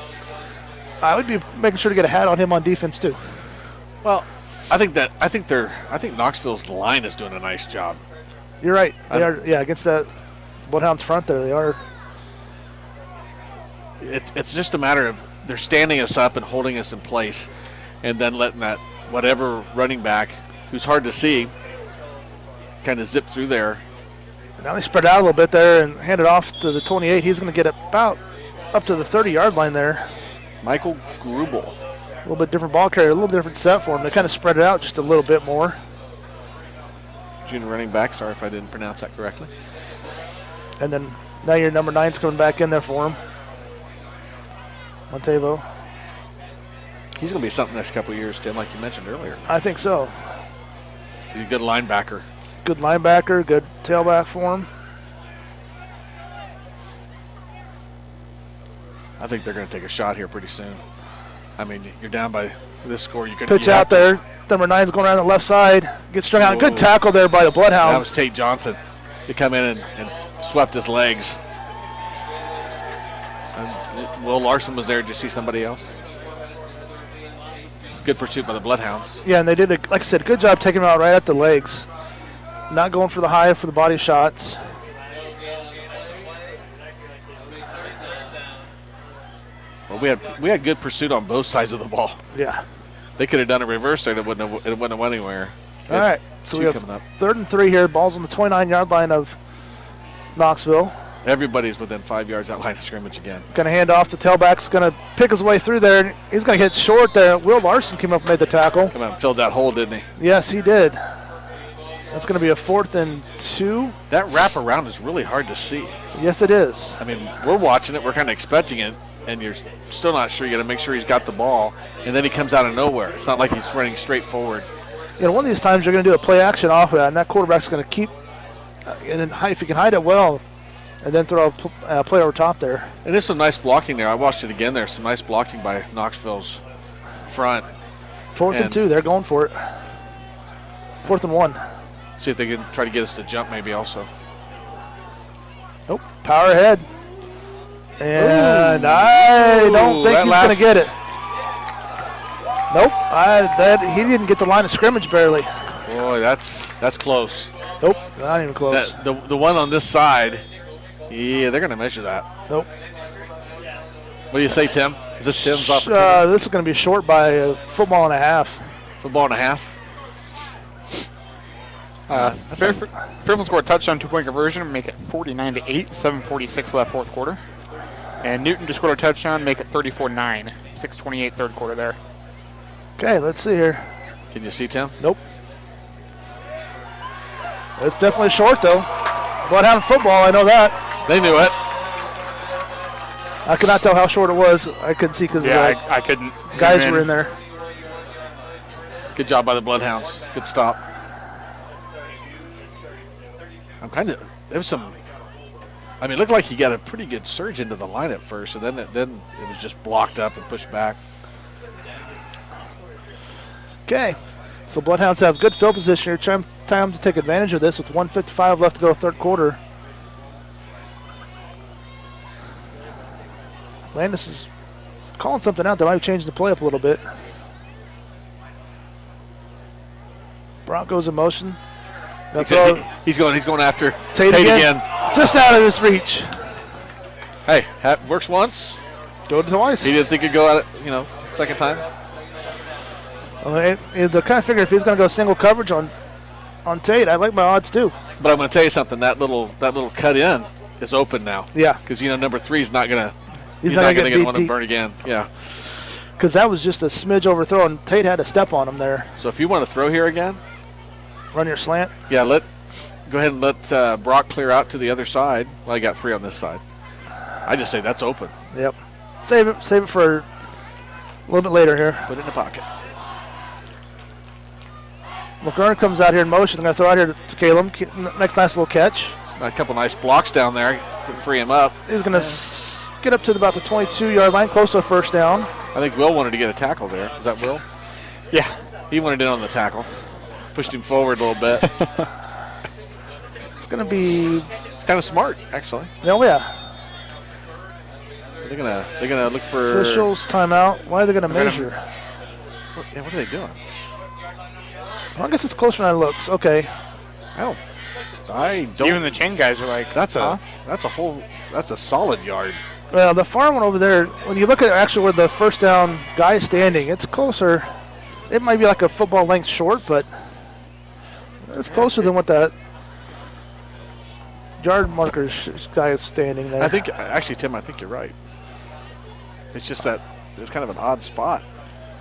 I would be making sure to get a hat on him on defense too. Well, I think Knoxville's line is doing a nice job. You're right. They are, against that Bloodhounds front there, they are. It's just a matter of they're standing us up and holding us in place, and then letting that whatever running back, who's hard to see, kind of zip through there. And now they spread out a little bit there and hand it off to the 28. He's going to get about up to the 30-yard line there. Michael Grubel. A little bit different ball carrier, a little different set for him. They kind of spread it out just a little bit more. Junior running back. Sorry if I didn't pronounce that correctly. And then now your number 9's coming back in there for him. Montevo. He's going to be something next couple of years, Tim, like you mentioned earlier. I think so. He's a good linebacker. Good linebacker, good tailback for him. I think they're going to take a shot here pretty soon. I mean, you're down by this score. You could pitch out there. Number 9's going around the left side. Gets strung out. Good tackle there by the Bloodhounds. That was Tate Johnson. He come in and swept his legs. And Will Larson was there. Did you see somebody else? Good pursuit by the Bloodhounds. Yeah, and they did, like I said, good job taking him out right at the legs. Not going for the high for the body shots. Well, we had good pursuit on both sides of the ball. Yeah. They could have done a reverse there. It wouldn't have went anywhere. All right, so we have 3rd and 3 here. Ball's on the 29-yard line of Knoxville. Everybody's within 5 yards that line of scrimmage again. Going to hand off to tailback's going to pick his way through there. And he's going to get short there. Will Larson came up and made the tackle. Come on, filled that hole, didn't he? Yes, he did. That's going to be a 4th and 2. That wraparound is really hard to see. Yes, it is. I mean, we're watching it. We're kind of expecting it. And you're still not sure. You got to make sure he's got the ball. And then he comes out of nowhere. It's not like he's running straight forward. You know, one of these times you're going to do a play action off of that, and that quarterback's going to keep, and then if he can hide it well, and then throw a play over top there. And there's some nice blocking there. I watched it again there. Some nice blocking by Knoxville's front. 4th and 2. They're going for it. 4th and 1. See if they can try to get us to jump maybe also. Nope. Power ahead. And I don't think he's going to get it. Nope. He didn't get the line of scrimmage barely. Boy, that's close. Nope. Not even close. The one on this side, yeah, they're going to measure that. Nope. What do you say, Tim? Is this Tim's opportunity? This is going to be short by a football and a half. Football and a half? Fairfield scored a touchdown, 2-point conversion, make it 49-8, 7:46 left fourth quarter. And Newton just scored a touchdown, make it 34-9, 6:28 third quarter there. Okay, let's see here. Can you see, Tim? Nope. It's definitely short, though. Bloodhound football, I know that. They knew it. I could not tell how short it was. I couldn't see because I couldn't. Guys were in there. Good job by the Bloodhounds. Good stop. There was some. I mean, it looked like he got a pretty good surge into the line at first, and then it was just blocked up and pushed back. Okay, so Bloodhounds have good field position here. Time to take advantage of this with 1:55 left to go third quarter. Landis is calling something out. They might change the play up a little bit. Broncos in motion. He's going after Tate again. Just out of his reach. Hey, works once. Go twice. He didn't think he'd go at it, second time. They're kind of figure if he's going to go single coverage on Tate, I like my odds too. But I'm going to tell you something. That little cut in is open now. Yeah. Because number 3 is not going to. He's not going to get one and burn again. Yeah. because that was just a smidge overthrow, and Tate had to step on him there. So if you want to throw here again, run your slant. Yeah, go ahead and let Brock clear out to the other side. Well, I got 3 on this side. I just say that's open. Yep. Save it for a little bit later here. Put it in the pocket. McLaurin comes out here in motion. Going to throw out here to Caleb. Next nice little catch. A couple nice blocks down there to free him up. He's going to get up to about the 22-yard line, close to a first down. I think Will wanted to get a tackle there. Is that Will? Yeah. He wanted in on the tackle. Pushed him forward a little bit. It's going to be... It's kind of smart, actually. Oh, yeah. They're gonna look for... Officials, timeout. Why are they going to measure? What are they doing? Well, I guess it's closer than it looks. Okay. I don't... Even the chain guys are like, That's a solid yard. Well, the far one over there, when you look at actually where the first down guy is standing, it's closer. It might be like a football length short, but it's closer than what that yard marker guy is standing there. I think, actually, Tim, I think you're right. It's just that there's kind of an odd spot.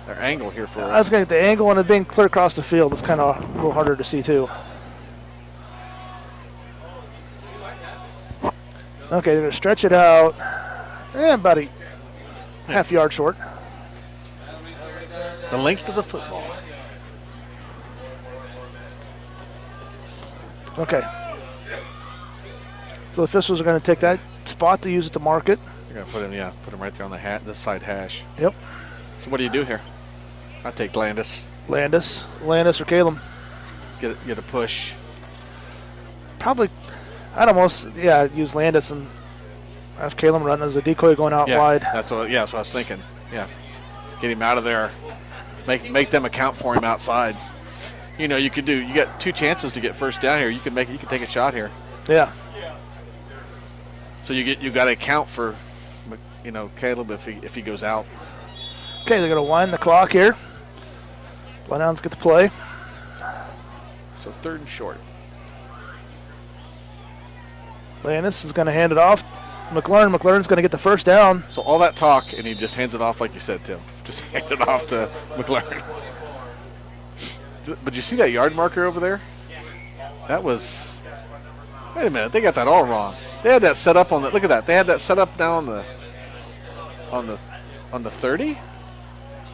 Their angle here for... I was going to get the angle, and it being clear across the field. It's kind of a little harder to see, too. Okay, they're going to stretch it out. About a half yard short. The length of the football. Okay. So the officials are going to take that spot to use it to mark it. They're going to put him right there on this side hash. Yep. So what do you do here? I take Landis. Landis or Caleb. Get a push. Probably, I'd almost use Landis and have Caleb run as a decoy going out wide. That's what I was thinking. Yeah, get him out of there. Make them account for him outside. You got 2 chances to get first down here. You can take a shot here. Yeah. So you got to account for, Caleb if he goes out. Okay, they're going to wind the clock here. Bloodhounds get to play. So 3rd and short. Landis is going to hand it off. McLaurin's going to get the first down. So all that talk, and he just hands it off like you said, Tim. Just hand it off to McLaurin. But you see that yard marker over there? That was... Wait a minute, they got that all wrong. They had that set up on the... Look at that. They had that set up down on the 30?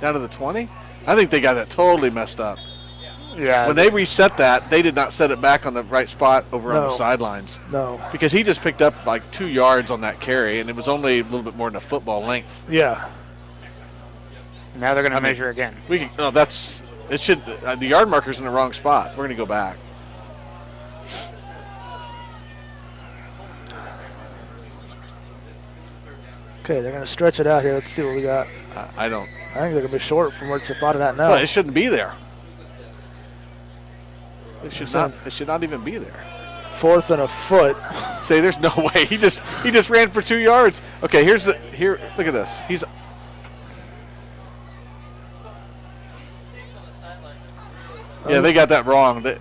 Down to the 20? I think they got that totally messed up. yeah. When they reset that, they did not set it back on the right spot over on the sidelines. No. Because he just picked up like 2 yards on that carry, and it was only a little bit more than a football length. Yeah. Now they're going to measure again. The yard marker's in the wrong spot. We're going to go back. Okay, they're going to stretch it out here. Let's see what we got. I think they're going to be short from where it's spotted at now. Well, it shouldn't be there. It should not even be there. 4th and a foot. Say, there's no way. He just ran for 2 yards. Okay, here. Look at this. Yeah, they got that wrong. Look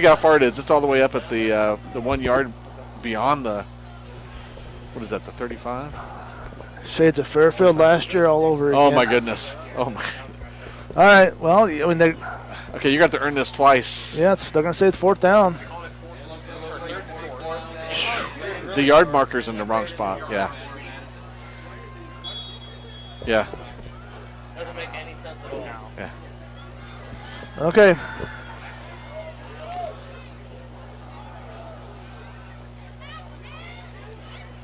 how far it is. It's all the way up at the 1 yard beyond the. What is that? The 35? Shades of Fairfield last year all over again. Oh my goodness. Oh my. All right. Well, I mean they. Okay, you're going to have to earn this twice. Yeah, they're going to say it's 4th down. The yard marker's in the wrong spot. Yeah. Yeah. Doesn't make any sense at all. Yeah. Okay.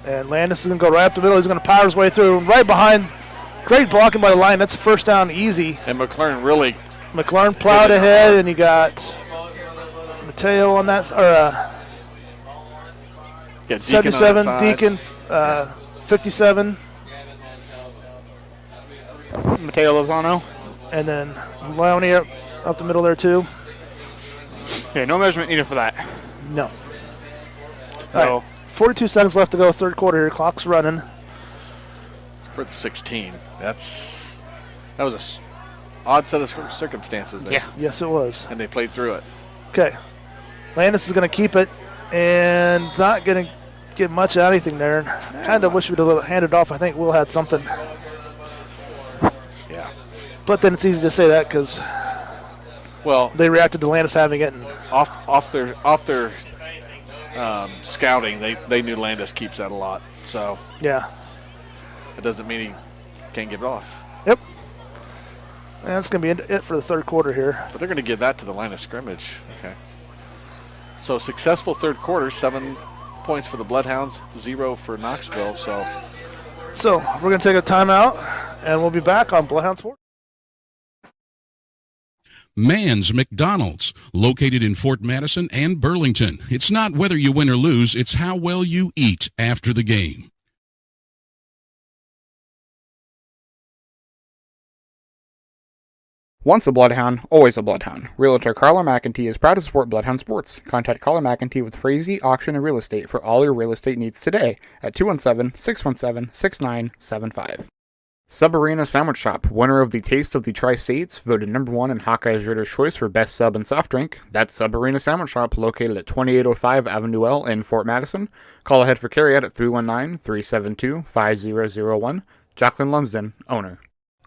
And Landis is going to go right up the middle. He's going to power his way through. Right behind. Great blocking by the line. That's first down easy. And McLaurin plowed ahead, and you got Mateo on that. Or 77, Deacon, 57. Mateo Lozano. And then Lowney up the middle there, too. Yeah, no measurement needed for that. No. All right. 42 seconds left to go, 3rd quarter here. Clock's running. It's 16. That was a odd set of circumstances there. Yeah. Yes, it was. And they played through it. Okay. Landis is going to keep it and not going to get much out of anything there. Kind of wish we'd have handed off. I think Will had something. But then it's easy to say that because Well, they reacted to Landis having it. And off their scouting, they knew Landis keeps that a lot. So yeah. it doesn't mean he can't get it off. Yep. And that's going to be it for the third quarter here. But they're going to give that to the line of scrimmage. Okay. So successful third quarter, 7 points for the Bloodhounds, 0 for Knoxville. So we're going to take a timeout, and we'll be back on Bloodhound Sports. Mann's McDonald's, located in Fort Madison and Burlington. It's not whether you win or lose, it's how well you eat after the game. Once a Bloodhound, always a Bloodhound. Realtor Carla McEntee is proud to support Bloodhound Sports. Contact Carla McEntee with Frazee Auction and Real Estate for all your real estate needs today at 217-617-6975. Sub Arena Sandwich Shop, winner of the Taste of the Tri-States, voted #1 in Hawkeye's Reader's Choice for Best Sub and Soft Drink. That's Sub Arena Sandwich Shop, located at 2805 Avenue L in Fort Madison. Call ahead for carryout at 319-372-5001. Jacqueline Lumsden, owner.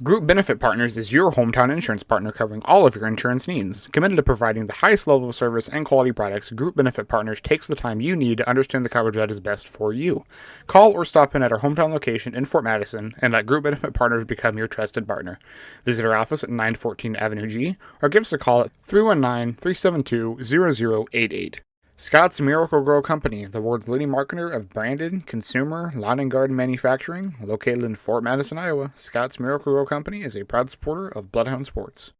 Group Benefit Partners is your hometown insurance partner covering all of your insurance needs. Committed to providing the highest level of service and quality products, Group Benefit Partners takes the time you need to understand the coverage that is best for you. Call or stop in at our hometown location in Fort Madison and let Group Benefit Partners become your trusted partner. Visit our office at 914 Avenue G or give us a call at 319-372-0088. Scott's Miracle-Gro Company, the world's leading marketer of branded, consumer, lawn and garden manufacturing, located in Fort Madison, Iowa. Scott's Miracle-Gro Company is a proud supporter of Bloodhound Sports.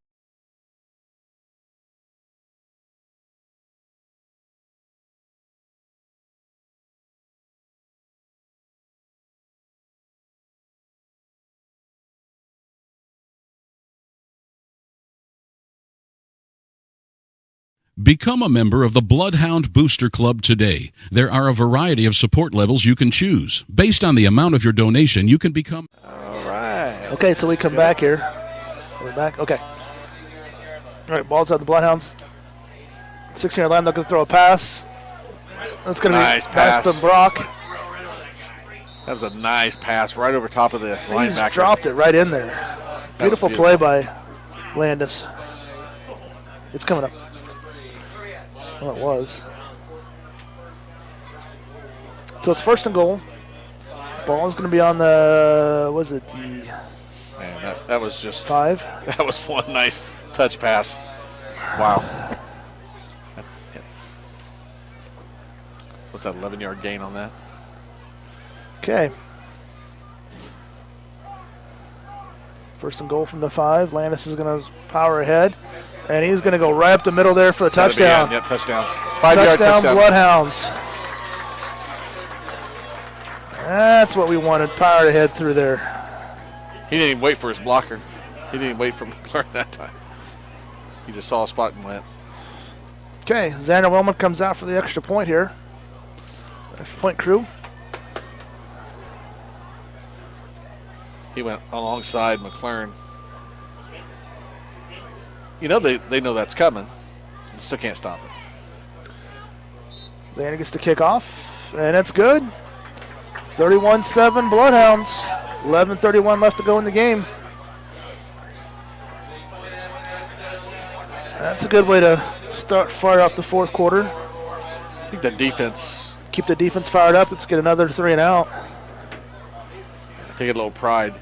Become a member of the Bloodhound Booster Club today. There are a variety of support levels you can choose. Based on the amount of your donation, you can become... all right. Okay, so we come back here. We're back. Okay. All right, ball's out the Bloodhounds. 16-yard line, they're going to throw a pass. That's going to Nice be pass. past the Brock. That was a nice pass right over top of the He linebacker. just dropped it right in there. Beautiful play by Landis. It's coming up. Well, it was. So it's 1st and goal. Ball is going to be on the, what is it, the Man, that was just 5. That was one nice touch pass. Wow. What's that, 11-yard gain on that? Okay. 1st and goal from the 5. Landis is going to power ahead. And he's going to go right up the middle there for a touchdown. Yep, touchdown. 5-yard touchdown. Bloodhounds. That's what we wanted. Power ahead through there. He didn't even wait for his blocker. He didn't even wait for McLaren that time. He just saw a spot and went. Okay, Xander Wellman comes out for the extra point here. Extra point crew. He went alongside McLaren. You know they know that's coming. And still can't stop it. Xander gets the kickoff, and it's good. 31-7 Bloodhounds. 11:31 left to go in the game. That's a good way to fire off the 4th quarter. I think the defense. Keep the defense fired up. Let's get another 3 and out. Take a little pride.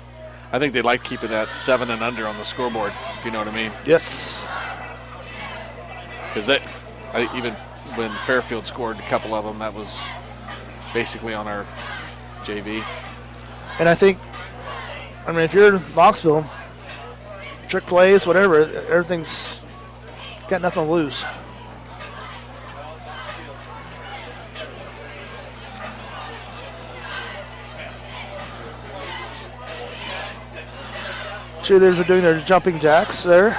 I think they like keeping that 7 and under on the scoreboard, if you know what I mean. Yes. Because even when Fairfield scored a couple of them, that was basically on our JV. And I think, if you're Knoxville, trick plays, whatever, everything's got nothing to lose. Cheerleaders are doing their jumping jacks there.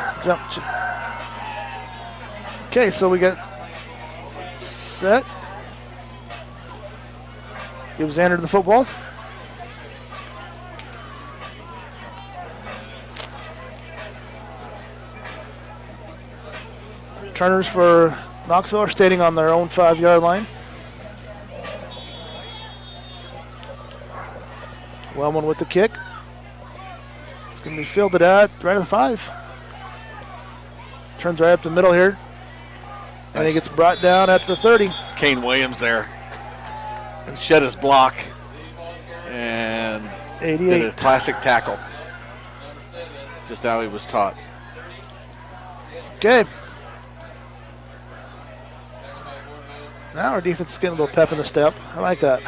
Okay, so we get set. Give Xander the football. Returners for Knoxville are standing on their own 5-yard line. Wellman with the kick. Going to be fielded at right at the 5. Turns right up the middle here. And he gets brought down at the 30. Kane Williams there. And shed his block. And 88. did a classic tackle. Just how he was taught. Okay. Now our defense is getting a little pep in the step. I like that.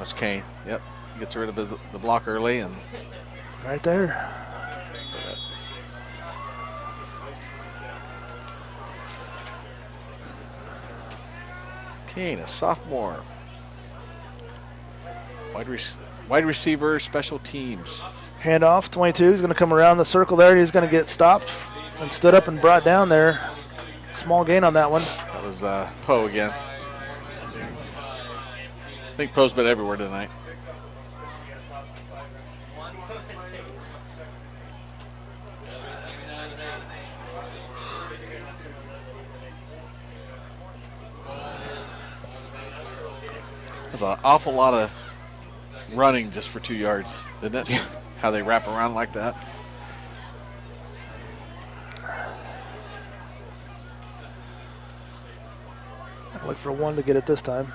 Watch Kane. Yep. Gets rid of the block early. And right there. Kane, a sophomore. Wide receiver, special teams. Handoff, 22. He's going to come around the circle there. He's going to get stopped and stood up and brought down there. Small gain on that one. That was Poe again. I think Poe's been everywhere tonight. There's an awful lot of running just for 2 yards, isn't it? Yeah. How they wrap around like that. I'll look for 1 to get it this time.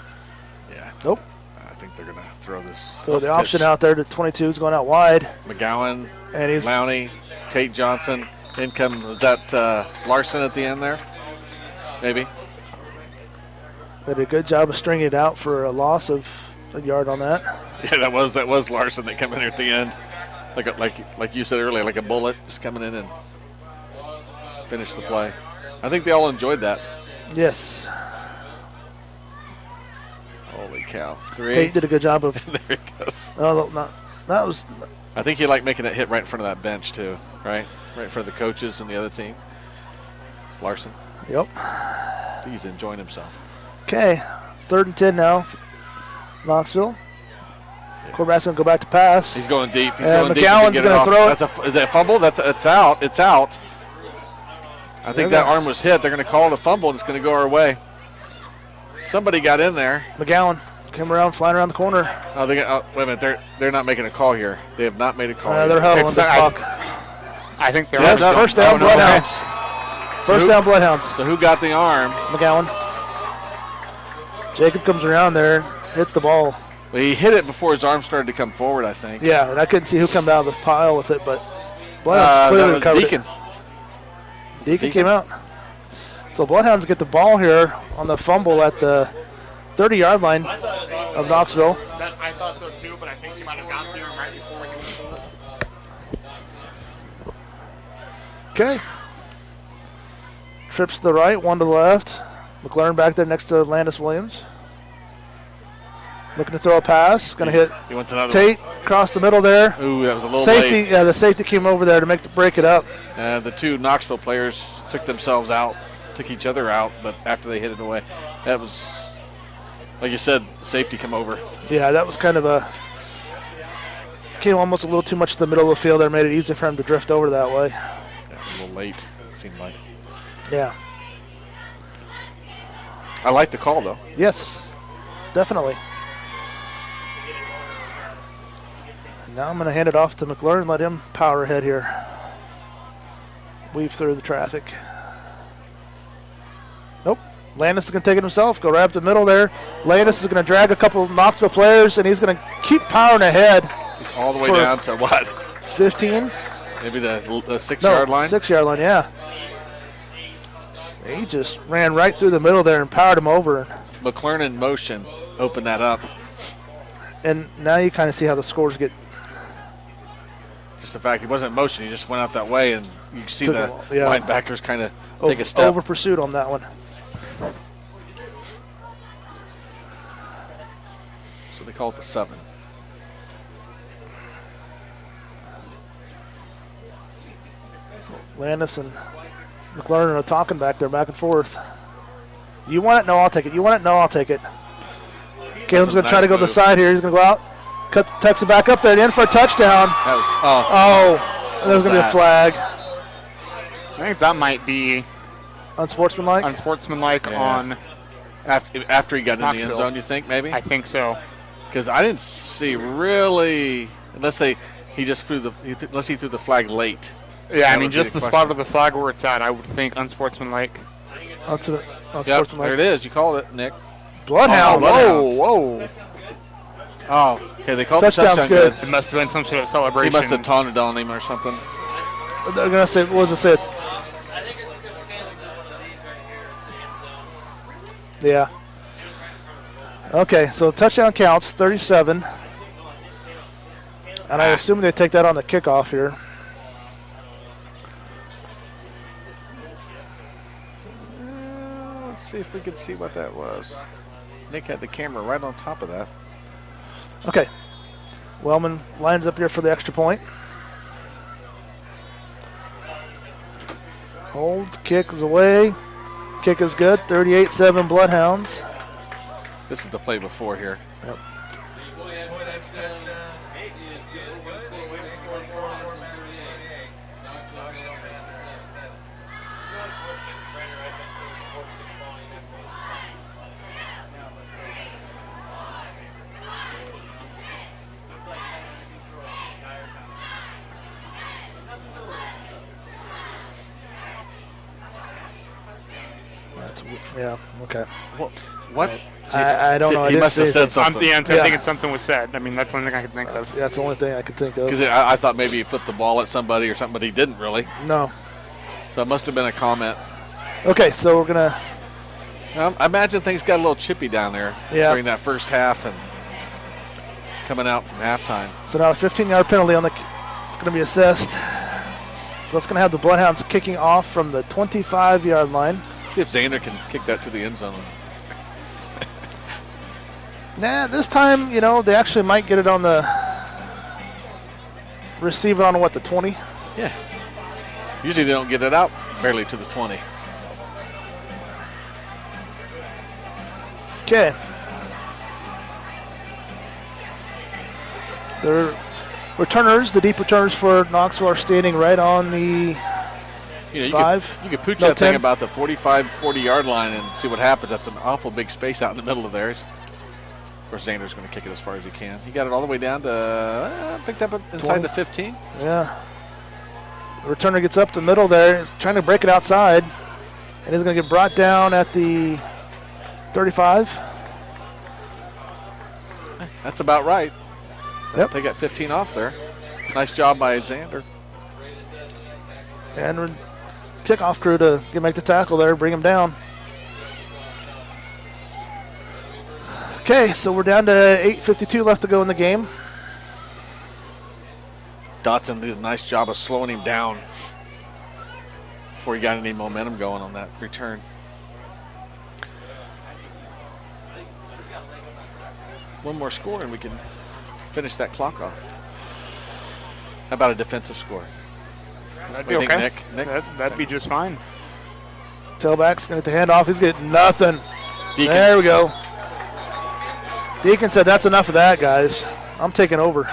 Yeah. Nope. I think they're going to throw this. So the option out there to 22 is going out wide. McGowan, and he's Lowney, Tate Johnson. Income, was that Larson at the end there? Maybe. They did a good job of stringing it out for a loss of a yard on that. Yeah, that was Larson that came in here at the end, like you said earlier, like a bullet, just coming in and finish the play. I think they all enjoyed that. Yes. Holy cow! 3. Tate did a good job of. There he goes. Oh, no, that was. I think he liked making that hit right in front of that bench too, right in front of the coaches and the other team. Larson. Yep. I think he's enjoying himself. Okay, 3rd and 10 now. Knoxville. Quarterback's going to go back to pass. He's going deep. He's and going McGowan's deep. going to throw it. Is that a fumble? It's out. It's out. I think that arm was hit. They're going to call it a fumble, and it's going to go our way. Somebody got in there. McGowan came around, flying around the corner. Oh, wait a minute. They're not making a call here. They have not made a call. They're huddling the clock. I think they're first down, Bloodhounds. First down, Bloodhounds. So who got the arm? McGowan. Jacob comes around there, hits the ball. Well, he hit it before his arm started to come forward, I think. Yeah, and I couldn't see who came out of the pile with it, but Bloodhounds clearly covered Deacon. it. Deacon came out. So Bloodhounds get the ball here on the fumble at the 30-yard line of Knoxville. I thought so too, but I think he might have got there right before he was pulled. Okay. Trips to the right, 1 to the left. McLaren back there next to Landis Williams. Looking to throw a pass. Going to hit He wants another Tate across the middle there. Ooh, that was a little safety, late. Yeah, the safety came over there to break it up. The 2 Knoxville players took themselves out, took each other out, but after they hit it away, that was, like you said, safety come over. Yeah, that was kind of came almost a little too much to the middle of the field there, made it easy for him to drift over that way. Yeah, a little late, it seemed like. Yeah. I like the call, though. Yes, definitely. Now I'm going to hand it off to McLaren and let him power ahead here. Weave through the traffic. Nope. Landis is going to take it himself. Go right up the middle there. Landis is going to drag a couple of Knoxville players, and he's going to keep powering ahead. He's all the way down to what? 15? Maybe the 6-yard line? 6-yard line, yeah. He just ran right through the middle there and powered him over. McLaren in motion opened that up. And now you kind of see how the scores get. Just the fact he wasn't in motion, he just went out that way, and you can see the linebackers kind of take a step. Over pursuit on that one. So they call it the 7. Landis and McLaren are talking back there, back and forth. You want it? No, I'll take it. You want it? No, I'll take it. Caleb's going to try to go to the side here. He's going to go out. Tucks it back up there at the end for a touchdown. That was, that was going to be a flag. I think that might be unsportsmanlike on after he got in the end Knoxville. zone, you think, maybe? I think so. Because I didn't see really, unless he threw the flag late. Yeah, I mean, just the spot of the flag where it's at, I would think unsportsmanlike. Yep, there it is. You called it, Nick. Bloodhound. Whoa. Oh, okay, they called Touchdown's the touchdown good. It must have been some sort of celebration. He must have taunted on him or something. They're going to say, what does it say? I think it's because we're handling one of these right here. Yeah. Okay, so touchdown counts, 37. And I assume they take that on the kickoff here. Let's see if we can see what that was. Nick had the camera right on top of that. Okay. Wellman lines up here for the extra point. Hold, kick is away. Kick is good, 38-7 Bloodhounds. This is the play before here. Yep. Yeah, okay. What? I don't know. He must have said something. I think something was said. I mean, that's the only thing I could think of. Yeah, that's the only thing I could think of. Because I thought maybe he flipped the ball at somebody or something, but he didn't really. No. So it must have been a comment. Okay, so we're going to... I imagine things got a little chippy down there during that first half and coming out from halftime. So now a 15-yard penalty on the... It's going to be assessed. So it's going to have the Bloodhounds kicking off from the 25-yard line. See if Zander can kick that to the end zone. Nah, this time, they actually might get it on the... Receive it on, the 20? Yeah. Usually they don't get it out barely to the 20. Okay. The returners, the deep returners for Knoxville are standing right on the 5. You could pooch that 10. thing about the 45, 40-yard line and see what happens. That's an awful big space out in the middle of theirs. Of course, Zander's going to kick it as far as he can. He got it all the way down to, picked up inside 20. the 15. Yeah. The returner gets up the middle there. He's trying to break it outside. And he's going to get brought down at the 35. That's about right. Yep. They got 15 off there. Nice job by Zander. And kickoff crew to make the tackle there, bring him down. Okay, so we're down to 8:52 left to go in the game. Dotson did a nice job of slowing him down before he got any momentum going on that return. One more score and we can finish that clock off. How about a defensive score? That'd be What do you okay. think, Nick? That'd be just fine. Tailback's going to hand off. He's getting nothing. Deacon. There we go. Deacon said, that's enough of that, guys. I'm taking over.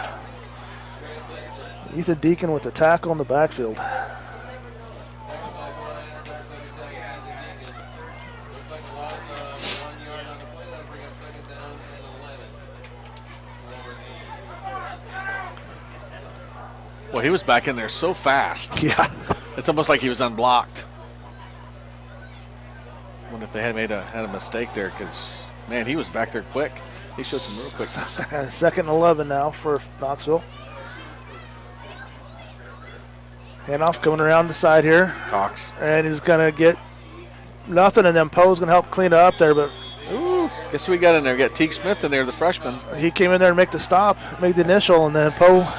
Ethan Deacon with the tackle in the backfield. Well, he was back in there so fast. Yeah. It's almost like he was unblocked. I wonder if they had had a mistake there because, man, he was back there quick. He showed some real quickness. Second and 11 now for Knoxville. Handoff coming around the side here. Cox. And he's going to get nothing, and then Poe's going to help clean it up there. But Ooh, guess who we got in there? We got Teague Smith in there, the freshman. he came in there to make the stop, make the initial, and then Poe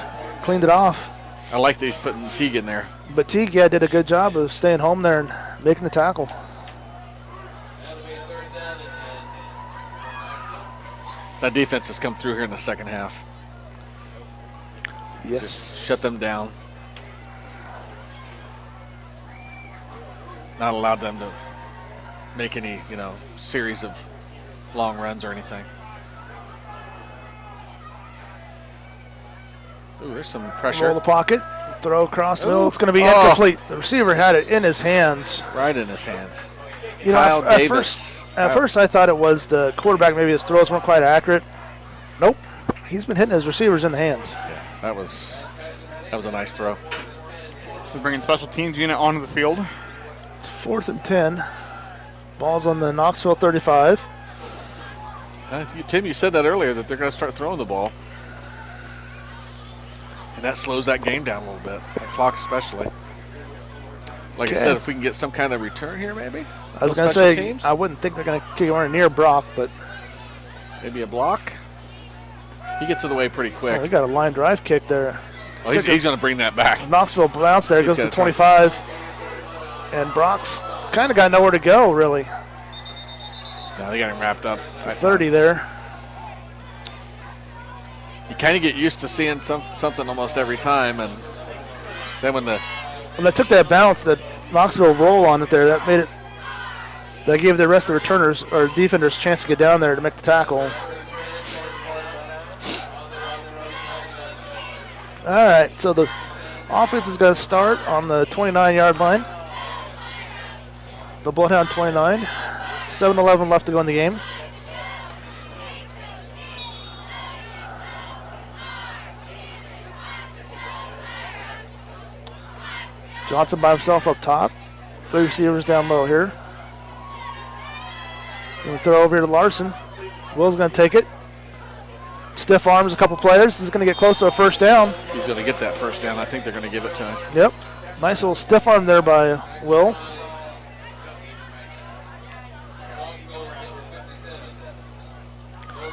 cleaned it off. I like that he's putting Teague in there. But Teague did a good job of staying home there and making the tackle. That defense has come through here in the second half. Yes. Just shut them down. Not allowed them to make any, series of long runs or anything. Ooh, there's some pressure. Roll the pocket, throw across the middle. Ooh. It's going to be Oh. incomplete. The receiver had it in his hands. Right in his hands. Kyle Davis. At first, I thought it was the quarterback. Maybe his throws weren't quite accurate. Nope. He's been hitting his receivers in the hands. Yeah, that was a nice throw. We're bringing special teams unit onto the field. It's 4th and 10. Ball's on the Knoxville 35. Tim, you said that earlier that they're going to start throwing the ball. And that slows that game down a little bit, that clock especially. Like I said, if we can get some kind of return here, maybe. I was going to say, teams? I wouldn't think they're going to kick anywhere near Brock, but maybe a block. He gets it away pretty quick. They got a line drive kick there. Oh, he's going to bring that back. Knoxville bounce there, goes to 25. And Brock's kind of got nowhere to go, really. No, they got him wrapped up. 30 there. You kind of get used to seeing something almost every time, and then when they took that bounce, that Knoxville roll on it there, that gave the rest of the returners or defenders a chance to get down there to make the tackle. All right, so the offense is going to start on the 29-yard line. The Bloodhound 29. 7-11 left to go in the game. Johnson by himself up top. 3 receivers down low here. Going to throw over here to Larson. Will's going to take it. Stiff arms a couple players. He's going to get close to a first down. He's going to get that first down. I think they're going to give it to him. Yep. Nice little stiff arm there by Will.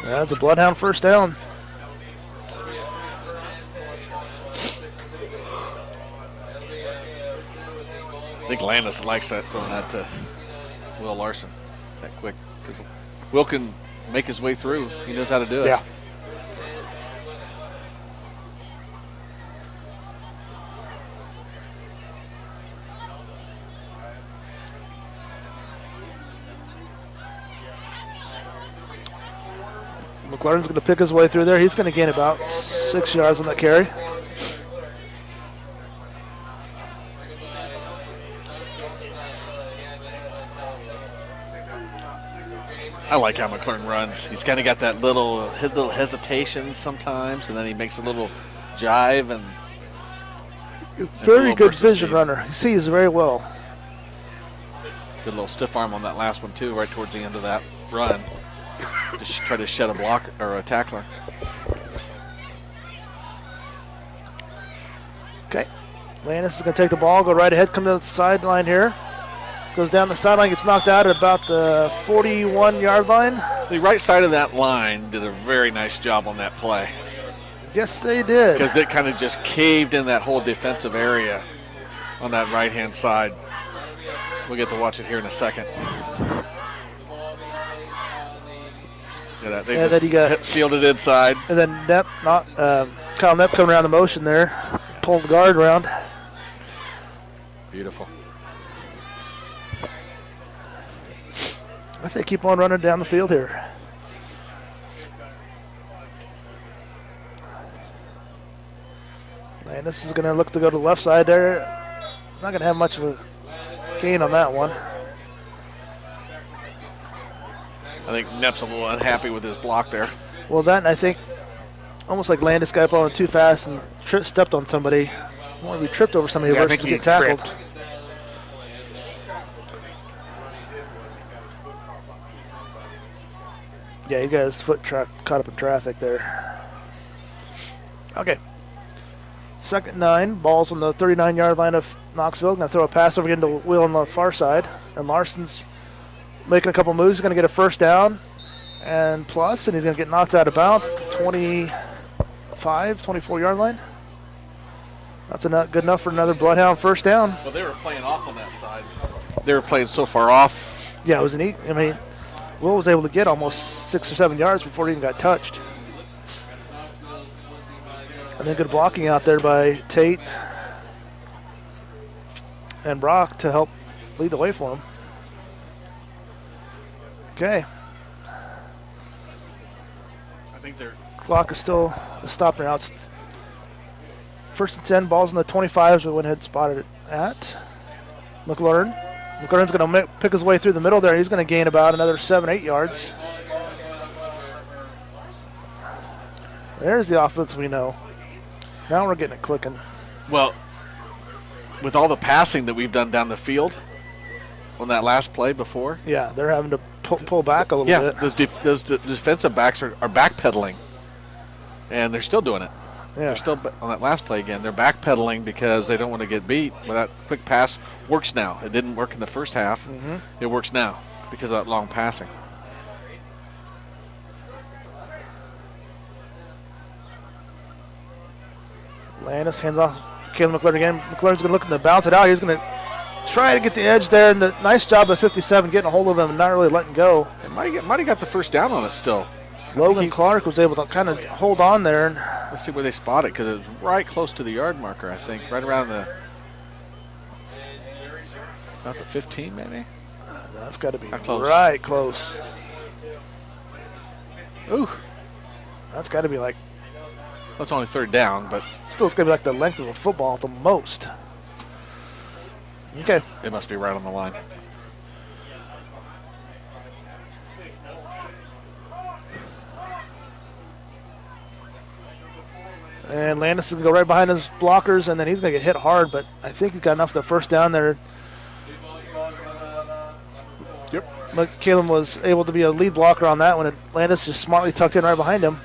That's a Bloodhound first down. I think Landis likes that, throwing that to Will Larson that quick, because Will can make his way through. He knows how to do it. Yeah. McLaurin's going to pick his way through there. He's going to gain about 6 yards on that carry. I like how McLaurin runs. He's kind of got that little hesitations sometimes, and then he makes a little jive and very good vision runner. He sees very well. Good little stiff arm on that last one too, right towards the end of that run. Just try to shed a block or a tackler. Okay. Landis is going to take the ball, go right ahead, come to the sideline here. Goes down the sideline, gets knocked out at about the 41-yard line. The right side of that line did a very nice job on that play. Yes, they did. Because it kind of just caved in that whole defensive area on that right-hand side. We'll get to watch it here in a second. Yeah, they just then you got sealed it inside. And then Kyle Knepp coming around the motion there, pulled the guard around. Beautiful. I say keep on running down the field here. Landis is going to look to go to the left side there. Not going to have much of a gain on that one. I think Knepp's a little unhappy with his block there. Well, that and I think almost like Landis got on too fast and stepped on somebody. More to be tripped over somebody versus to get tackled. Tripped. Yeah, he got his foot caught up in traffic there. Okay. 2nd and 9. Ball's on the 39-yard line of Knoxville. Going to throw a pass over into Will on the far side. And Larson's making a couple moves. He's going to get a first down and plus, and he's going to get knocked out of bounds at the 24-yard line. That's not good enough for another Bloodhound first down. Well, they were playing off on that side. They were playing so far off. Yeah, it was neat. I mean, Will was able to get almost 6 or 7 yards before he even got touched. And then good blocking out there by Tate and Brock to help lead the way for him. Okay. I think they're Clock is still stopping now. It's 1st and 10. Ball's in the 25s. We went ahead and spotted it at McLaurin. McLaurin's going to pick his way through the middle there. He's going to gain about another 7-8 yards. There's the offense we know. Now we're getting it clicking. Well, with all the passing that we've done down the field on that last play before. Yeah, they're having to pull back a little bit. Yeah, those defensive backs are backpedaling, and they're still doing it. Yeah. They're still on that last play again. They're backpedaling because they don't want to get beat. But that quick pass works now. It didn't work in the first half. Mm-hmm. It works now because of that long passing. Landis hands off Caleb McClure again. McClure's going to look to bounce it out. He's going to try to get the edge there. And the nice job of 57 getting a hold of him and not really letting go. It might have got the first down on it still. Logan Clark was able to kind of hold on there. And let's see where they spot it because it was right close to the yard marker, I think. Right around about the 15 maybe? That's got to be close? Right close. Ooh. That's got to be like. Well, it's only third down, but. Still, it's going to be like the length of a football at the most. Okay. It must be right on the line. And Landis is going to go right behind his blockers, and then he's going to get hit hard, but I think he's got enough for the first down there. Yep. But Caleb was able to be a lead blocker on that one, and Landis just smartly tucked in right behind him.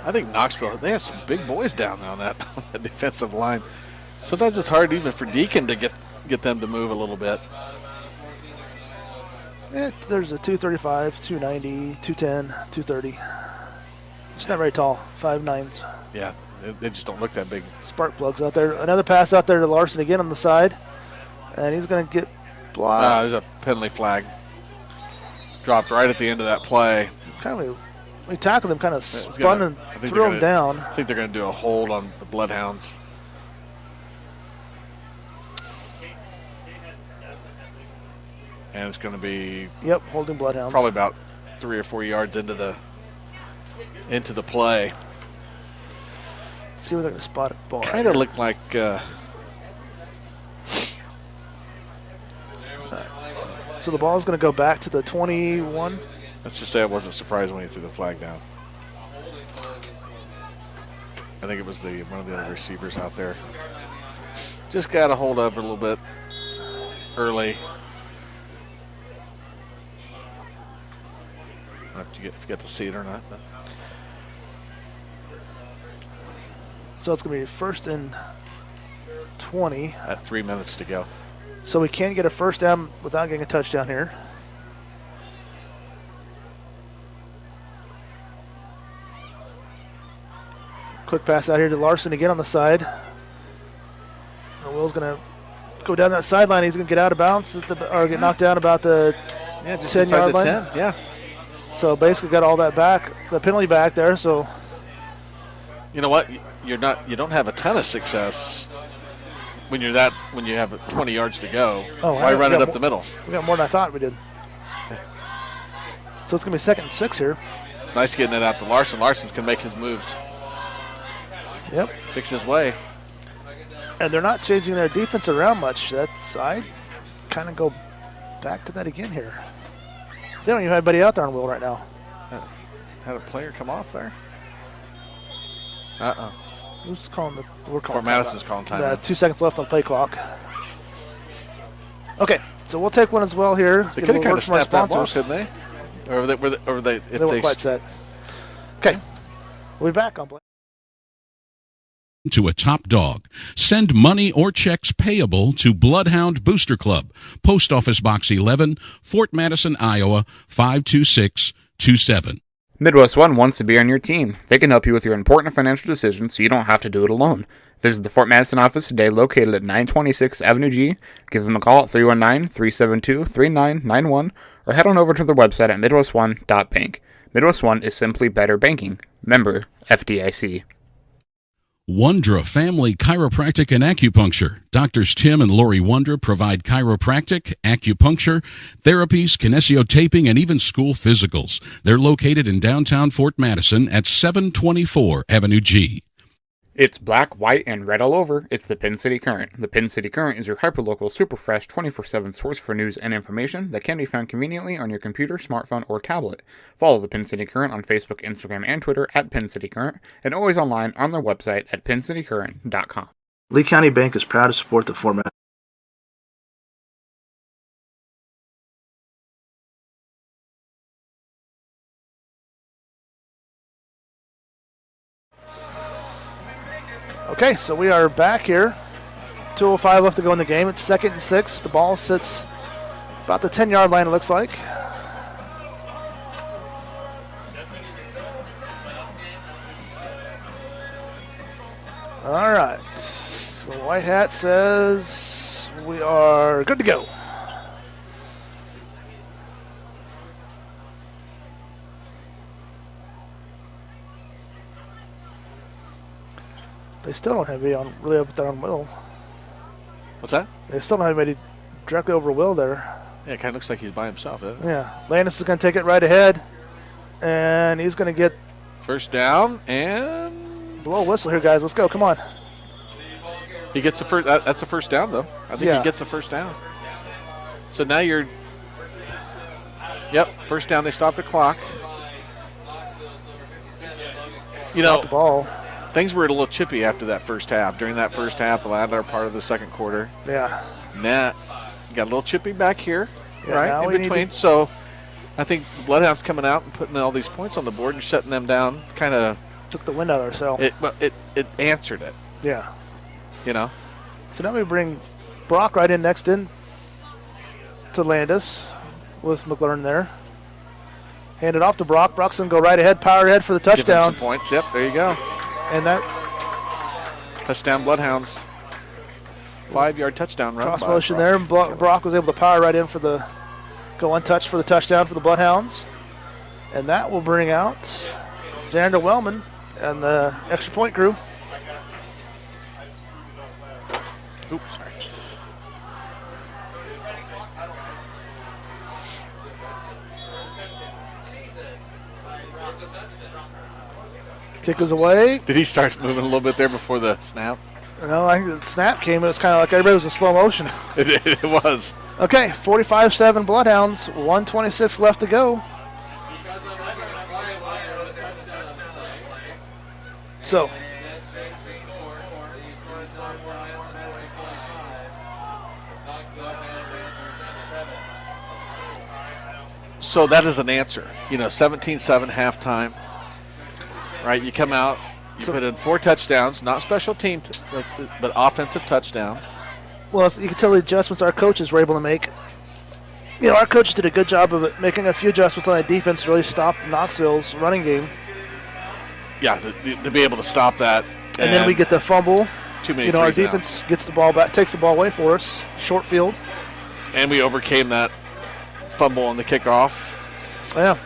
I think Knoxville, they have some big boys down there on that defensive line. Sometimes it's hard even for Deacon to get them to move a little bit. There's a 235, 290, 210, 230. It's not very tall, 5'9". Yeah, they just don't look that big. Spark plugs out there. Another pass out there to Larson again on the side. And he's going to get blocked. There's a penalty flag. Dropped right at the end of that play. We tackled him, kind of spun and threw him down. I think they're going to do a hold on the Bloodhounds. And it's going to be holding Bloodhounds. Probably about 3 or 4 yards into the play. Let's see where they're going to spot it. Ball. Kind of looked like. So the ball is going to go back to the 21. Let's just say I wasn't surprised when he threw the flag down. I think it was one of the other receivers out there. Just got a hold of it a little bit early. I don't know if you get to see it or not. But. So it's going to be first and 20. At 3 minutes to go. So we can get a first down without getting a touchdown here. Quick pass out here to Larson again on the side. And Will's going to go down that sideline. He's going to get out of bounds or get knocked down about the just 10-yard line. 10. Yeah. So basically got all that back, the penalty back there. So you know what? You don't have a ton of success when you have 20 yards to go. Why run it up the middle? We got more than I thought we did. So it's going to be 2nd and 6 here. Nice getting it out to Larson. Larson's can make his moves. Yep. Fix his way. And they're not changing their defense around much. I kind of go back to that again here. They don't even have anybody out there on Will right now. Had a player come off there? Who's calling the? We're calling. Madison's calling time. 2 seconds left on play clock. Okay, so we'll take one as well here. They could have kind of snapped that ball, couldn't they? Or they weren't quite set. Okay, we'll be back on play. To a top dog. Send money or checks payable to Bloodhound Booster Club, Post Office Box 11, Fort Madison, Iowa 52627. Midwest One wants to be on your team. They can help you with your important financial decisions so you don't have to do it alone. Visit the Fort Madison office today, located at 926 Avenue G. Give them a call at 319-372-3991 or head on over to their website at midwestone.bank. Midwest One is simply better banking. Member FDIC. Wondra Family Chiropractic and Acupuncture. Doctors Tim and Lori Wondra provide chiropractic, acupuncture, therapies, kinesiotaping, and even school physicals. They're located in downtown Fort Madison at 724 Avenue G. It's black, white, and red all over. It's the Pin City Current. The Pin City Current is your hyperlocal, super fresh, 24/7 source for news and information that can be found conveniently on your computer, smartphone, or tablet. Follow the Pin City Current on Facebook, Instagram, and Twitter at Pin City Current, and always online on their website at pincitycurrent.com. Lee County Bank is proud to support the format. Okay, so we are back here. 2:05 left to go in the game. It's 2nd and 6. The ball sits about the 10-yard line, it looks like. All right. So the white hat says we are good to go. They still don't have anybody on really up there on Will. What's that? They still don't have anybody directly over Will there. Yeah, it kind of looks like he's by himself, doesn't it? Yeah. Landis is going to take it right ahead. And he's going to get First down, and blow a whistle here, guys. Let's go. Come on. he gets the first. That's the first down, though. I think Yeah. he gets the first down. So now you're. Yep, first down. They stop the clock. You know, The ball. things were a little chippy after that first half. During that first half, the latter part of the second quarter. Yeah. Now, you got a little chippy back here, Yeah, right, now in we need between. to- So I think the Bloodhounds coming out and putting all these points on the board and shutting them down kind of, Took the wind out of ourselves. it answered it, Yeah. you know. So now we bring Brock right in next in to Landis with McLaurin there. Hand it off to Brock. Brock's going to go right ahead, power ahead for the Give them touchdown. some points. Yep, there you go. And that Touchdown Bloodhounds. 5-yard touchdown run. cross by motion Brock. there. And Brock was able to power right in for the go untouched for the touchdown for the Bloodhounds. And that will bring out Xander Wellman and the extra point crew. Oops, sorry. Kick is away. Did he start moving a little bit there before the snap? No, I think the snap came. It was kind of like everybody was in slow motion. It was. Okay, 45-7 Bloodhounds. 1:26 left to go. So, So that is an answer. You know, 17-7 halftime. Right, you come out, you put in 4 touchdowns, not special team, but offensive touchdowns. well, you can tell the adjustments our coaches were able to make. You know, our coaches did a good job of making a few adjustments on the defense to really stop Knoxville's running game. Yeah, to be able to stop that. And then we get the fumble. too many You know, our threes now. defense gets the ball back, takes the ball away for us. Short field. And we overcame that fumble on the kickoff. Yeah.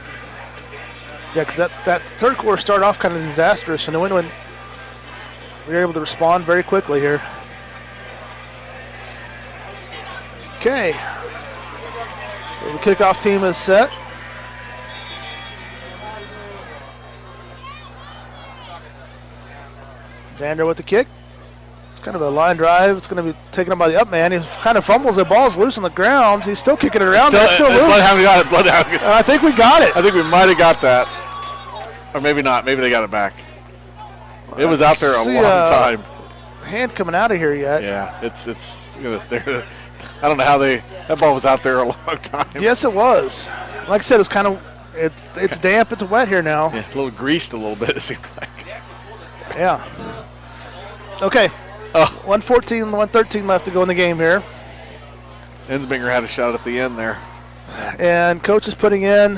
Yeah, because that third quarter started off kind of disastrous, and then when we were able to respond very quickly here. Okay. So the kickoff team is set. Xander with the kick. It's kind of a line drive. It's going to be taken up by the up man. He kind of fumbles. The ball's loose on the ground. He's still kicking it around. It's still loose. Bloodhound got it. Bloodhound. I think we got it. I think we might have got that. Or maybe not. Maybe they got it back. It was out there a See, long time. Hand coming out of here yet. Yeah, it's you know, I don't know how that ball was out there a long time. Yes, it was. Like I said, it was kind of it's damp. It's wet here now. Yeah, a little greased a little bit, it seemed like. Yeah. Okay. 1:14, 1:13 left to go in the game here. Ensminger had a shot at the end there. And coach is putting in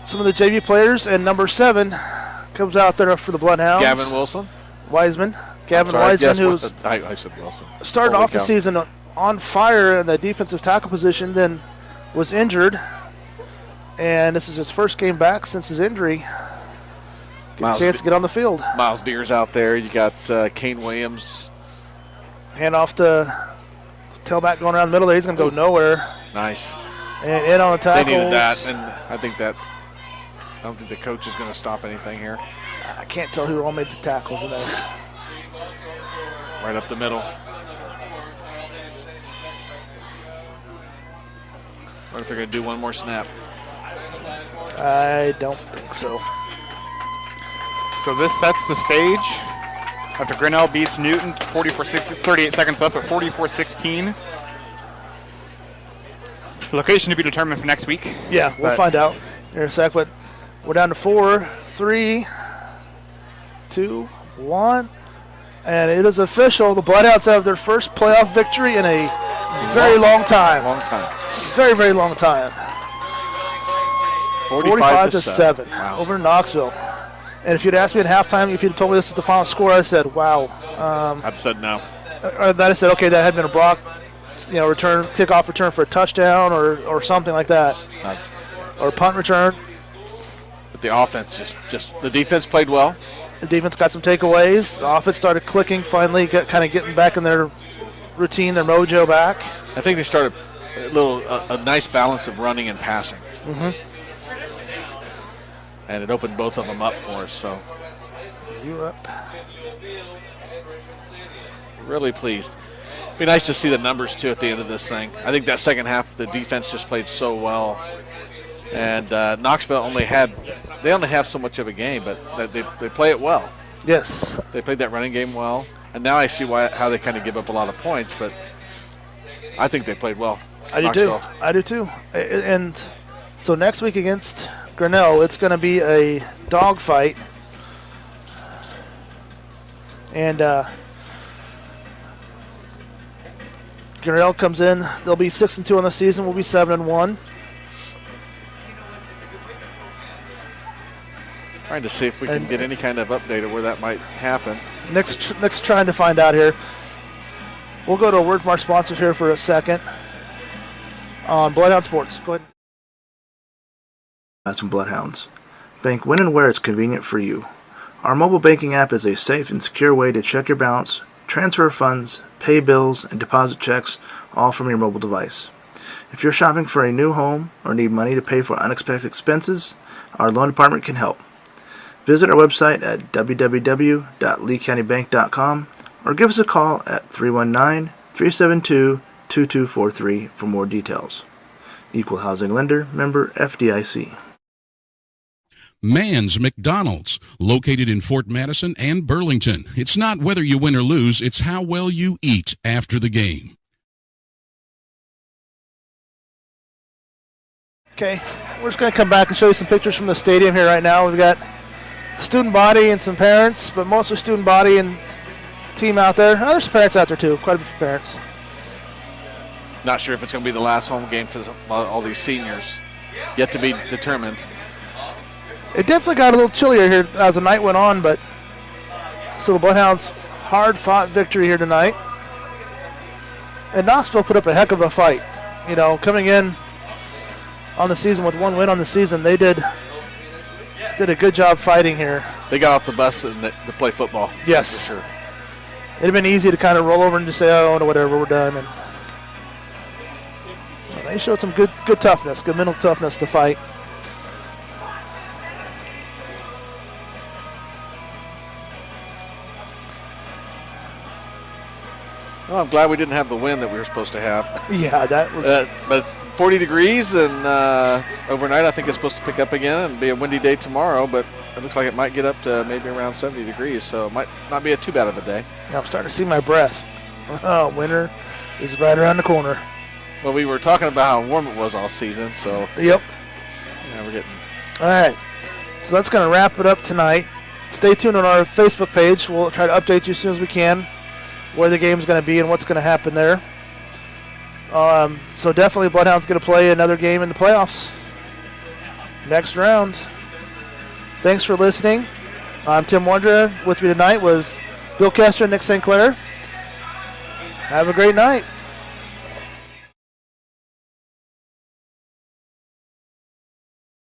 some of the JV players, and number 7 comes out there for the Bloodhounds. Gavin Wilson. Wiseman. Gavin I'm sorry, Wiseman, yes, who's I said Wilson. started Holy off the cow. season on fire in the defensive tackle position, then was injured. And this is his first game back since his injury. Get Miles a chance to get on the field. Miles Deere's out there. You got Kane Williams. Hand off to tailback going around the middle there. He's going to go nowhere. Nice. And in on the They tackles. needed that, and I don't think the coach is going to stop anything here. I can't tell who all made the tackles in there. Right up the middle. What if they're going to do one more snap? I don't think so. So this sets the stage after Grinnell beats Newton 44-16. 38 seconds left at 44-16. Location to be determined for next week. Yeah, we'll find out in a sec. But we're down to 4, 3, 2, 1. And it is official. The Bloodhounds have their first playoff victory in a very long time. Long time. Very, very long time. 45-7 Wow. over Knoxville. And if you'd asked me at halftime, if you'd told me this is the final score, I said, wow. I'd have said no. Then I said, okay, that had been a block, kickoff return for a touchdown or something like that. Or a punt return. But the offense just the defense played well. The defense got some takeaways. The offense started clicking, finally kind of getting back in their routine, their mojo back. I think they started a nice balance of running and passing. Mm-hmm. And it opened both of them up for us, so. You up. Really pleased. Be nice to see the numbers, too, at the end of this thing. I think that second half, the defense just played so well. And Knoxville only have so much of a game, but they play it well. Yes. They played that running game well. And now I see how they kind of give up a lot of points, but I think they played well. I do too. And so next week against Grinnell, it's going to be a dogfight. And Grinnell comes in. They'll be 6-2 on the season. We'll be 7-1. Trying to see if we can get any kind of update of where that might happen. Next trying to find out here. We'll go to a word from our sponsors here for a second on Bloodhound Sports. Go ahead. Madison Bloodhounds. Bank when and where it's convenient for you. Our mobile banking app is a safe and secure way to check your balance, transfer funds, pay bills, and deposit checks, all from your mobile device. If you're shopping for a new home or need money to pay for unexpected expenses, our loan department can help. Visit our website at www.leecountybank.com or give us a call at 319-372-2243 for more details. Equal Housing Lender, member FDIC. Mann's McDonald's, located in Fort Madison and Burlington. It's not whether you win or lose, it's how well you eat after the game. Okay, we're just going to come back and show you some pictures from the stadium here right now. We've got student body and some parents, but mostly student body and team out there. Oh, there's some parents out there too, quite a few parents. Not sure if it's going to be the last home game for all these seniors. Yet to be determined. It definitely got a little chillier here as the night went on, but so the Bloodhounds hard-fought victory here tonight. And Knoxville put up a heck of a fight. You know, coming in on the season with one win on the season, they did a good job fighting here. They got off the bus to play football. Yes. For sure. It'd have been easy to kind of roll over and just say, oh, whatever, we're done. And they showed some good toughness, good mental toughness to fight. Well, I'm glad we didn't have the wind that we were supposed to have. Yeah, that was. But it's 40 degrees, and overnight I think it's supposed to pick up again and be a windy day tomorrow, but it looks like it might get up to maybe around 70 degrees, so it might not be too bad of a day. Yeah, I'm starting to see my breath. Winter is right around the corner. Well, we were talking about how warm it was all season, so. Yep. Yeah, we're getting. All right. So that's going to wrap it up tonight. Stay tuned on our Facebook page. We'll try to update you as soon as we can where the game's going to be and what's going to happen there. So definitely Bloodhound's going to play another game in the playoffs next round. Thanks for listening. I'm Tim Wondra. With me tonight was Bill Kester and Nick St. Clair. Have a great night.